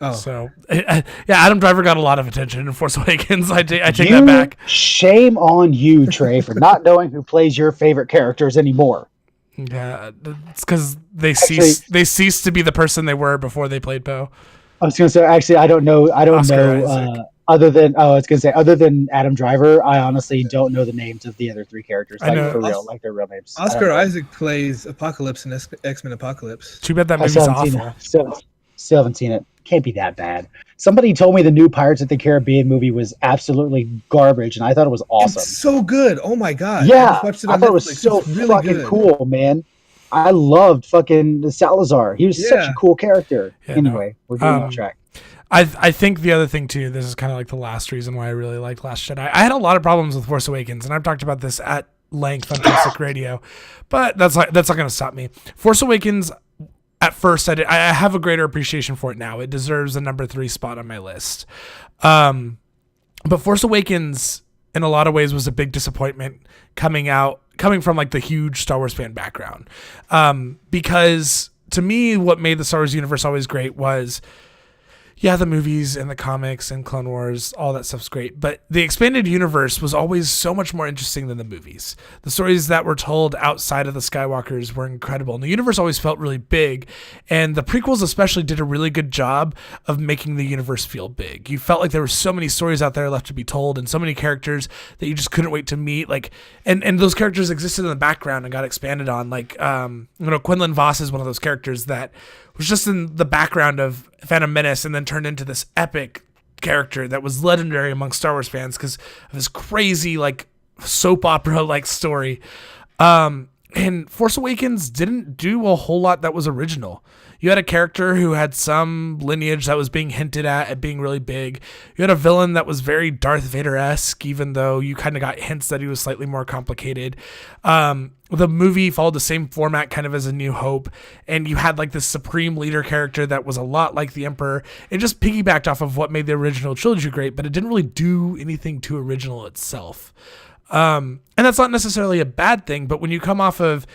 Oh. So, yeah, Adam Driver got a lot of attention in Force Awakens. I take that back. Shame on you, Trey, for not knowing who plays your favorite characters anymore. Yeah, it's because they ceased to be the person they were before they played Poe. I was gonna say, actually, I don't know. Other than Adam Driver, I honestly don't know the names of the other three characters. Like, for real, like their real names. Oscar Isaac plays Apocalypse in X-Men Apocalypse. Too bad that movie's awful. Still haven't seen it. can't be that bad. Somebody told me the new Pirates of the Caribbean movie was absolutely garbage, and I thought it was awesome. It's so good. Oh my god. Yeah, I just watched it I on thought it Netflix. was so It's really fucking good. cool, man. I loved fucking Salazar. He was such Yeah. a cool character. Yeah, Anyway, we're getting off track. I think the other thing too, this is kind of like the last reason why I really liked Last Jedi. I had a lot of problems with Force Awakens, and I've talked about this at length on Toxic Radio, but that's not going to stop me. Force Awakens, at first, I have a greater appreciation for it now. It deserves the number 3 spot on my list. But Force Awakens, in a lot of ways, was a big disappointment coming from like the huge Star Wars fan background. Because to me, what made the Star Wars universe always great was, yeah, the movies and the comics and Clone Wars, all that stuff's great. But the expanded universe was always so much more interesting than the movies. The stories that were told outside of the Skywalkers were incredible. And the universe always felt really big. And the prequels especially did a really good job of making the universe feel big. You felt like there were so many stories out there left to be told and so many characters that you just couldn't wait to meet. Like, and those characters existed in the background and got expanded on. Like, Quinlan Vos is one of those characters that was just in the background of Phantom Menace and then turned into this epic character that was legendary among Star Wars fans because of his crazy, like, soap opera like story. And Force Awakens didn't do a whole lot that was original. You had a character who had some lineage that was being hinted at being really big. You had a villain that was very Darth Vader-esque, even though you kind of got hints that he was slightly more complicated. The movie followed the same format kind of as A New Hope, and you had like this supreme leader character that was a lot like the Emperor. It just piggybacked off of what made the original trilogy great, but it didn't really do anything too original itself. And that's not necessarily a bad thing, but when you come off of,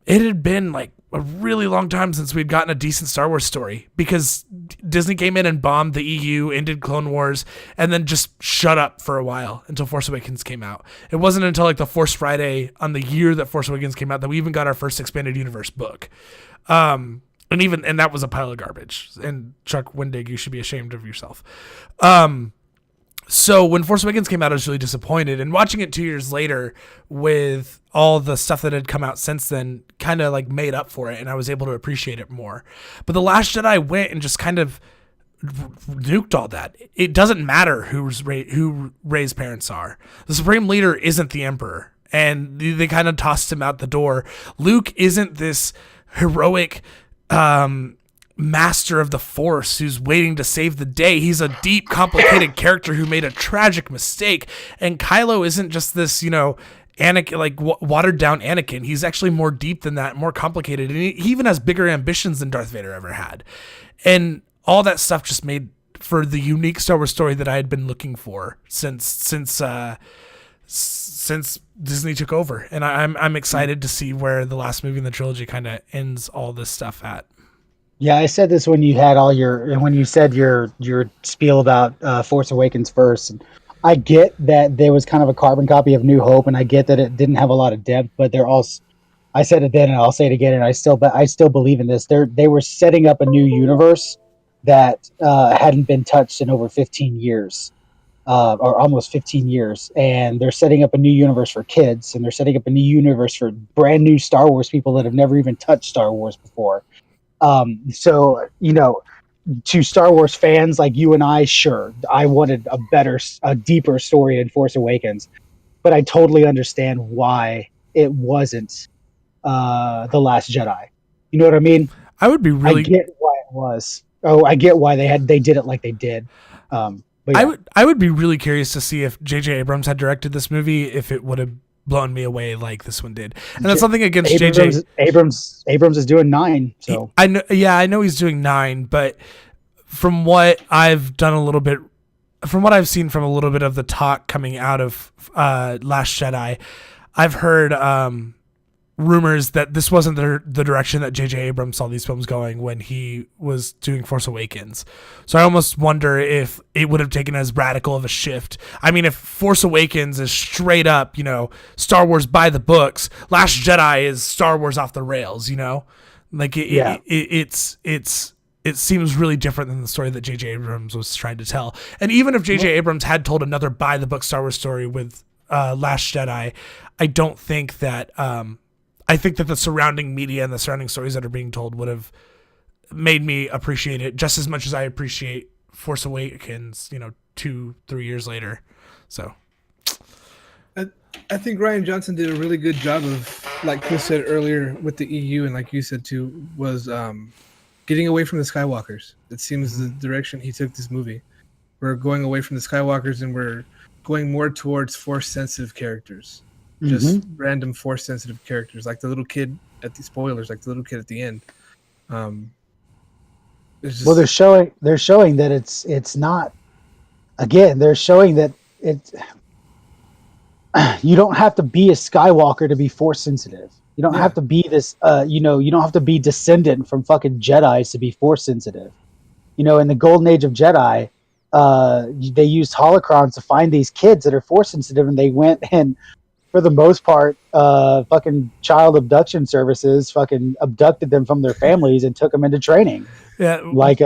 it had been like a really long time since we'd gotten a decent Star Wars story because Disney came in and bombed the EU, ended Clone Wars, and then just shut up for a while until Force Awakens came out. It wasn't until like the Force Friday on the year that Force Awakens came out that we even got our first expanded universe book. And that was a pile of garbage. And Chuck Wendig, you should be ashamed of yourself. So when Force Awakens came out, I was really disappointed. And watching it 2 years later with all the stuff that had come out since then kind of like made up for it, and I was able to appreciate it more. But The Last Jedi went and just kind of nuked all that. It doesn't matter who Rey's parents are. The Supreme Leader isn't the Emperor, and they kind of tossed him out the door. Luke isn't this heroic master of the Force who's waiting to save the day. He's a deep, complicated character who made a tragic mistake. And Kylo isn't just this, Anakin, like watered down Anakin. He's actually more deep than that, more complicated. And he even has bigger ambitions than Darth Vader ever had. And all that stuff just made for the unique Star Wars story that I had been looking for since Disney took over. And I'm excited to see where the last movie in the trilogy kind of ends all this stuff at. Yeah, I said this when you had when you said your spiel about Force Awakens first. And I get that there was kind of a carbon copy of New Hope, and I get that it didn't have a lot of depth. But they're also, I said it then, and I'll say it again, and I still believe in this. They were setting up a new universe that hadn't been touched in over 15 years, or almost 15 years, and they're setting up a new universe for kids, and they're setting up a new universe for brand new Star Wars people that have never even touched Star Wars before. So, to Star Wars fans like you and I, sure, I wanted a deeper story in Force Awakens, but I totally understand why it wasn't The Last Jedi. You know what I mean? I would be really. I get why it was. Oh, I get why they did it like they did. But yeah. I would be really curious to see if J.J. Abrams had directed this movie, if it would have blown me away like this one did. And that's something against JJ. Abrams is doing 9. So I know he's doing 9, but from what I've seen from a little bit of the talk coming out of Last Jedi, I've heard rumors that this wasn't the direction that J.J. Abrams saw these films going when he was doing Force Awakens. So I almost wonder if it would have taken as radical of a shift. I mean, if Force Awakens is straight up, Star Wars by the books, Last Jedi is Star Wars off the rails, Like it seems really different than the story that J.J. Abrams was trying to tell. And even if J.J. Abrams had told another by the book Star Wars story with Last Jedi, I don't think that I think that the surrounding media and the surrounding stories that are being told would have made me appreciate it just as much as I appreciate Force Awakens, 2-3 years later. So I think Ryan Johnson did a really good job of, like Chris said earlier, with the EU, and like you said too, was getting away from the Skywalkers. It seems the direction he took this movie. We're going away from the Skywalkers, and we're going more towards Force-sensitive characters. Just random Force-sensitive characters, like the little kid at the spoilers, like the little kid at the end. Well, they're showing that it's not. Again, they're showing that it's. You don't have to be a Skywalker to be Force sensitive. You don't have to be this. You don't have to be descendant from fucking Jedi's to be Force sensitive. In the golden age of Jedi, they used holocrons to find these kids that are Force sensitive, and they went and, for the most part, fucking child abduction services fucking abducted them from their families and took them into training. Yeah, like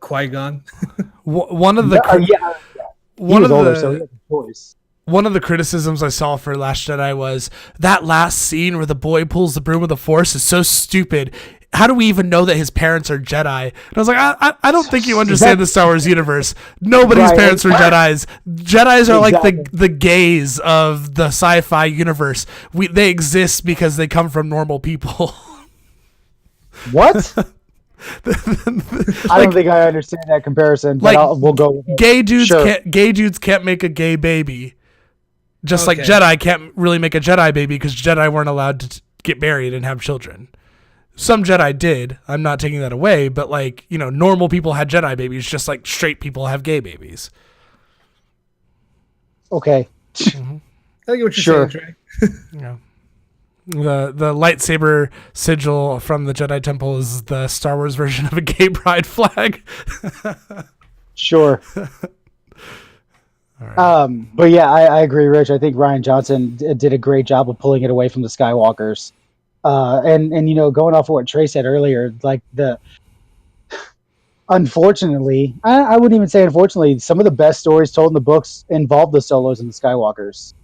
Qui-Gon. One of the he was older, so he had the choice. One of the criticisms I saw for Last Jedi was that last scene where the boy pulls the broom of the Force is so stupid. How do we even know that his parents are Jedi? And I was like, I don't think you understand the Star Wars universe. Nobody's parents are Jedis. Jedis are like the gays of the sci-fi universe. They exist because they come from normal people. What? I don't think I understand that comparison, but we'll go with it. Gay dudes can't make a gay baby. Just like Jedi can't really make a Jedi baby because Jedi weren't allowed to get married and have children. Some Jedi did. I'm not taking that away, but normal people had Jedi babies just like straight people have gay babies. Okay. I think what you're saying, Trey. Yeah. The lightsaber sigil from the Jedi Temple is the Star Wars version of a gay pride flag. Sure. All right. But yeah, I agree, Rich. I think Ryan Johnson did a great job of pulling it away from the Skywalkers. And going off of what Trey said earlier, like unfortunately, I wouldn't even say unfortunately, some of the best stories told in the books involve the Solos and the Skywalkers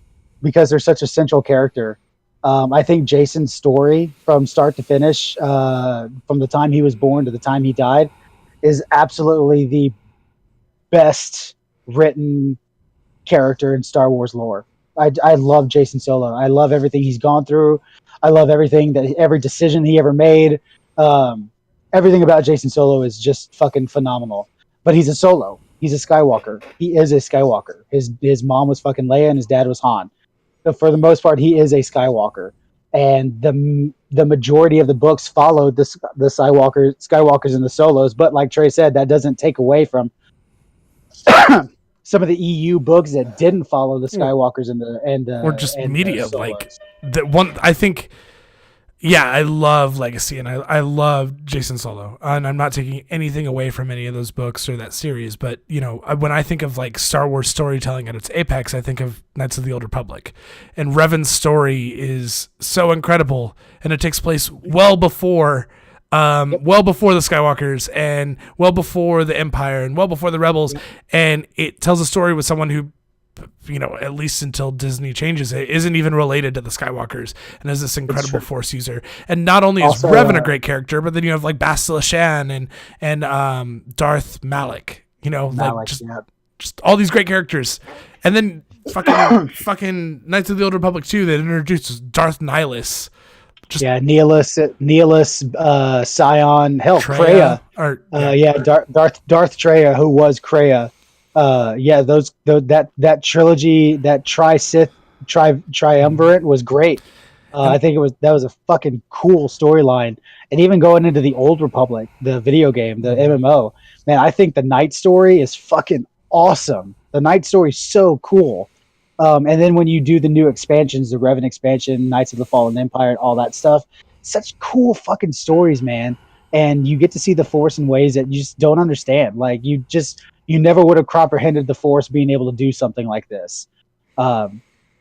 because they're such a central character. I think Jason's story from start to finish, from the time he was born to the time he died, is absolutely the best written character in Star Wars lore. I love Jason Solo. I love everything he's gone through. I love every decision he ever made. Everything about Jason Solo is just fucking phenomenal. But he's a Solo. He's a Skywalker. He is a Skywalker. His mom was fucking Leia and his dad was Han. So for the most part, he is a Skywalker. And the majority of the books followed the Skywalkers and the Solos. But like Trey said, that doesn't take away from some of the EU books that didn't follow the Skywalkers or just media the like the one. I think, yeah, I love Legacy and I love Jason Solo, and I'm not taking anything away from any of those books or that series. But when I think of like Star Wars storytelling at its apex, I think of Knights of the Old Republic, and Revan's story is so incredible, and it takes place well before the Skywalkers and well before the Empire and well before the Rebels. And it tells a story with someone who, at least until Disney changes it, isn't even related to the Skywalkers and is this incredible Force user. And not only is Revan a great character, but then you have like Bastila Shan and Darth Malak, just all these great characters. And then fucking Knights of the Old Republic 2 that introduces Darth Nihilus. Nihilus, Scion, hell, Kreia. Darth Treya, who was Kreia. That trilogy, that Tri-Sith triumvirate was great. I think that was a fucking cool storyline. And even going into the Old Republic, the video game, the MMO, man, I think the Knight story is fucking awesome. The Knight story is so cool. And then when you do the new expansions, the Revan expansion, Knights of the Fallen Empire, all that stuff, such cool fucking stories, man. And you get to see the Force in ways that you just don't understand. Like you never would have comprehended the Force being able to do something like this.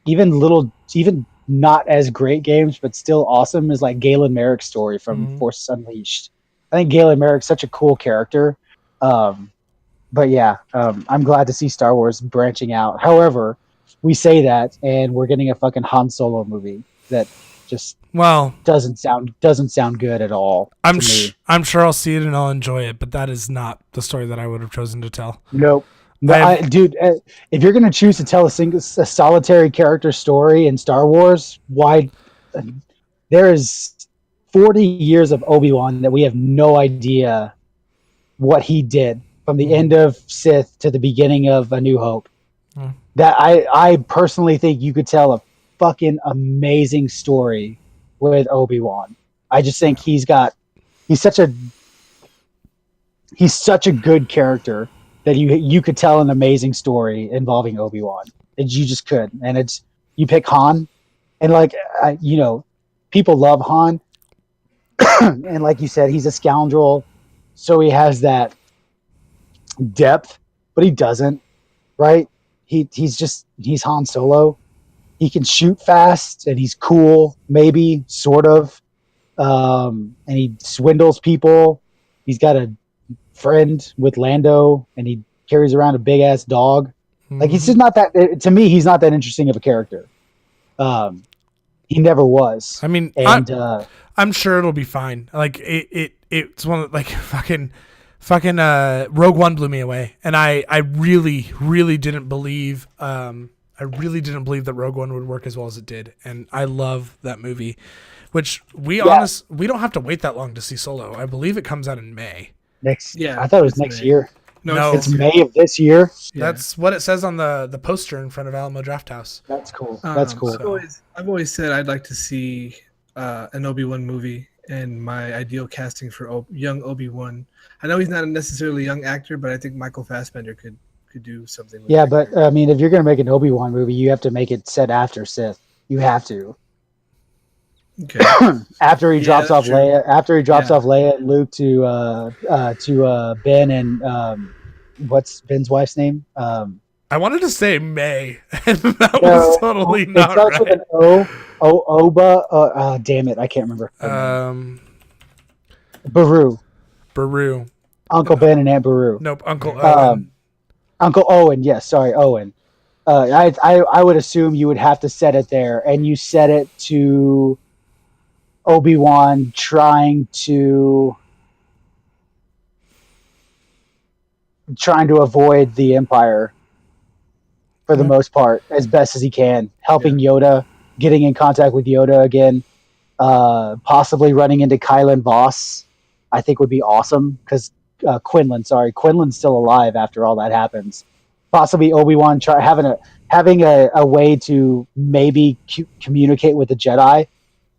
Even not as great games, but still awesome, is like Galen Merrick's story from Force Unleashed. I think Galen Merrick's such a cool character. But yeah, I'm glad to see Star Wars branching out. However, we say that, and we're getting a fucking Han Solo movie that just Well, doesn't sound good at all. I'm to me. I'm sure I'll see it and I'll enjoy it, but that is not the story that I would have chosen to tell. Nope. No, dude, if you're gonna choose to tell a solitary character story in Star Wars, why? There is 40 years of Obi-Wan that we have no idea what he did from the end of Sith to the beginning of A New Hope. That I personally think you could tell a fucking amazing story with Obi-Wan. I just think he's such a good character that you could tell an amazing story involving Obi-Wan. You just could. And you pick Han, and like people love Han. And like you said, he's a scoundrel, so he has that depth, but he doesn't, right? He's Han Solo. He can shoot fast, and he's cool, maybe, sort of. And he swindles people. He's got a friend with Lando, and he carries around a big ass dog. Like, he's just not that. To me, he's not that interesting of a character. He never was. I mean, and I'm sure it'll be fine. Like it's one of, like, fucking Rogue One blew me away, and I really didn't believe that Rogue One would work as well as it did, and I love that movie. Which we don't have to wait that long to see Solo. I believe it comes out in May. I thought it was next year. No, it's May of this year. That's what it says on the poster in front of Alamo Drafthouse. That's cool. That's cool. I've always said I'd like to see an Obi-Wan movie, and my ideal casting for young Obi-Wan. I know he's not a necessarily young actor, but I think Michael Fassbender could do something. With but I mean, if you're gonna make an Obi-Wan movie, you have to make it set after Sith. You have to. Okay. After he drops off Leia, off Leia and Luke to Ben and what's Ben's wife's name? I wanted to say May, and that was totally not it starts right. with an Oba. Damn it, I can't remember. Baru. Uncle Ben and Aunt Baru. Nope, Uncle Owen. Uncle Owen. Yes, sorry, Owen. I would assume you would have to set it there, and you set it to Obi-Wan trying to avoid the Empire for the most part, as best as he can, helping Yoda, getting in contact with Yoda again, possibly running into Kylan Voss, I think would be awesome, because Quinlan's still alive after all that happens. Possibly Obi-Wan having a way to maybe communicate with the Jedi.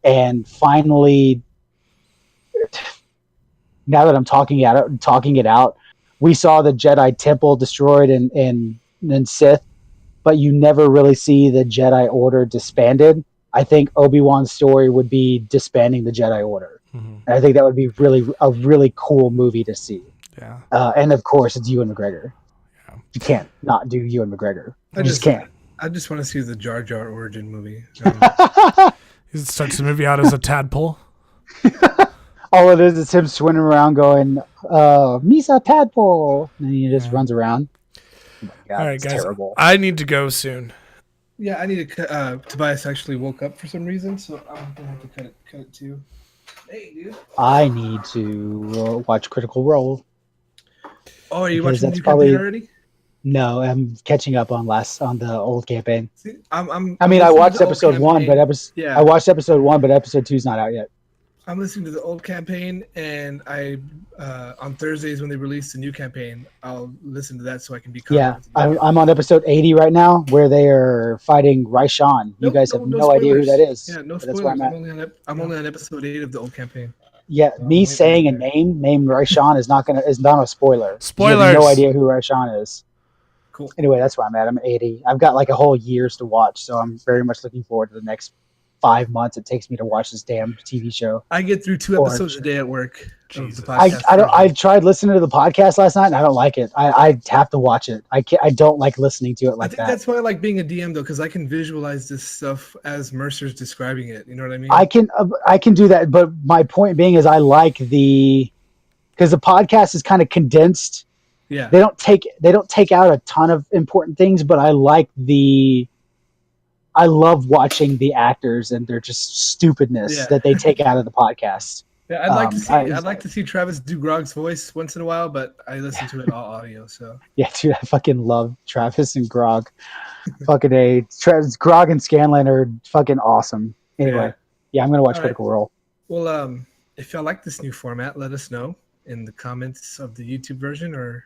And finally, now that I'm talking it out, we saw the Jedi Temple destroyed in Sith, but you never really see the Jedi Order disbanded. I think Obi-Wan's story would be disbanding the Jedi Order. And I think that would be a really cool movie to see. Yeah. And of course, it's Ewan McGregor. Yeah. You can't not do Ewan McGregor. You just can't. I just want to see the Jar Jar origin movie. He starts the movie out as a tadpole. All it is him swimming around going, Misa tadpole. And he just runs around. Oh my God, all right, guys. Terrible. I need to go soon. Yeah, I need to. Tobias actually woke up for some reason, so I'm gonna have to cut it too. Hey, dude. I need to watch Critical Role. Oh, are you watching the new campaign already? No, I'm catching up on the old campaign. See, I watched episode 1, but I watched episode 1, but episode 2's not out yet. I'm listening to the old campaign, and I on Thursdays when they release the new campaign, I'll listen to that so I can be caught. Yeah, I'm on episode 80 right now, where they are fighting Raishan. You guys have no idea who that is. Yeah, no spoilers. That's where I'm only on episode 8 of the old campaign. Yeah, me saying a name named Raishan is not a spoiler. Spoilers. You have no idea who Raishan is. Cool. Anyway, that's where I'm at. I'm 80. I've got like a whole years to watch, so I'm very much looking forward to the next 5 months it takes me to watch this damn TV show. I get through 2 episodes a day at work. I tried listening to the podcast last night and I don't like it. I have to watch it. I don't like listening to it like that. I think that's why I like being a DM though, because I can visualize this stuff as Mercer's describing it. You know what I mean? I can do that, but my point being is I like because the podcast is kind of condensed. Yeah. They don't take out a ton of important things, but I like the I love watching the actors and their just stupidness that they take out of the podcast. Yeah, I'd like to see Travis do Grog's voice once in a while, but I listen to it all audio. So yeah, dude, I fucking love Travis and Grog. Fucking Grog and Scanlan are fucking awesome. Anyway, yeah, I'm gonna watch Critical Role. Well, if y'all like this new format, let us know in the comments of the YouTube version or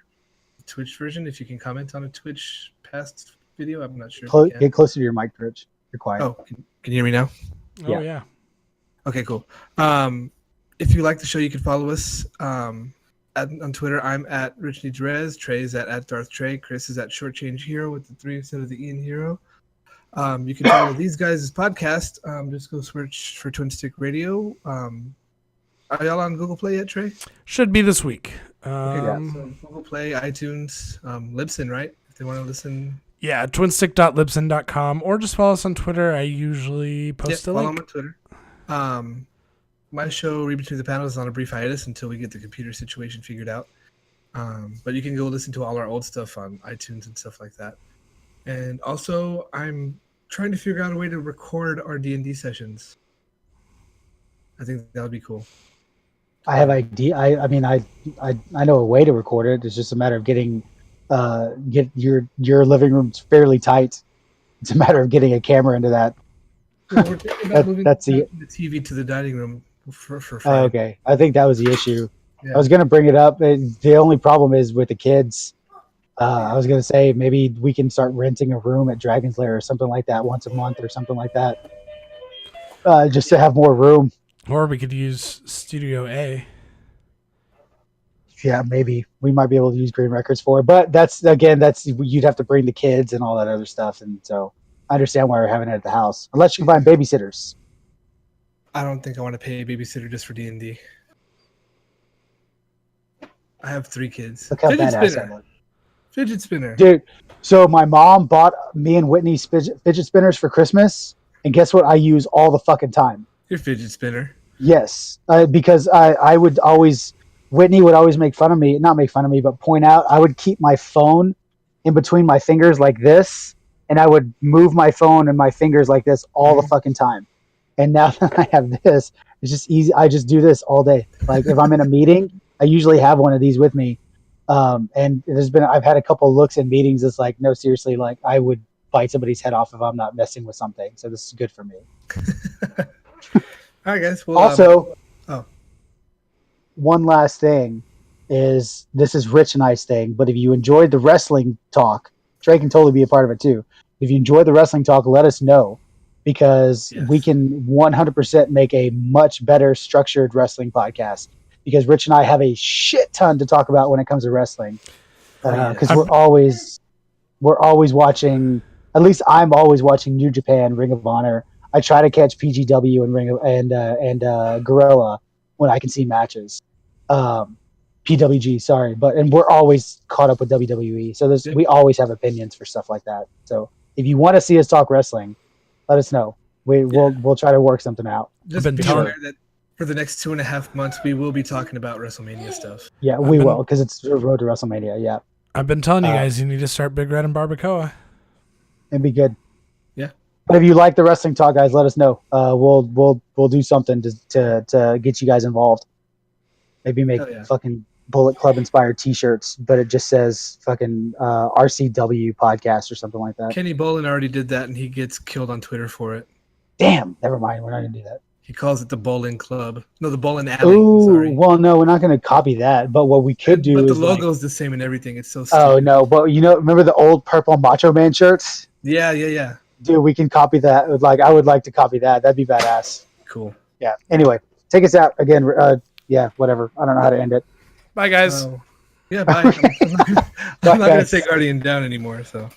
the Twitch version. If you can comment on a Twitch past video, I'm not sure. Get closer to your mic, Rich. You're quiet. Oh, can you hear me now? Oh yeah. Okay, cool. If you like the show, you can follow us on Twitter. I'm at Rich Needs Rez. Trey's at Darth Trey. Chris is at Short Change Hero with the 3 instead of the E in Hero. You can follow these guys' podcast. Just go search for Twin Stick Radio. Are y'all on Google Play yet, Trey? Should be this week. Okay, so Google Play, iTunes, Libsyn, right? If they want to listen. Yeah, twinstick.libsyn.com, or just follow us on Twitter. I usually post a link. Follow them on Twitter. My show, Read Between the Panels, is on a brief hiatus until we get the computer situation figured out. But you can go listen to all our old stuff on iTunes and stuff like that. And also, I'm trying to figure out a way to record our D&D sessions. I think that would be cool. I have idea. I mean, I know a way to record it. It's just a matter of getting get your living room's fairly tight. It's a matter of getting a camera into that. Well, we're thinking about moving that's the TV to the dining room for Oh, okay. I think that was the issue. Yeah. I was going to bring it up. The only problem is with the kids. I was going to say maybe we can start renting a room at Dragon's Lair or something like that once a month or something like that. Just to have more room. Or we could use Studio A. Yeah, maybe we might be able to use Green Records for it. But that's you'd have to bring the kids and all that other stuff. And so I understand why we're having it at the house. Unless you can find babysitters. I don't think I want to pay a babysitter just for D&D. I have 3 kids. Look how badass I look. Fidget spinner. Dude, so my mom bought me and Whitney fidget spinners for Christmas. And guess what I use all the fucking time? Your fidget spinner. Yes. Because Whitney would always make fun of me. Not make fun of me, but point out. I would keep my phone in between my fingers like this. And I would move my phone and my fingers like this all the fucking time. And now that I have this, it's just easy. I just do this all day. Like if I'm in a meeting, I usually have one of these with me. And I've had a couple looks in meetings. It's like, no, seriously, like I would bite somebody's head off if I'm not messing with something. So this is good for me. All right, guys. Well, also, one last thing is this is Rich and I's thing, but if you enjoyed the wrestling talk, Trey can totally be a part of it too. If you enjoyed the wrestling talk, let us know because we can 100% make a much better structured wrestling podcast because Rich and I have a shit ton to talk about when it comes to wrestling. Because we're always watching, at least I'm always watching New Japan, Ring of Honor. I try to catch PGW and Gorilla when I can see matches. PWG, sorry, and we're always caught up with WWE. So we always have opinions for stuff like that. So if you want to see us talk wrestling, let us know. We'll try to work something out. Just be aware that for the next 2.5 months, we will be talking about WrestleMania stuff. Yeah, we will because it's the road to WrestleMania. Yeah, I've been telling you guys, you need to start Big Red and Barbacoa. It'd be good. Yeah. But if you like the wrestling talk, guys, let us know. We'll do something to get you guys involved. Maybe make fucking Bullet Club inspired T-shirts, but it just says fucking RCW podcast or something like that. Kenny Bolin already did that, and he gets killed on Twitter for it. Damn, never mind. We're not gonna do that. He calls it the Bowling Club. No, the Bowling Alley. Ooh, sorry. Well, no, we're not gonna copy that. But what we could do but is the logo's the same and everything. It's so stupid. Oh no, but remember the old purple Macho Man shirts? Yeah. Dude, we can copy that. I would like to copy that. That'd be badass. Cool. Yeah. Anyway, take us out again. Yeah, whatever. I don't know how to end it. Bye, guys. Yeah, bye. I'm not going to say Guardian down anymore. So.